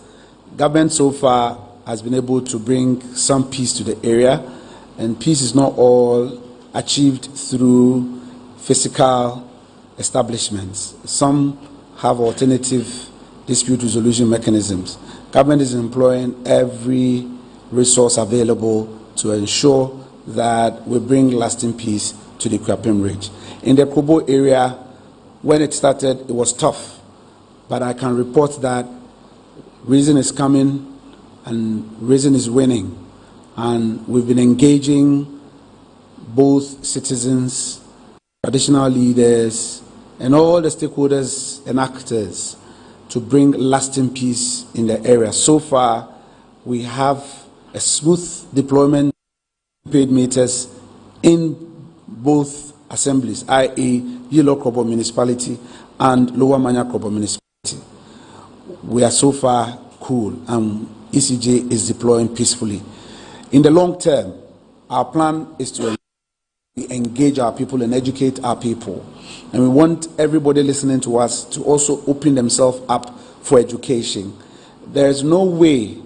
Government so far has been able to bring some peace to the area, and peace is not all achieved through physical establishments. Some have alternative dispute resolution mechanisms. Government is employing every resource available to ensure that we bring lasting peace to the Kwapim Ridge. In the Kobo area, when it started, it was tough, but I can report that reason is coming and reason is winning, and we've been engaging both citizens, traditional leaders, and all the stakeholders and actors to bring lasting peace in the area. So far, we have a smooth deployment of paid meters in both assemblies, i.e. Yilo Krobo Municipality and Lower Manya Krobo Municipality. We are so far cool, and ECJ is deploying peacefully. In the long term, our plan is to engage our people and educate our people. And we want everybody listening to us to also open themselves up for education. There is no way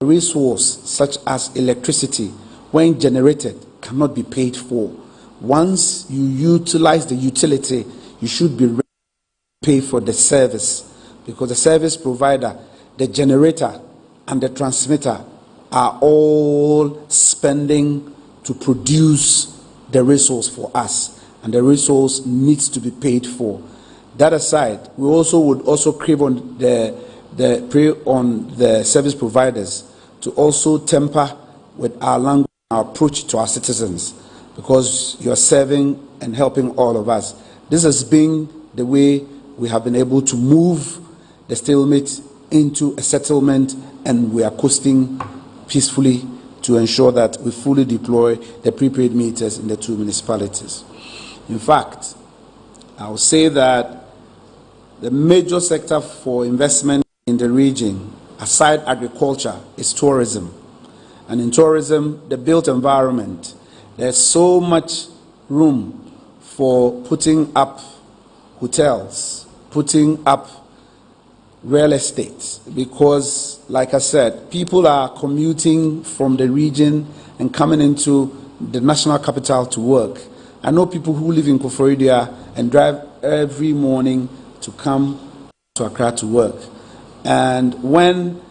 a resource such as electricity, when generated, cannot be paid for. Once you utilize the utility, you should be ready to pay for the service, because the service provider, the generator, and the transmitter are all spending to produce the resource for us, and the resource needs to be paid for. That aside, we also would also crave on the service providers to also temper with our language, our approach to our citizens, because you are serving and helping all of us. This has been the way we have been able to move the stalemate into a settlement, and we are coasting peacefully to ensure that we fully deploy the prepaid meters in the two municipalities. In fact, I will say that the major sector for investment in the region, aside agriculture, is tourism. And in tourism, the built environment, there's so much room for putting up hotels, putting up real estate, because, like I said, people are commuting from the region and coming into the national capital to work. I know people who live in Koforidua and drive every morning to come to Accra to work. And when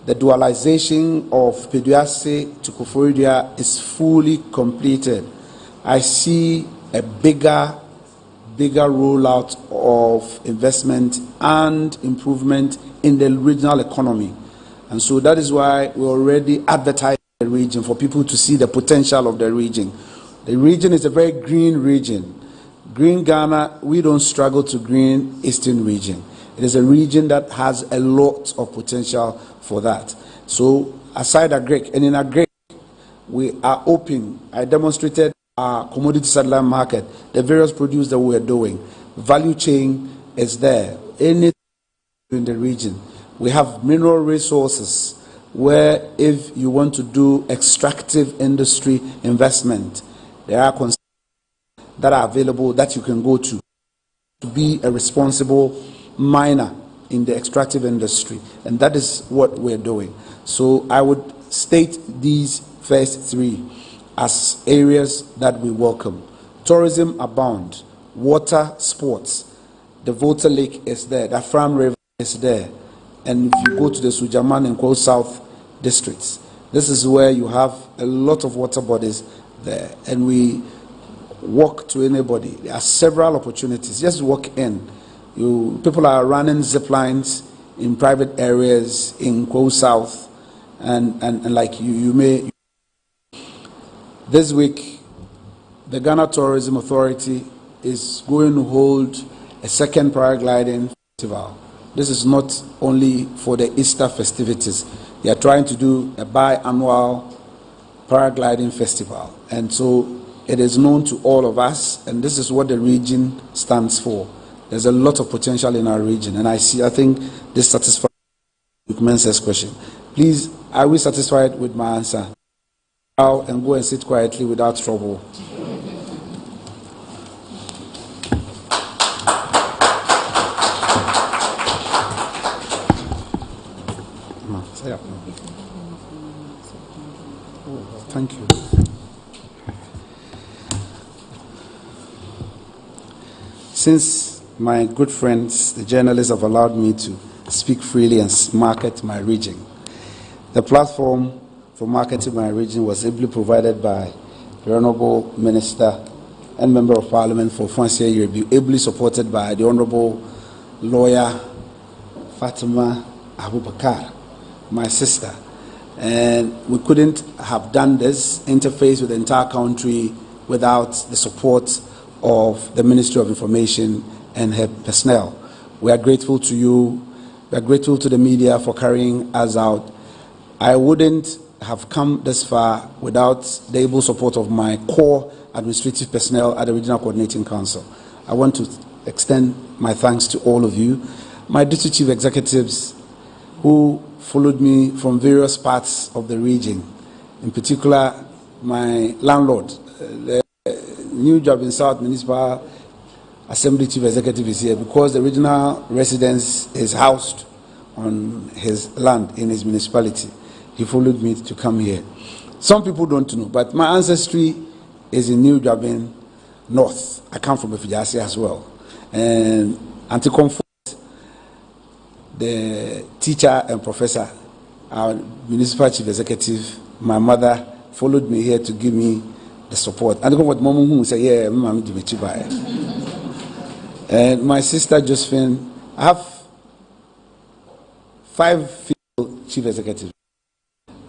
the dualization of Peduase to Koforidua is fully completed, I see a bigger rollout of investment and improvement in the regional economy. And so that is why we already advertise the region for people to see the potential of the region. The region is a very green region. Green Ghana, we don't struggle to green Eastern region. It is a region that has a lot of potential for that. So aside agric, and in agric, we are open. I demonstrated our commodity satellite market, the various produce that we are doing. value chain is there. Anything in the region. We have mineral resources where if you want to do extractive industry investment, there are concerns that are available that you can go to be a responsible miner in the extractive industry, and that is what we're doing. So I would state these first three as areas that we welcome. Tourism abound, water sports, the Volta Lake is there, the Fram River is there, and if you go to the Sujaman and Kwao South districts, this is where you have a lot of water bodies there, and we walk to anybody. There are several opportunities. Just walk in. People are running zip lines in private areas in Kwao South, and like you may. This week, the Ghana Tourism Authority is going to hold a second paragliding festival. This is not only for the Easter festivities. They are trying to do a biannual paragliding festival, and so it is known to all of us, and this is what the region stands for. There's a lot of potential in our region, and I think this satisfies Mensa's question. Please, are we satisfied with my answer? I'll and go and sit quietly without trouble. Thank you. Since my good friends, the journalists, have allowed me to speak freely and market my region, the platform for marketing my region was ably provided by the Honorable Minister and Member of Parliament for Fonsia Yerebi, ably supported by the Honorable Lawyer Fatima Abubakar, my sister. And we couldn't have done this interface with the entire country without the support of the Ministry of Information and her personnel. We are grateful to you. We are grateful to the media for carrying us out. I wouldn't have come this far without the able support of my core administrative personnel at the Regional Coordinating Council. I want to extend my thanks to all of you, my district chief executives who followed me from various parts of the region, in particular my landlord, the new job in South Municipal Assembly Chief Executive is here because the regional residence is housed on his land in his municipality. He followed me to come here. Some people don't know, but my ancestry is in New Jabin North. I come from Efijasi as well. And to comfort the teacher and professor, our municipal chief executive, my mother followed me here to give me the support. And what mom who say, yeah, mama and my sister Josephine, I have 5 female chief executives,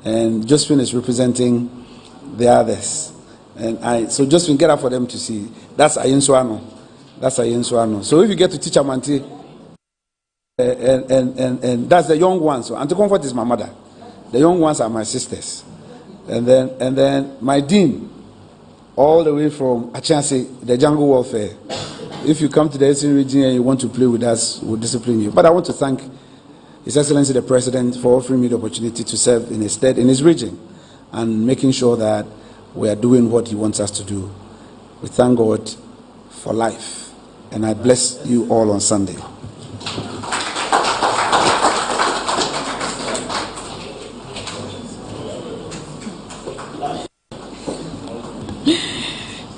and Josephine is representing the others. And so Josephine, get up for them to see. That's Ayensuano. That's Ayensuano. So if you get to teach Amanti, and that's the young ones. So Auntie Comfort is my mother. The young ones are my sisters. And then my dean, all the way from Achansi, the jungle warfare. If you come to the Eastern region and you want to play with us, we'll discipline you. But I want to thank His Excellency the President for offering me the opportunity to serve in his stead in his region and making sure that we are doing what he wants us to do. We thank God for life. And I bless you all on Sunday.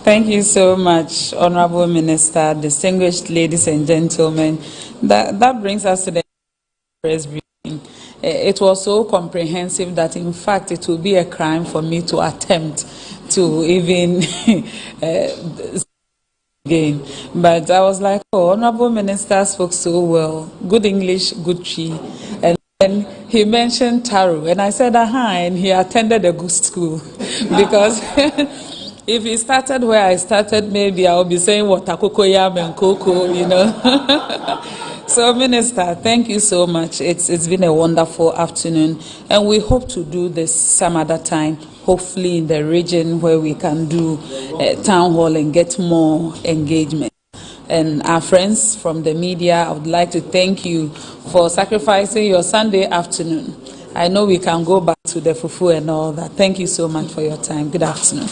Thank you so much, Honorable Minister, distinguished ladies and gentlemen. That brings us to the press briefing. It was so comprehensive that, in fact, it would be a crime for me to attempt to even again. But I was like, oh, Honorable Minister spoke so well, good English, good Chi. And then he mentioned Taro, and I said, and he attended a good school because. If he started where I started, maybe I'll be saying watakoko yam and cocoa, you know. So, Minister, thank you so much. It's been a wonderful afternoon, and we hope to do this some other time, hopefully in the region where we can do town hall and get more engagement. and our friends from the media, I would like to thank you for sacrificing your Sunday afternoon. I know we can go back to the fufu and all that. Thank you so much for your time. Good afternoon.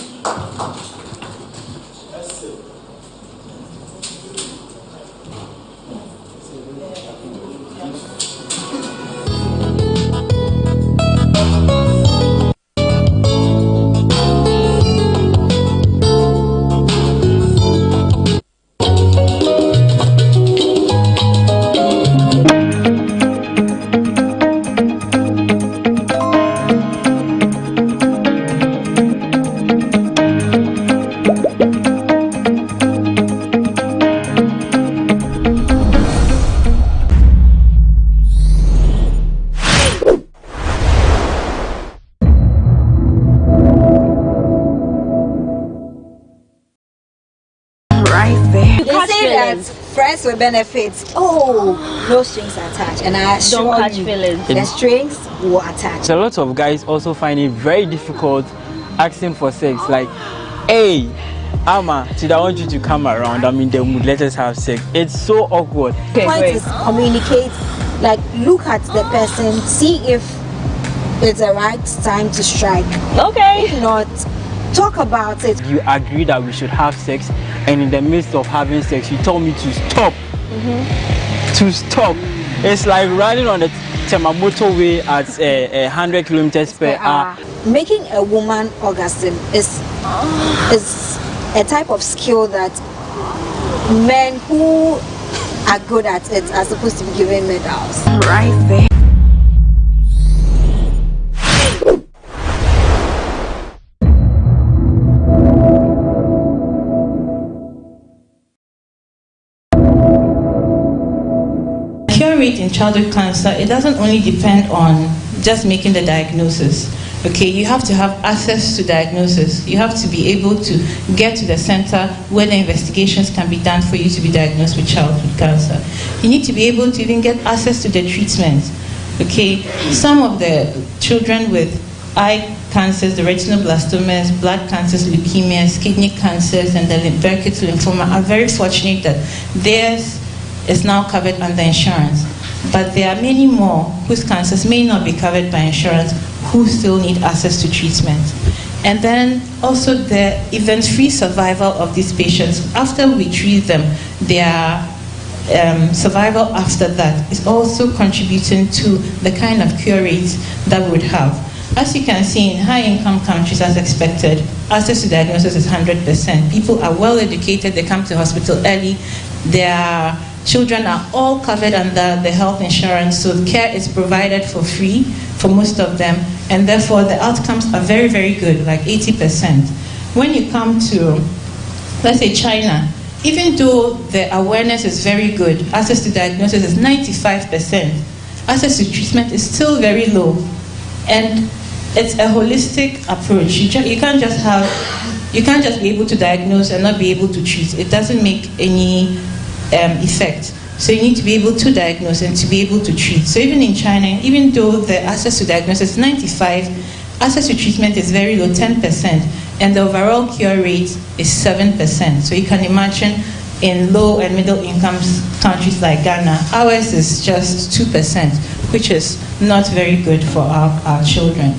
Friends with benefits. Oh, no strings attached. And I assure you, the strings will attach. A lot of guys also find it very difficult asking for sex. Like, hey, Ama, today I want you to come around. I'm in the mood. Let us have sex. It's so awkward. The point is communicate. Like, look at the person, see if it's the right time to strike. Okay. If not, talk about it. You agree that we should have sex, and in the midst of having sex, you told me to stop. To stop. It's like running on the Temamoto way at 100 kilometers per hour. Making a woman orgasm is a type of skill that men who are good at it are supposed to be given medals. Right there. Cure rate in childhood cancer, it doesn't only depend on just making the diagnosis. Okay, you have to have access to diagnosis. You have to be able to get to the center where the investigations can be done for you to be diagnosed with childhood cancer. You need to be able to even get access to the treatment. Okay, some of the children with eye cancers, the retinoblastomas, blood cancers, leukemias, kidney cancers, and the Burkitt's lymphoma are very fortunate that theirs is now covered under insurance. But there are many more whose cancers may not be covered by insurance who still need access to treatment. And then also the event-free survival of these patients. After we treat them, their survival after that is also contributing to the kind of cure rates that we would have. As you can see, in high-income countries, as expected, access to diagnosis is 100%. People are well educated, they come to hospital early, their children are all covered under the health insurance, so care is provided for free for most of them, and therefore the outcomes are very, very good, like 80%. When you come to, let's say, China, even though the awareness is very good, access to diagnosis is 95%, access to treatment is still very low. And it's a holistic approach. You can't just be able to diagnose and not be able to treat. It doesn't make any effect. So you need to be able to diagnose and to be able to treat. So even in China, even though the access to diagnosis is 95%, access to treatment is very low, 10%, and the overall cure rate is 7%. So you can imagine in low and middle income countries like Ghana, ours is just 2%, which is not very good for our children.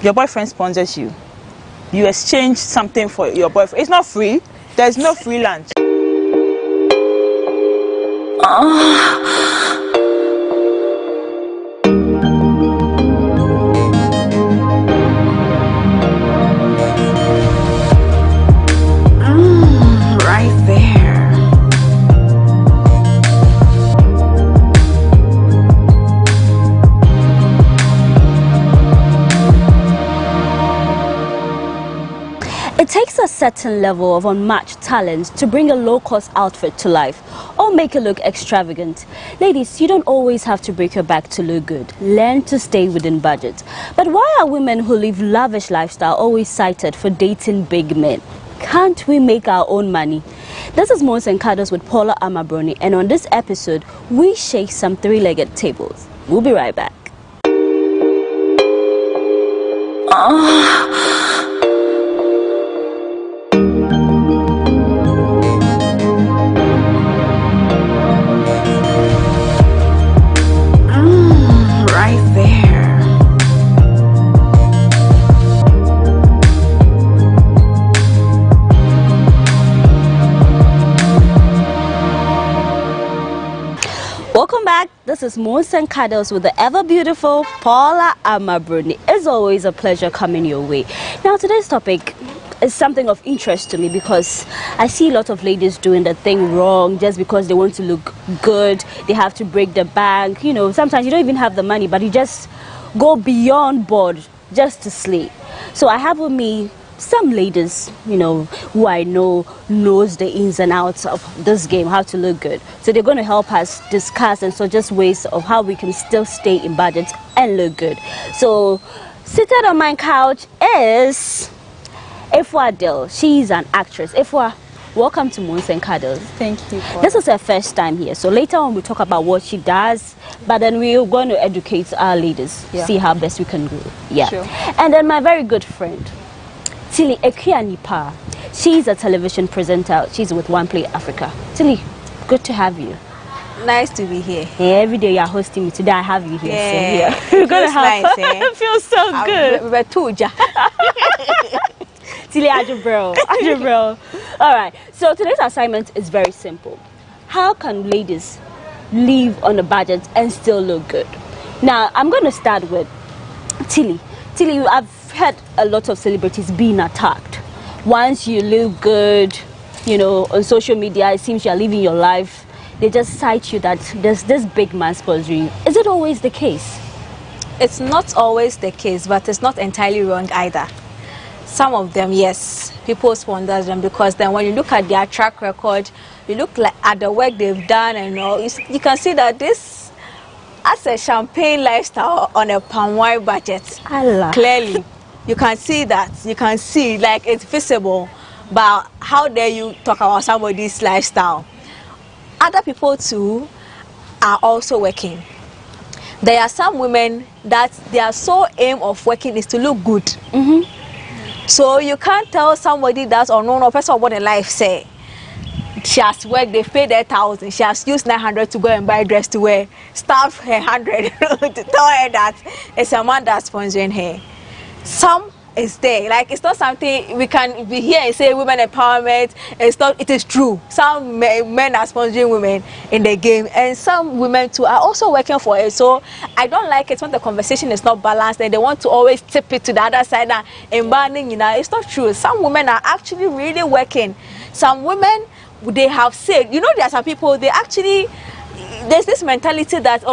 Your boyfriend sponsors you. You exchange something for your boyfriend. It's not free. There's no free lunch. Right there. takes a certain level of unmatched talent to bring a low-cost outfit to life or make it look extravagant. Ladies, you don't always have to break your back to look good. Learn to stay within budget. But why are women who live lavish lifestyle always cited for dating big men? Can't we make our own money? This is Mons and Kados with Paula Amabroni, and on this episode, we shake some three-legged tables. We'll be right back. Right there. Welcome back. This is Mons and Cuddles with the ever beautiful Paula Amabroni. It's always a pleasure coming your way. Now, today's topic is something of interest to me because I see a lot of ladies doing the thing wrong just because they want to look good. They have to break the bank. You know, sometimes you don't even have the money, but you just go beyond board just to slay. So I have with me some ladies, you know, who I know knows the ins and outs of this game, how to look good. So they're going to help us discuss and suggest ways of how we can still stay in budget and look good. So seated on my couch is Efua Dill. She's an actress. Efua, welcome to Mons and Cuddles. Thank you. This is her first time here. So later on we'll talk about what she does, but then we're going to educate our ladies, see how best we can grow. Yeah. Sure. And then my very good friend, Tilly Ekianipa. She's a television presenter. She's with One Play Africa. Tilly, good to have you. Nice to be here. Yeah, every day you're hosting me. Today I have you here. Yeah. So we're gonna have nice, eh? It feels so good. We're two. Tilly Agyemang. All right. So today's assignment is very simple. How can ladies live on a budget and still look good? Now I'm going to start with Tilly. Tilly, I've heard a lot of celebrities being attacked. Once you look good, you know, on social media, it seems you're living your life. They just cite you that there's this big man sponsoring you. Is it always the case? It's not always the case, but it's not entirely wrong either. Some of them, yes, people sponsor them because then when you look at their track record, you look at the work they've done and all, you can see that this as a champagne lifestyle on a palm wine budget. Allah. Clearly, you can see that. You can see, like, it's visible. But how dare you talk about somebody's lifestyle? Other people too are also working. There are some women that their sole aim of working is to look good. So you can't tell somebody that's unknown or person what a life say. She has worked, they've paid her 1,000, she has used 900 to go and buy a dress to wear, staff her 100 to tell her that it's a man that's sponsoring her. Some is there, like it's not something we can be here and say women empowerment. It's not, it is true. Some men are sponsoring women in the game, and some women too are also working for it. So I don't like it when the conversation is not balanced and they want to always tip it to the other side and banning, you know, it's not true. Some women are actually really working. Some women, they have said, you know, there are some people, they actually, there's this mentality that,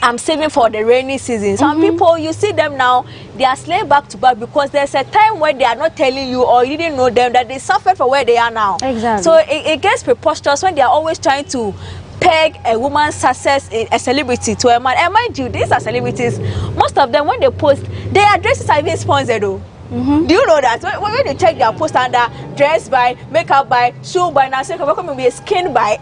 I'm saving for the rainy season. Some people, you see them now, they are slaying back to back because there's a time where they are not telling you or you didn't know them that they suffered for where they are now. Exactly. So it gets preposterous when they are always trying to peg a woman's success in a celebrity to a man. And mind you, these are celebrities. Most of them, when they post, their dresses are even sponsored though. Do you know that? When you check their post under dress by, makeup by, shoe by, now say, welcome be skin by,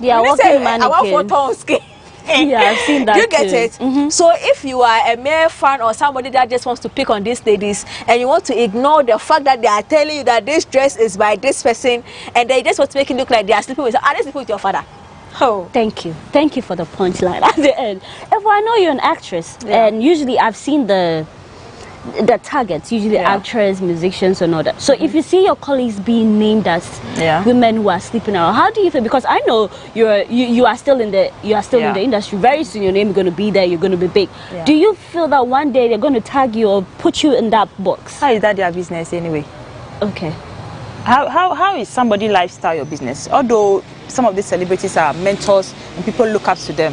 they are walking mannequin. I want 4 tone skin. Yeah, I've seen that. You get it? So if you are a mere fan or somebody that just wants to pick on these ladies and you want to ignore the fact that they are telling you that this dress is by this person and they just want to make it look like they are sleeping with, are they sleeping with your father? Oh, thank you for the punchline at the end. If I know you're an actress, and usually I've seen the targets, usually actors, musicians, and all that. So if you see your colleagues being named as women who are sleeping around, how do you feel? Because I know you are still in the in the industry. Very soon your name is going to be there. You're going to be big. Do you feel that one day they're going to tag you or put you in that box? How is that their business anyway? Okay. How is somebody's lifestyle your business? Although some of these celebrities are mentors and people look up to them,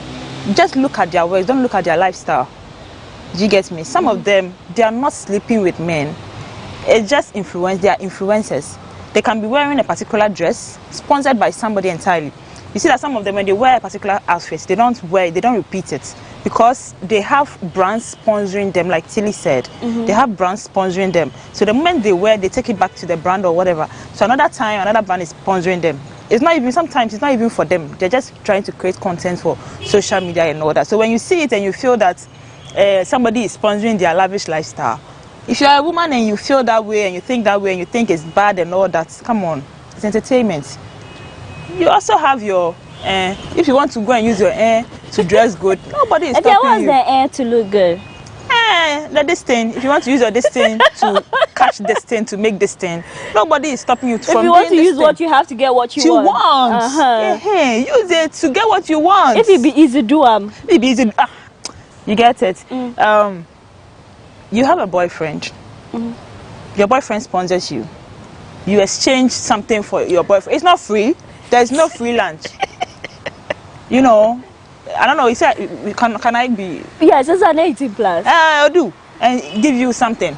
just look at their works. Don't look at their lifestyle. Do you get me? Some of them, they are not sleeping with men. It's just influence. They are influencers. They can be wearing a particular dress sponsored by somebody entirely. You see that some of them, when they wear a particular outfit, they don't repeat it because they have brands sponsoring them, like Tilly said. They have brands sponsoring them. So the moment they wear, they take it back to the brand or whatever. So another time, another brand is sponsoring them. It's not even, sometimes it's not even for them. They're just trying to create content for social media and all that. So when you see it and you feel that somebody is sponsoring their lavish lifestyle, if you're a woman and you feel that way and you think that way and you think it's bad and all that, come on, it's entertainment. You also have your, if you want to go and use your to dress good, nobody is stopping you. What's the to look good? This thing, if you want to use your this thing to catch this thing, to make this thing, nobody is stopping you from If you want to use what you have to get what you want. Use it to get what you want. If it be easy, do it be easy. You get it. You have a boyfriend. Your boyfriend sponsors you. You exchange something for your boyfriend. It's not free. There's no free lunch. You know, I don't know. You said, can I be? Yes, it's an 18 plus. I'll do and give you something.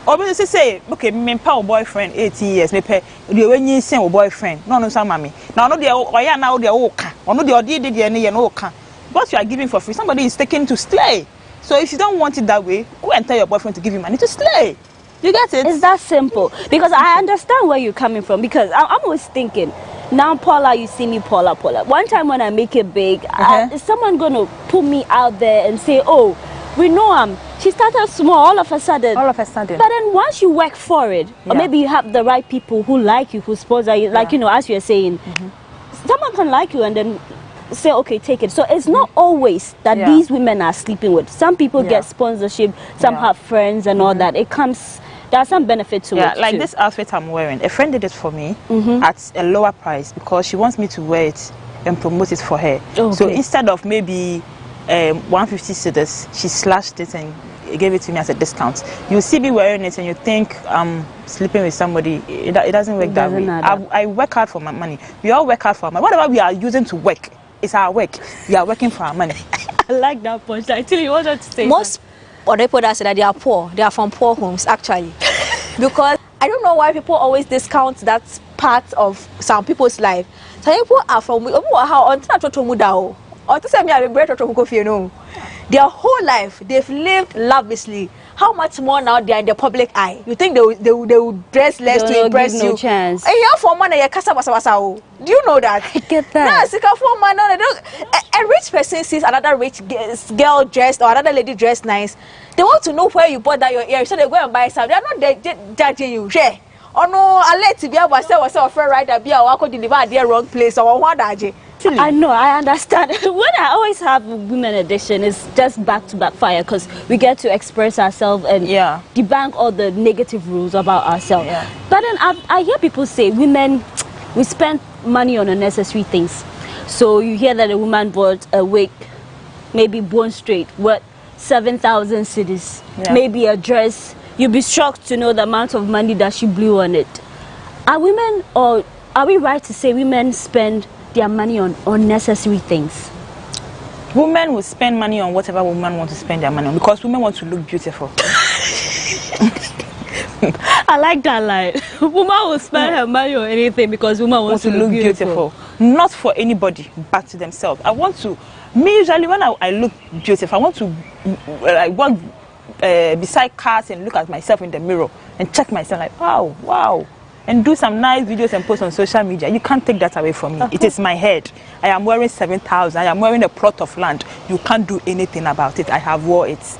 Or we say, okay, me pay boyfriend 18 years. Me pay the when you say boyfriend. No, some mommy. Now no, they now they oka. Or no, they did any and oka. What you are giving for free, somebody is taking to slay. So if you don't want it that way, go and tell your boyfriend to give you money to slay. You get it? It's that simple. Because I understand where you're coming from. Because I'm always thinking, now Paula, you see me, Paula. One time when I make it big, is someone going to put me out there and say, oh, we know she started small all of a sudden. But then once you work for it, or maybe you have the right people who like you, who sponsor you, like, you know, as you're saying, someone can like you and then say, okay, take it. So it's not always that these women are sleeping with. Some people get sponsorship, some have friends and all that. It comes, there's some benefit to it like too. this outfit I'm wearing, a friend did it for me at a lower price because she wants me to wear it and promote it for her. So instead of maybe 150 cedis, she slashed it and gave it to me as a discount. You see me wearing it and you think I'm sleeping with somebody. It doesn't work that way. I work hard for my money. We all work hard for our money. Whatever we are using to work, it's our work. We are working for our money. I like that point. Actually, you wanted to say most or people that say that they are poor, they are from poor homes actually. Because I don't know why people always discount that part of some people's life. Some people are from their whole life they've lived lavishly. How much more now they are in the public eye? You think they will dress less to impress you? Chance. And here for money, do you know that? I get that. For money, a rich person sees another rich girl dressed or another lady dressed nice. They want to know where you bought that your ear, so they go and buy some. They are not judging you. Yeah. Oh no, I let to be able to say what's a friend right that be a walk deliver at the wrong place or what that. I know, I understand. When I always have women edition, it's just back-to-back fire because we get to express ourselves and debunk all the negative rules about ourselves. But then I hear people say, women, we spend money on unnecessary things. So you hear that a woman bought a wig, maybe bone straight, worth 7,000 cedis, maybe a dress. You'll be shocked to know the amount of money that she blew on it. Are women, or are we right to say women spend their money on unnecessary things? Women will spend money on whatever women want to spend their money on because women want to look beautiful. I like that line. Woman will spend her money on anything because woman wants to look beautiful. Not for anybody, but to themselves. I want to, me usually when I look beautiful, I want to walk beside cars and look at myself in the mirror and check myself like, wow. And do some nice videos and post on social media. You can't take that away from me. It is my head. I am wearing 7,000. I am wearing a plot of land. You can't do anything about it. I have wore it.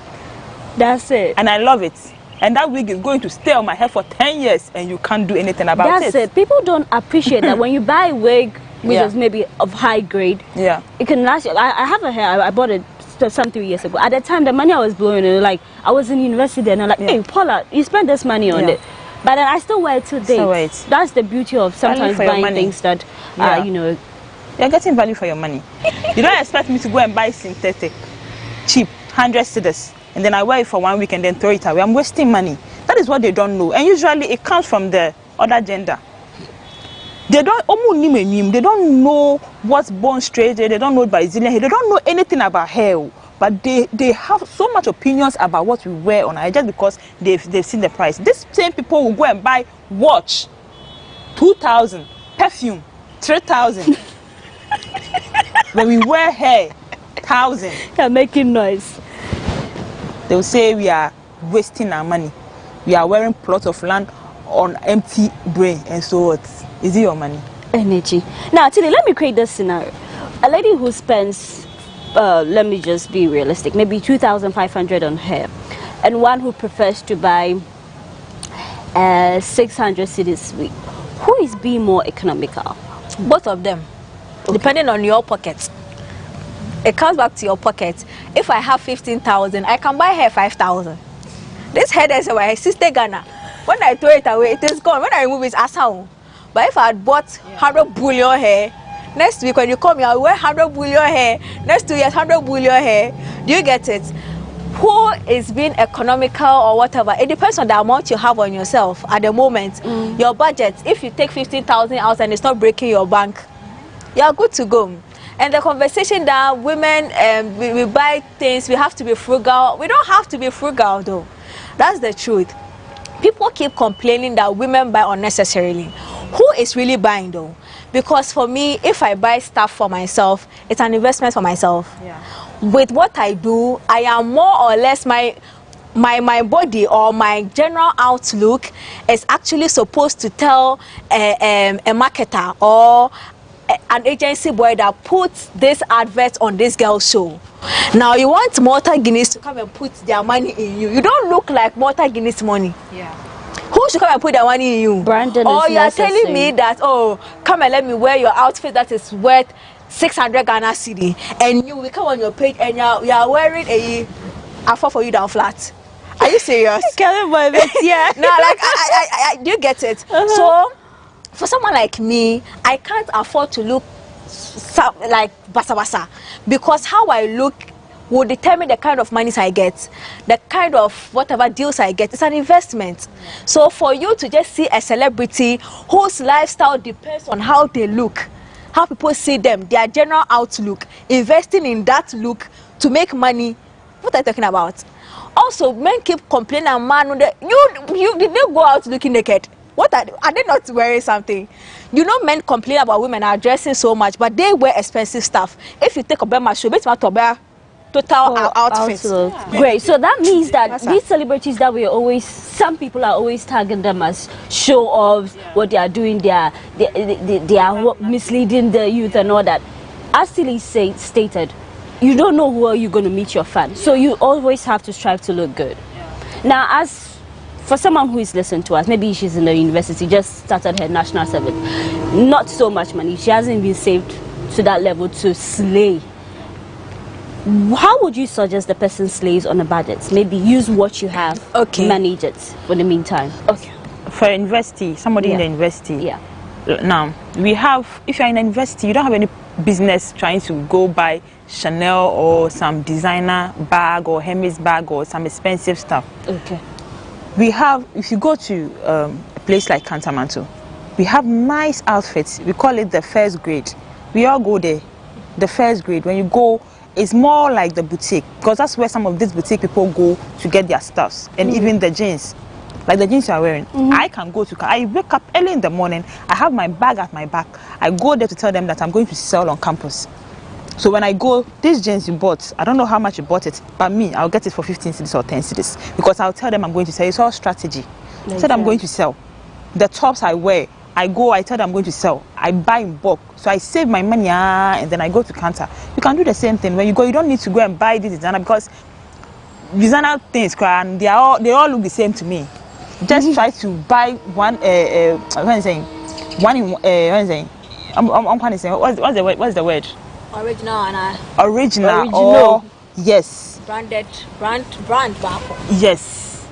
That's it. And I love it. And that wig is going to stay on my head for 10 years and you can't do anything about it. That's it. People don't appreciate that when you buy a wig, which is maybe of high grade, it can last you. I have a hair. I bought it some 3 years ago. At the time, the money I was blowing, like I was in university and I'm like, hey, Paula, you spent this money on it. But then I still wear it today. That's the beauty of sometimes buying things that, you know. You're getting value for your money. You don't expect me to go and buy synthetic, cheap, 100 cedis, and then I wear it for 1 week and then throw it away. I'm wasting money. That is what they don't know. And usually it comes from the other gender. They don't know what's born straight, they don't know Brazilian hair, they don't know anything about hair. but they have so much opinions about what we wear on just because they've seen the price. These same people will go and buy watch, 2,000, perfume, 3,000. When we wear hair, 1,000. You're making noise. They will say we are wasting our money. We are wearing plots of land on empty brain, and so what? Is it your money? Energy. Now, Tilly, let me create this scenario. A lady who spends, let me just be realistic, maybe 2,500 on hair, and one who prefers to buy 600 cedis a week. Who is being more economical? Both of them, depending on your pocket. It comes back to your pocket. If I have 15,000, I can buy hair 5,000. This hair is my sister Ghana. When I throw it away, it is gone. When I remove it, as how. But if I had bought 100 billion hair, next week when you come here, I wear 100 billion hair. Next 2 years, 100 billion hair. Do you get it? Who is being economical or whatever? It depends on the amount you have on yourself at the moment. Your budget. If you take 15,000 out and it's not breaking your bank, you are good to go. And the conversation that women, we buy things, we have to be frugal. We don't have to be frugal though. That's the truth. People keep complaining that women buy unnecessarily. Who is really buying though? Because for me, if I buy stuff for myself, it's an investment for myself. Yeah. With what I do, I am more or less my body or my general outlook is actually supposed to tell a marketer or an agency boy that puts this advert on this girl's show. Now you want Malta Guinness to come and put their money in you. You don't look like Malta Guinness money. Yeah. Who should come and put their money in you? Brandon or you are necessary. telling me that, oh, come and let me wear your outfit that is worth 600 Ghana cedi, and you will come on your page and you are wearing a fall for you down flat. Are you serious? Yeah. No, like I do you get it? So for someone like me, I can't afford to look like basa basa, because how I look will determine the kind of monies I get, the kind of whatever deals I get. It's an investment. So for you to just see a celebrity whose lifestyle depends on how they look, how people see them, their general outlook, investing in that look to make money, what are you talking about? Also, men keep complaining, man, you did not go out looking naked. What are they not wearing something? You know, men complain about women are dressing so much, but they wear expensive stuff. If you take a Bema show, it's not to wear total outfits. Yeah. Great. So that means that these celebrities that we always, some people are always tagging them as show-offs, what they are doing, they are misleading the youth and all that. As Tilly stated, you don't know who you're going to meet your fans, so you always have to strive to look good. Now, as for someone who is listening to us, maybe she's in the university, just started her national service, not so much money, she hasn't been saved to that level to slay. How would you suggest the person slays on a budget? Maybe use what you have, manage it for the meantime. Okay. For university, somebody in the university. Yeah. Now, we have, if you're in a university, you don't have any business trying to go buy Chanel or some designer bag or Hermes bag or some expensive stuff. Okay. We have, if you go to a place like Kantamanto, we have nice outfits. We call it the first grade. We all go there. The first grade, when you go, it's more like the boutique, because that's where some of these boutique people go to get their stuffs, and even the jeans, like the jeans you are wearing. I can go to, I wake up early in the morning, I have my bag at my back, I go there to tell them that I'm going to sell on campus. So when I go, these jeans you bought, I don't know how much you bought it, but me, I'll get it for 15 cedis or 10 cedis, because I'll tell them I'm going to sell. It's all strategy. I said I'm going to sell. The tops I wear, I go, I tell them I'm going to sell. I buy in bulk. So I save my money and then I go to counter. You can do the same thing. When you go, you don't need to go and buy this designer, because designer things, and they all look the same to me. Just try to buy one, what am saying? One in, what am saying? What's the word? Original and original. Or, yes. Brand. Yes.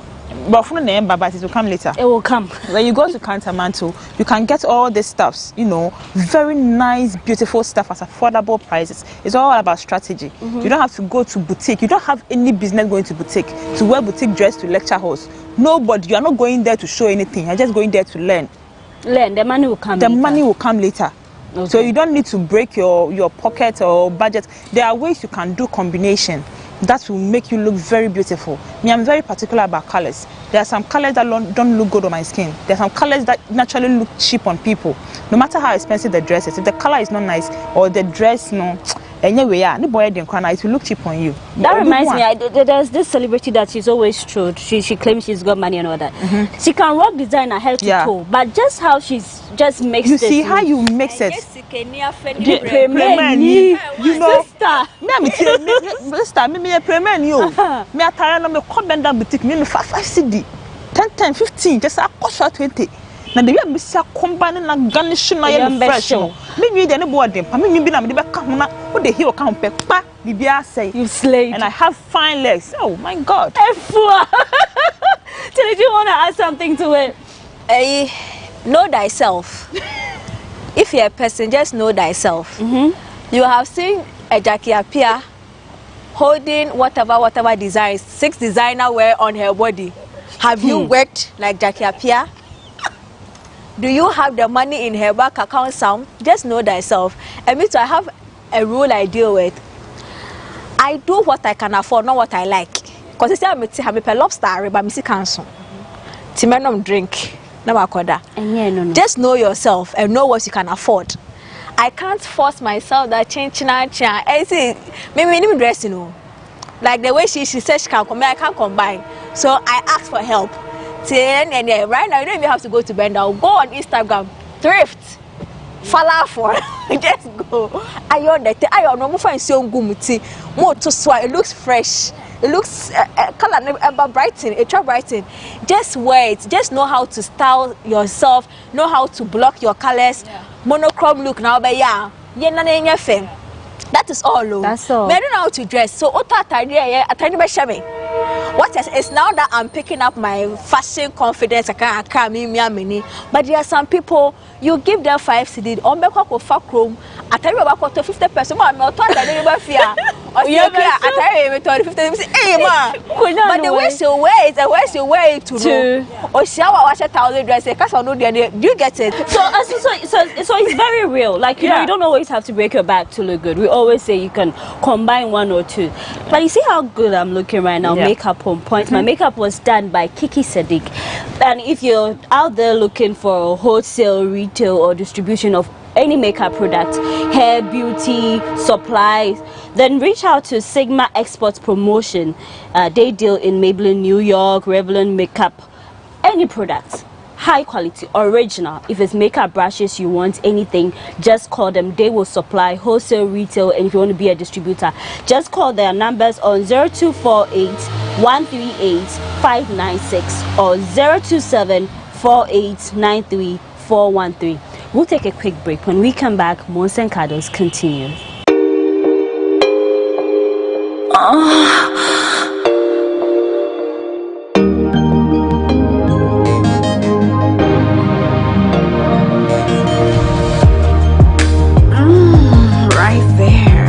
But from the name, but it will come later. It will come. When you go to Kantamanto, you can get all these stuffs, you know, very nice, beautiful stuff at affordable prices. It's all about strategy. You don't have to go to boutique. You don't have any business going to boutique, to wear boutique dress to lecture halls. Nobody. You are not going there to show anything. You're just going there to learn. Learn. The money will come later. The money will come later. Okay. So you don't need to break your pocket or budget. There are ways you can do combination. that will make you look very beautiful. Me, I'm very particular about colors. There are some colors that don't look good on my skin. There are some colors that naturally look cheap on people. No matter how expensive the dress is, if the color is not nice or the dress anyway, it will look cheap on you. That reminds me, there's this celebrity that she's always true. She claims she's got money and all that. She can rock designer head to toe, but just how she's just mixed it. You see how you mix it. You know, sister, me a premier you. Me a tire me come down that boutique me 5 CD, 10, 15, just a cost 20. Na de be sia combine na garnish na ye fresh. Me nwi de ne board dem. Me nwi bi na me de be ka ho na wo de hero ka ho pe pa bibia say. You slayed. And I have fine legs. Oh my God. Did you want to add something to it? Know thyself. If you're a person, just know thyself. You have seen a Jackie appear holding whatever designs, 6 designer wear on her body. Have you worked like Jackie appear? Do you have the money in her bank account some? Just know thyself. And me too, I have a rule I deal with. I do what I can afford, not what I like. Because it's I'm a lobster, but I'm cancel. Timenum drink. Just know yourself and know what you can afford. I can't force myself that change. I see, maybe dress, you know. Like the way she says she can combine, I can't combine. So I ask for help. And right now, you don't even have to go to Benda. Go on Instagram, thrift, falafel, just go. It looks fresh. It looks color brighten, it try brighten. Just wear it. Just know how to style yourself. Know how to block your colors. Monochrome look now, but yeah, that is all. That's all. I don't know how to dress. So what is now that I'm picking up my fashion confidence, but there are some people, you give them 5 CD, on back up for room, I tell you about 50%, I'm not told that they never fear. Or you I tell you 50%, hey man, but the way you wear it, the way you wear it to know. Or shower wash 1,000 dress, because I know you get it. So it's very real. Like, you know, you don't always have to break your back to look good. We always say you can combine 1 or 2. But you see how good I'm looking right now, makeup on point. My makeup was done by Kiki Sadiq. And if you're out there looking for wholesale, retail, or distribution of any makeup product, hair, beauty, supplies, then reach out to Sigma Exports Promotion. They deal in Maybelline, New York, Revlon makeup, any product. High quality, original. If it's makeup brushes, you want anything, just call them. They will supply wholesale, retail, and if you want to be a distributor, just call their numbers on 0248 138 596 or 027 4893 413. We'll take a quick break. When we come back, Monsen Kados continues. Right there.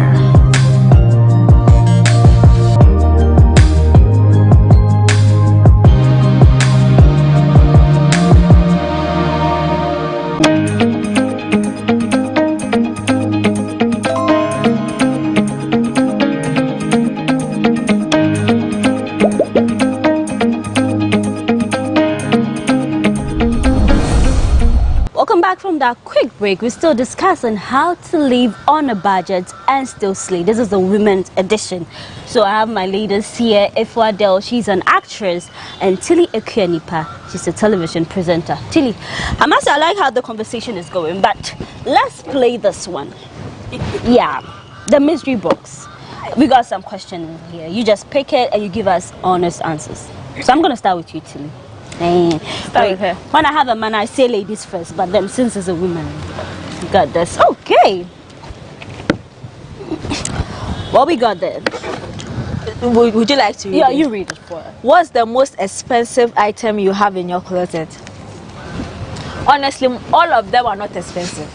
From that quick break, we're still discussing how to live on a budget and still slay. This is the women's edition. So I have my ladies here. Efwa Del, she's an actress, and Tilly Ekuanipa, she's a television presenter. Tilly, I must say I like how the conversation is going, but let's play this one. Yeah, the mystery box. We got some questions here. You just pick it and you give us honest answers. So I'm going to start with you, Tilly. Okay. When I have a man, I say ladies first, but then since it's a woman, we got this. Okay. What we got there? Would you like to read it? You read it for us. What's the most expensive item you have in your closet? Honestly, all of them are not expensive.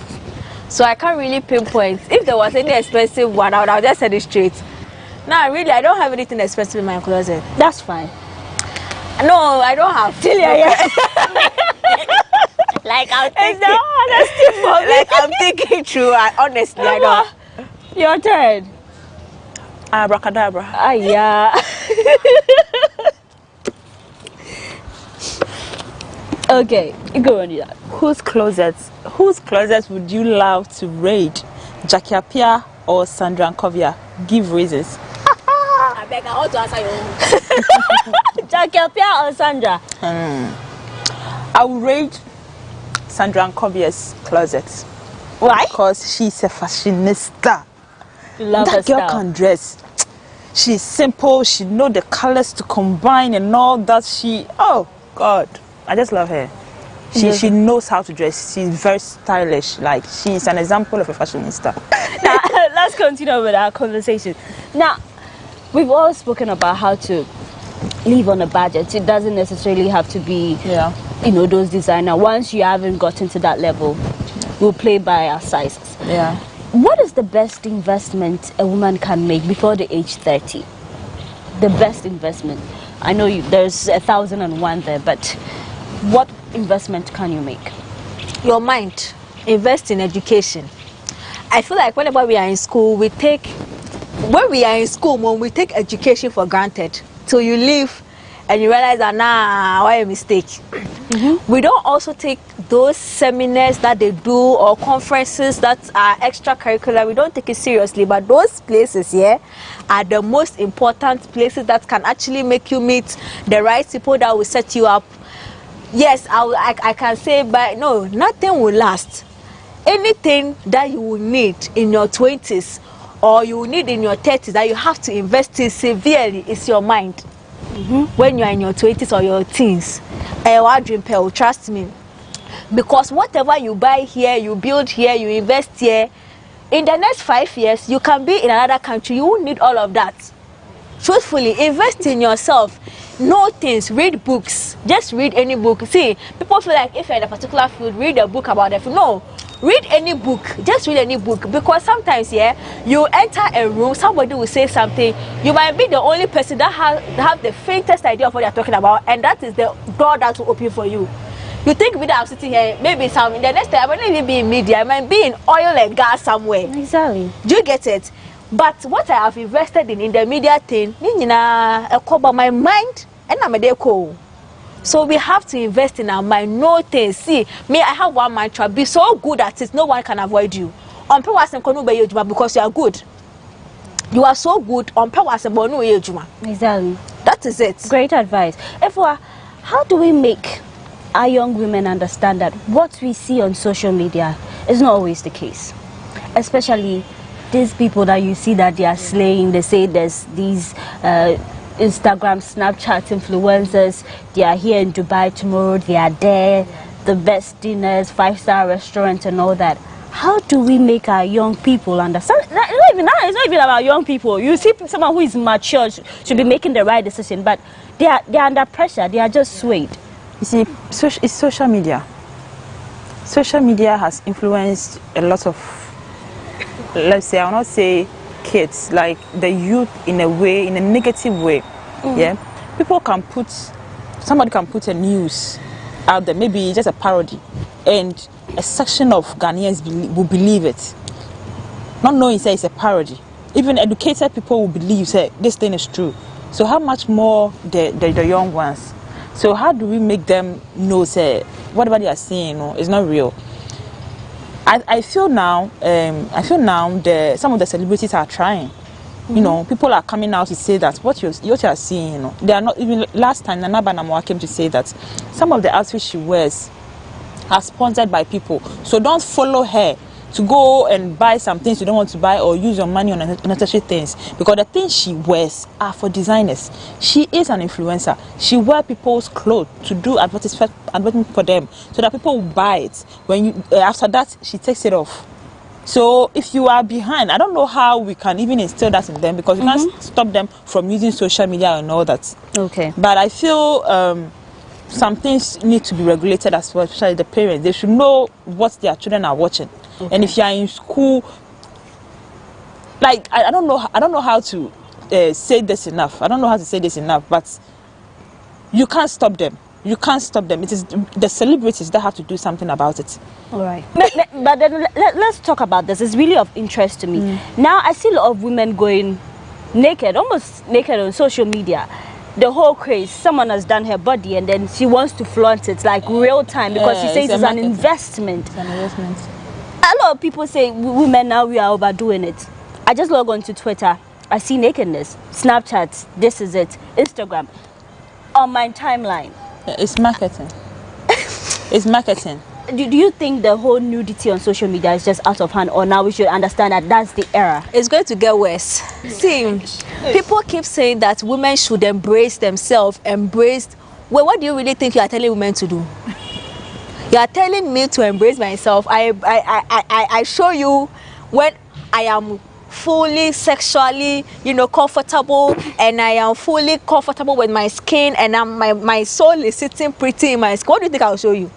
So I can't really pinpoint. If there was any expensive one, I would have just said it straight. No, really, I don't have anything expensive in my closet. That's fine. No, I don't have. Like I'm thinking. Like I'm thinking through. Honestly, I don't. Your turn. Abracadabra. Ah, yeah. Okay, go on. Yeah. Whose closets would you love to raid? Jackie Appiah or Sandra Nkovia? Give reasons. I beg, I want to answer your own. Jackie Appiah or Sandra? I will raid Sandra Nkovia's closet. Why? Because she's a fashionista. You love her that girl style. can dress. She's simple. She know the colors to combine and all that. Oh God, I just love her. She knows how to dress. She's very stylish. Like, she's an example of a fashionista. Now, let's continue with our conversation. Now, we've all spoken about how to live on a budget. It doesn't necessarily have to be, you know, those designer. Once you haven't gotten to that level, we'll play by our sizes. Yeah. What is the best investment a woman can make before the age 30? The best investment. I know there's 1,001 there, but what investment can you make? Your mind. Invest in education. I feel like whenever we are in school, when we take education for granted till you leave and you realize that why a mistake. We don't also take those seminars that they do or conferences that are extracurricular. We don't take it seriously, but those places here are the most important places that can actually make you meet the right people that will set you up. Yes, I can say, but no, nothing will last. Anything that you will need in your 20s or you will need in your 30s that you have to invest in severely is your mind. When you are in your 20s or your teens, trust me. Because whatever you buy here, you build here, you invest here, in the next 5 years, you can be in another country. You won't need all of that. Truthfully, invest in yourself. Know things, read books. Just read any book. See, people feel like if you're in a particular field, read a book about it. No, read any book. Just read any book. Because sometimes, you enter a room, somebody will say something. You might be the only person that have the faintest idea of what they're talking about, and that is the door that will open for you. You think me that I'm sitting here, maybe the next time I might not even be in media, I might be in oil and gas somewhere. Exactly. Do you get it? But what I have invested in the media thing, my mind and I'm a deco. So we have to invest in our mind. No things. See, me, I have one mantra: be so good at it, no one can avoid you. Because you are good. You are so good on Exactly. That is it. Great advice. Efwa, how do we make our young women understand that what we see on social media is not always the case? Especially these people that you see that they are slaying. They say there's these Instagram, Snapchat influencers. They are here in Dubai tomorrow. They are there, the best dinners, 5-star restaurants and all that. How do we make our young people understand? It's not even about young people. You see someone who is mature should be making the right decision, but they are under pressure. They are just swayed. You see, it's social media. Social media has influenced a lot of, let's say, I will not say kids, like the youth in a way, in a negative way. Yeah, somebody can put a news out there, maybe just a parody, and a section of Ghanaians will believe it, not knowing say it's a parody. Even educated people will believe say this thing is true. So how much more the young ones? So how do we make them know say whatever they are saying is not real? I feel now some of the celebrities are trying. You know, people are coming out to say that what you are seeing, they are not. Even last time Nana Banamwa came to say that some of the outfits she wears are sponsored by people. So don't follow her to go and buy some things you don't want to buy or use your money on unnecessary things, because the things she wears are for designers. She is an influencer. She wears people's clothes to do advertisement for them so that people will buy it. After that, she takes it off. So if you are behind, I don't know how we can even instill that in them, because you can't stop them from using social media and all that. Okay. But I feel some things need to be regulated as well, especially the parents. They should know what their children are watching. Okay. And if you are in school, like I don't know how to say this enough. I don't know how to say this enough, but you can't stop them. You can't stop them. It is the celebrities that have to do something about it. All right. But then let's talk about this. It's really of interest to me. Now I see a lot of women going naked, almost naked on social media. The whole craze, someone has done her body and then she wants to flaunt it like real time because she says it's an investment. It's an investment. A lot of people say women now we are overdoing it. I just log on to Twitter, I see nakedness, Snapchat, this is it, Instagram, on my timeline. Yeah, it's marketing. It's marketing. Do you think the whole nudity on social media is just out of hand, or now we should understand that that's the era? It's going to get worse. See, people keep saying that women should embrace themselves, well, what do you really think you are telling women to do? You are telling me to embrace myself. I show you when I am fully sexually, comfortable, and I am fully comfortable with my skin, and my soul is sitting pretty in my skin. What do you think I'll show you?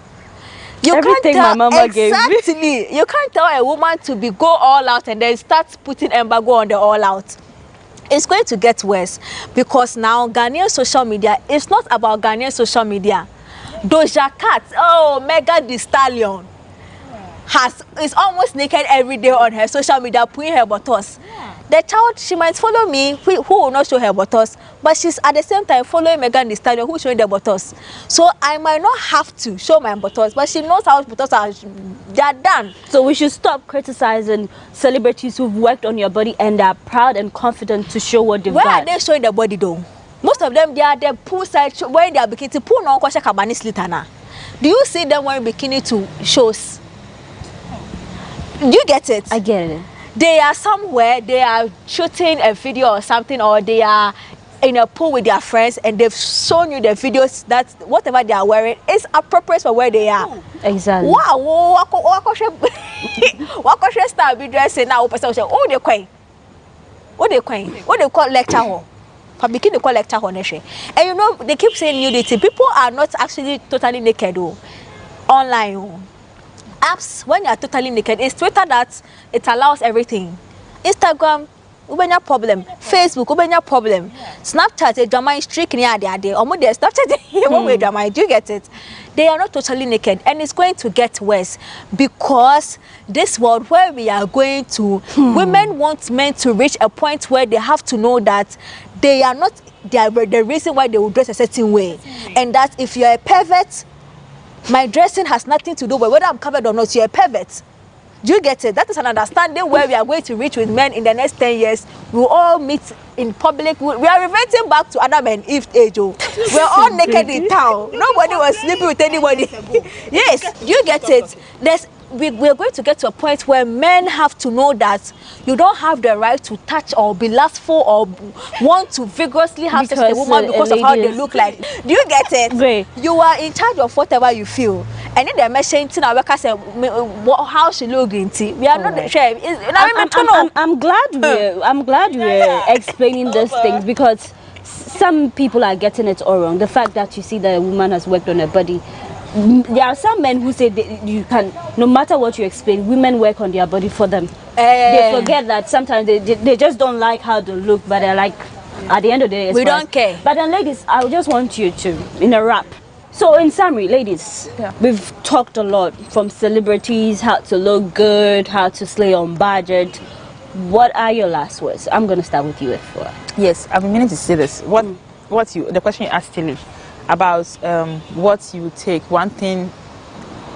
You Everything can't tell, my mama gave me. Exactly. You can't tell a woman to go all out and then start putting embargo on the all out. It's going to get worse because now Ghanaian social media is not about Ghanaian social media. Doja Cat, Megan Thee Stallion, is almost naked every day on her social media, putting her buttocks. The child, she might follow me, who will not show her buttocks, but she's at the same time following Megan Thee Stallion, who's showing the buttocks. So I might not have to show my buttocks, but she knows how buttocks are. They are done. So we should stop criticizing celebrities who've worked on your body and are proud and confident to show what they've Where got. are they showing the body though? Most of them, they are the poolside wearing their bikini. Pool no kwasha kabani slitana. Do you see them wearing bikini to shows? Do you get it? I get it. They are somewhere, they are shooting a video or something, or they are in a pool with their friends and they've shown you the videos that whatever they are wearing is appropriate for where they are. Exactly. Wow, what style be dressing now? Oh, they're quite. What they call lecture hall. Publicly they call lecture hall. And they keep saying nudity. People are not actually totally naked online. Apps, when you are totally naked, it's Twitter that it allows everything. Instagram, ubenya problem. Facebook, ubenya problem. Snapchat, a drama is streak near the day. Almost there, Snapchat, one way drama. Do you get it? They are not totally naked, and it's going to get worse because this world where we are going to, women want men to reach a point where they have to know that they are not the reason why they will dress a certain way, and that if you are a pervert, my dressing has nothing to do with whether I'm covered or not. You're a pervert. Do you get it? That is an understanding where we are going to reach with men in the next 10 years. We'll all meet in public. We are reverting back to Adam and Eve age. We're all naked in town. Nobody was sleeping with anybody. Yes, you get it. We're going to get to a point where men have to know that you don't have the right to touch or be lustful or want to vigorously have sex with a woman because of how they look like. Do you get it? Great. You are in charge of whatever you feel. And in the machine, how she look green tea. We are not sure. I'm glad we're explaining these things because some people are getting it all wrong. The fact that you see that a woman has worked on her body. There are some men who say you can, no matter what you explain, women work on their body for them. They forget that sometimes they just don't like how they look, but they're like, at the end of the day, we don't care. But then, ladies, I just want you to, in a wrap. So, in summary, ladies, we've talked a lot from celebrities, how to look good, how to slay on budget. What are your last words? I'm going to start with you, Efua. Yes, I've been meaning to say this. The question you asked Tilly about what you take, one thing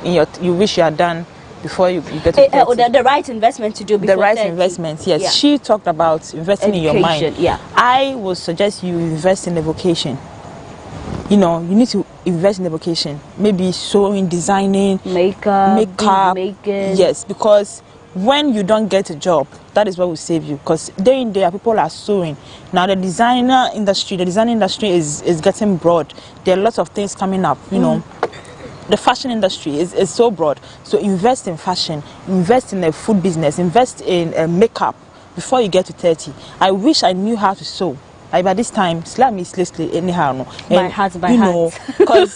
you wish you had done before you get to the right investment to do before the right 30. investment, yes. Yeah. She talked about investing in your mind. Yeah. I would suggest you invest in the vocation. You need to invest in the vocation. Maybe sewing, designing, makeup. Yes, because when you don't get a job, that is what will save you. Because day in day, people are sewing. Now the designing industry is getting broad. There are lots of things coming up. The fashion industry is so broad. So invest in fashion, invest in the food business, invest in makeup before you get to 30. I wish I knew how to sew. By this time, slap me slowly anyhow. By heart. Because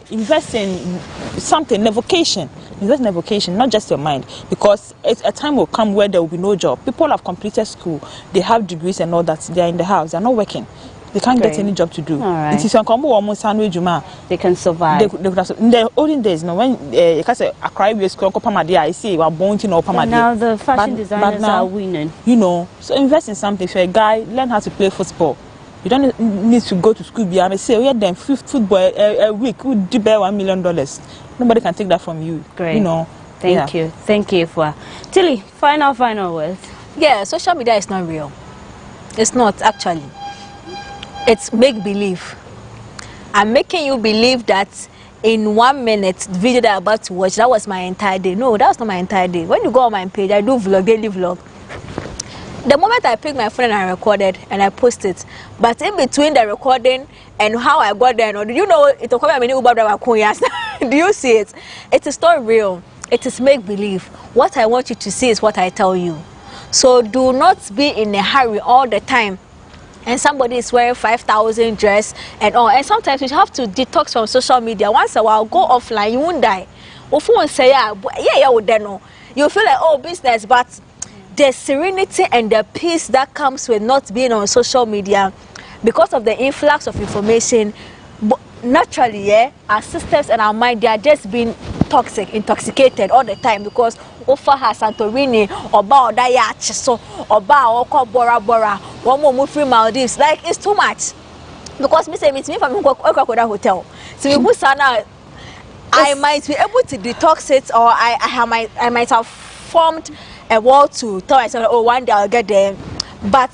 invest in something, vocation. Invest in a vocation, not just your mind. Because a time will come where there will be no job. People have completed school, they have degrees and all that. They are in the house, they are not working. They can't get any job to do. Right. It is almost they can survive. They could have, in the olden days, when you can say a cry with I see we're born to know now the fashion designers are winning. You know, so invest in something. For a guy, learn how to play football. You don't need to go to school. I say, we had them football a week would do bear $1 million. Nobody can take that from you. Great. You know. Thank you for Tilly. Final words. Yeah, social media is not real. It's not actually. It's make believe. I'm making you believe that in 1 minute the video that I'm about to watch, that was my entire day. No, that was not my entire day. When you go on my page, I do vlog, daily vlog. The moment I picked my phone and I recorded and I posted, but in between the recording and how I got there, do you know it will come many Uber driver? Do you see it? It is not real. It is make believe. What I want you to see is what I tell you. So do not be in a hurry all the time. And somebody is wearing 5,000 dress and all. And sometimes you have to detox from social media. Once a while, go offline. You won't die. If you say you feel like, oh, business, but the serenity and the peace that comes with not being on social media, because of the influx of information, naturally, our systems and our mind, they are just being intoxicated all the time, because Ofa has Santorini, Oba Odaya Chiso, Oba Oko Bora Bora, one more Mufri Maldives. Like, it's too much. Because me say it's me from Okokoda Hotel. So we sana, I might be able to detox it, or I might have formed a wall to tell myself, oh, one day I'll get there. But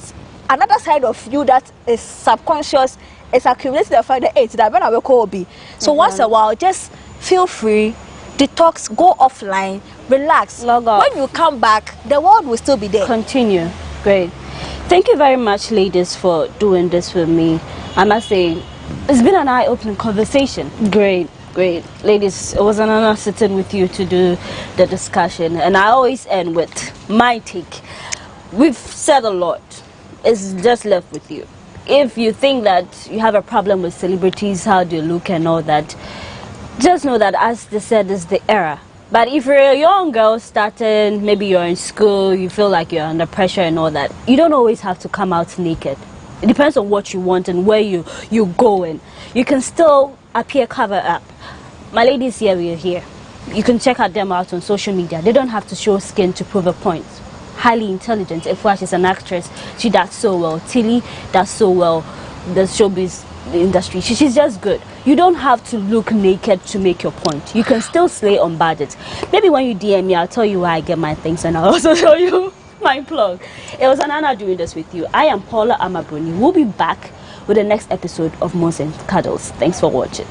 another side of you that is subconscious is accumulating the fact that it's that when I will call be. So once a while, just feel free, detox, go offline, relax. Log off. When you come back, the world will still be there. Continue. Great. Thank you very much, ladies, for doing this with me. I must say, it's been an eye-opening conversation. Great. Ladies, it was an honor sitting with you to do the discussion. And I always end with my take. We've said a lot. It's just left with you. If you think that you have a problem with celebrities, how they look and all that, just know that, as they said, is the era. But if you're a young girl starting, maybe you're in school, you feel like you're under pressure and all that, you don't always have to come out naked. It depends on what you want and where you're going. You can still appear cover up. My ladies here, we are here. You can check them out on social media. They don't have to show skin to prove a point. Highly intelligent. Efwa, she's an actress. She does so well. Tilly does so well. The showbiz industry. She's just good. You don't have to look naked to make your point. You can still slay on budget. Maybe when you DM me, I'll tell you where I get my things, and I'll also show you my plug. It was an honor doing this with you. I am Paula Amabruni. We'll be back with the next episode of Mos and Cuddles. Thanks for watching.